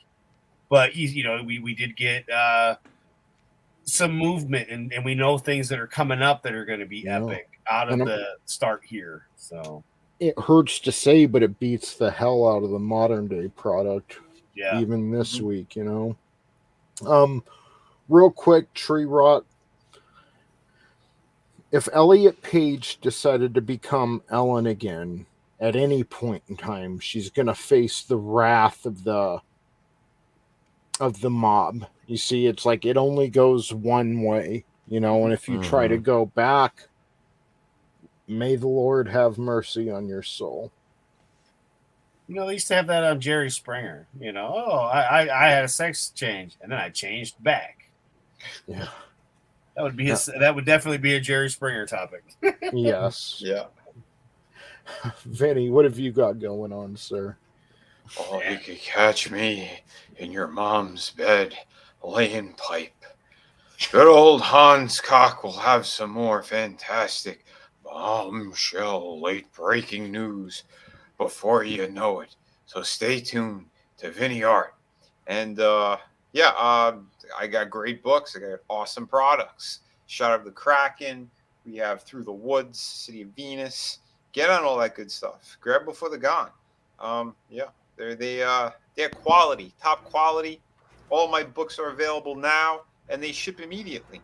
but we did get some movement and we know things that are coming up that are going to be epic out of the start here. So it hurts to say, but it beats the hell out of the modern day product. Yeah. Even this week, real quick, Tree Rot. If Elliot Page decided to become Ellen again at any point in time, she's gonna face the wrath of the mob. You see, it's like it only goes one way, and if you try to go back, may the Lord have mercy on your soul. They used to have that on Jerry Springer. I had a sex change and then I changed back. Yeah. That would be that would definitely be a Jerry Springer topic. Yes. Yeah. Vinny, what have you got going on, sir? Oh, you could catch me in your mom's bed laying pipe. Good old Hans Cock will have some more fantastic bombshell late breaking news before you know it. So stay tuned to VinnieArt. And I got great books. I got awesome products. Shot of the Kraken. We have Through the Woods, City of Venus. Get on all that good stuff. Grab before they're gone. They're quality, top quality. All my books are available now, and they ship immediately,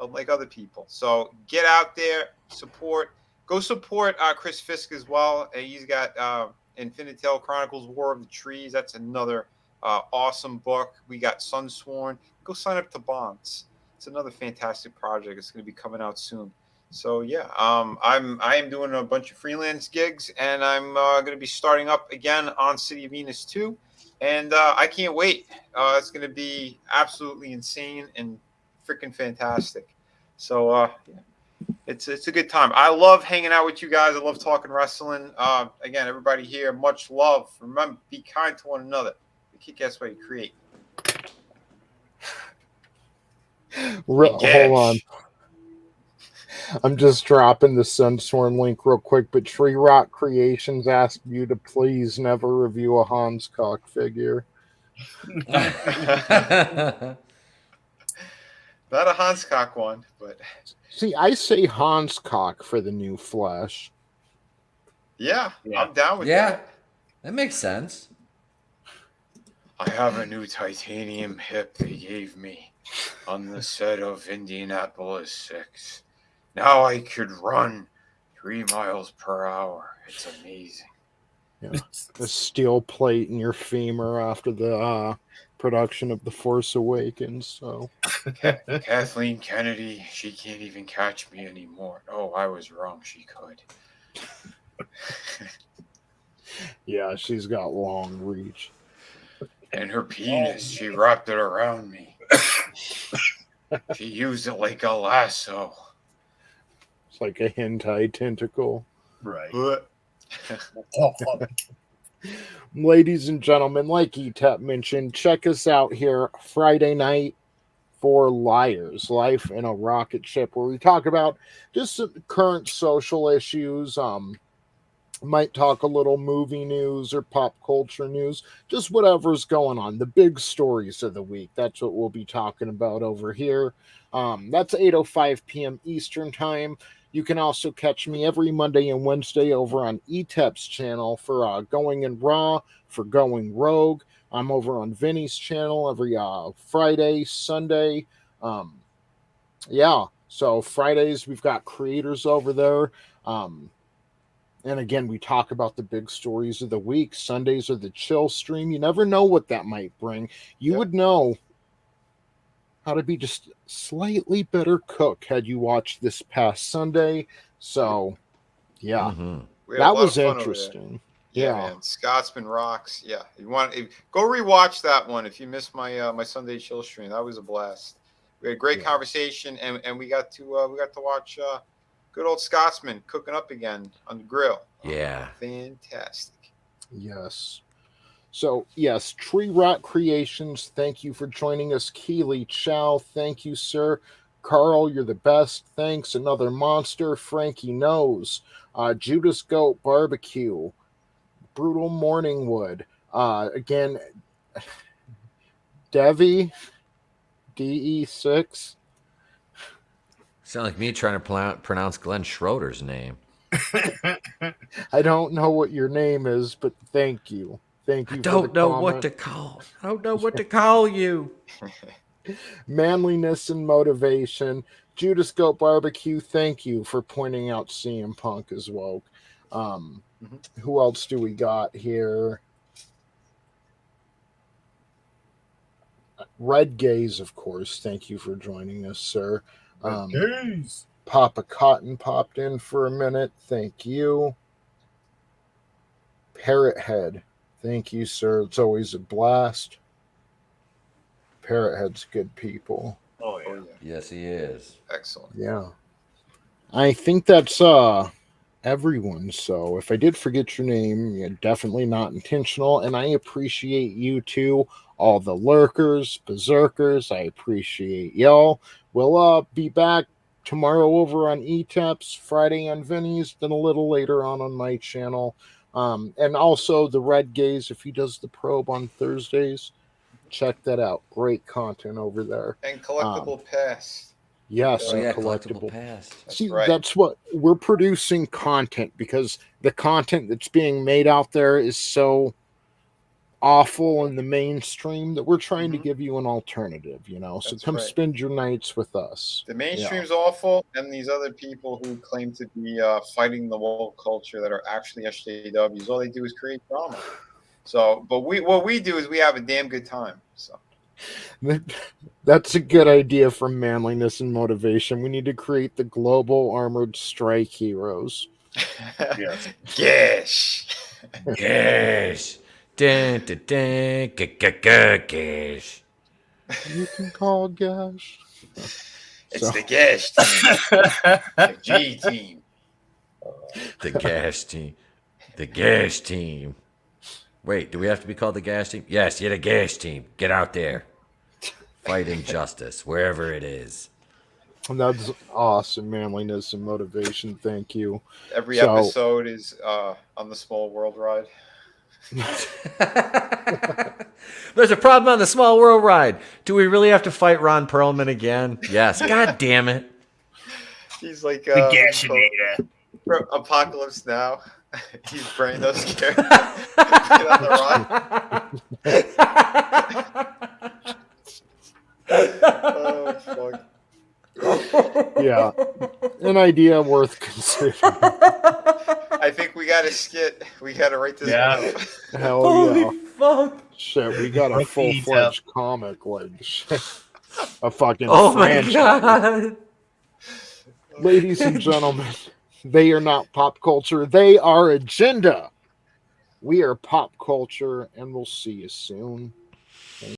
like other people. So get out there, support. Go support Chris Fisk as well. He's got Infinitale Chronicles: War of the Trees. That's another awesome book. We got Sunsworn. Go sign up to Bonds. It's another fantastic project. It's going to be coming out soon. So I am doing a bunch of freelance gigs, and I'm going to be starting up again on City of Venus 2, and I can't wait. It's going to be absolutely insane and freaking fantastic. So it's a good time. I love hanging out with you guys. I love talking wrestling. Again, everybody here, much love. Remember, be kind to one another. You kick ass while you create. Hold on. I'm just dropping the Sunsworn link real quick, but Tree Rock Creations asked you to please never review a Hans Cock figure. Not a Hans Cock one, but see, I say Hans Cock for the new Flash. Yeah. I'm down with that. That makes sense. I have a new titanium hip they gave me on the set of Indianapolis 6. Now I could run 3 miles per hour. It's amazing. Yeah. The steel plate in your femur after the production of The Force Awakens. So Kathleen Kennedy, she can't even catch me anymore. Oh, I was wrong. She could. yeah, she's got long reach. And her penis, she wrapped it around me. She used it like a lasso. It's like a hentai tentacle. Right. Ladies and gentlemen, like Etep mentioned, check us out here Friday night for Liars, Life in a Rocket Ship, where we talk about just some current social issues. Might talk a little movie news or pop culture news, just whatever's going on. The big stories of the week. That's what we'll be talking about over here. That's 8:05 p.m. Eastern Time. You can also catch me every Monday and Wednesday over on Etep's channel for Going in Raw, for Going Rogue. I'm over on Vinny's channel every Friday, Sunday. Yeah, so Fridays we've got creators over there. And again, we talk about the big stories of the week. Sundays are the chill stream. You never know what that might bring. You would know how to be just slightly better cook had you watched this past Sunday. So, yeah, that was interesting. Yeah, man. Scotsman rocks. Yeah, go rewatch that one if you missed my my Sunday chill stream. That was a blast. We had a great conversation, and we got to watch good old Scotsman cooking up again on the grill. Yeah, fantastic. Yes. So, yes, Tree Rot Creations, thank you for joining us. Keely Chow, thank you, sir. Carl, you're the best. Thanks. Another Monster, Frankie Knows. Judas Goat Barbecue. Brutal Morningwood. Again, Devi, DE6. Sound like me trying to pronounce Glenn Schroeder's name. I don't know what your name is, but thank you. Thank you. I don't know what to call. I don't know what to call you. Manliness and Motivation. Judas Goat Barbecue, thank you for pointing out CM Punk as well. Who else do we got here? Red Gaze, of course. Thank you for joining us, sir. Papa Cotton popped in for a minute. Thank you. Parrot Head. Thank you, sir. It's always a blast. Parrot Head's good people. Oh, yeah. Yes, he is. Excellent. Yeah. I think that's everyone. So if I did forget your name, you're definitely not intentional. And I appreciate you too. All the lurkers, berserkers, I appreciate y'all. We'll be back tomorrow over on Etep's, Friday on Vinny's, then a little later on my channel. And also the Red Gaze, if he does the probe on Thursdays, check that out. Great content over there. And Collectible Pass. Yes, and Collectible Pass. See, that's what we're producing content, because the content that's being made out there is so awful in the mainstream that we're trying to give you an alternative, so come spend your nights with us. The mainstream's awful, and these other people who claim to be fighting the woke culture that are actually SJWs, all they do is create drama. So, but what we do is we have a damn good time. So that's a good idea for Manliness and Motivation. We need to create the Global Armored Strike Heroes. Yes. Gash. Gash. Dun, dun, dun, gash. You can call Gash. It's the Gash team. The G team. The Gash team. The Gash team. Wait, do we have to be called the Gash team? Yes, you're the Gash team. Get out there. Fight injustice, wherever it is. And that's awesome. Manliness and Motivation. Thank you. Every episode is on the Small World ride. There's a problem on the Small World ride. Do we really have to fight Ron Perlman again? Yes. God damn it. He's like the Gashinator. Apocalypse Now. He's brain those characters. Get on the ride. Yeah, an idea worth considering. I think we got a skit. We got to write this Yeah. down. Hell Holy yeah. fuck. Shit, we got a Rookie full-fledged comic, like, a fucking Oh my franchise. god. Ladies and gentlemen, they are not pop culture. They are agenda. We are pop culture, and we'll see you soon.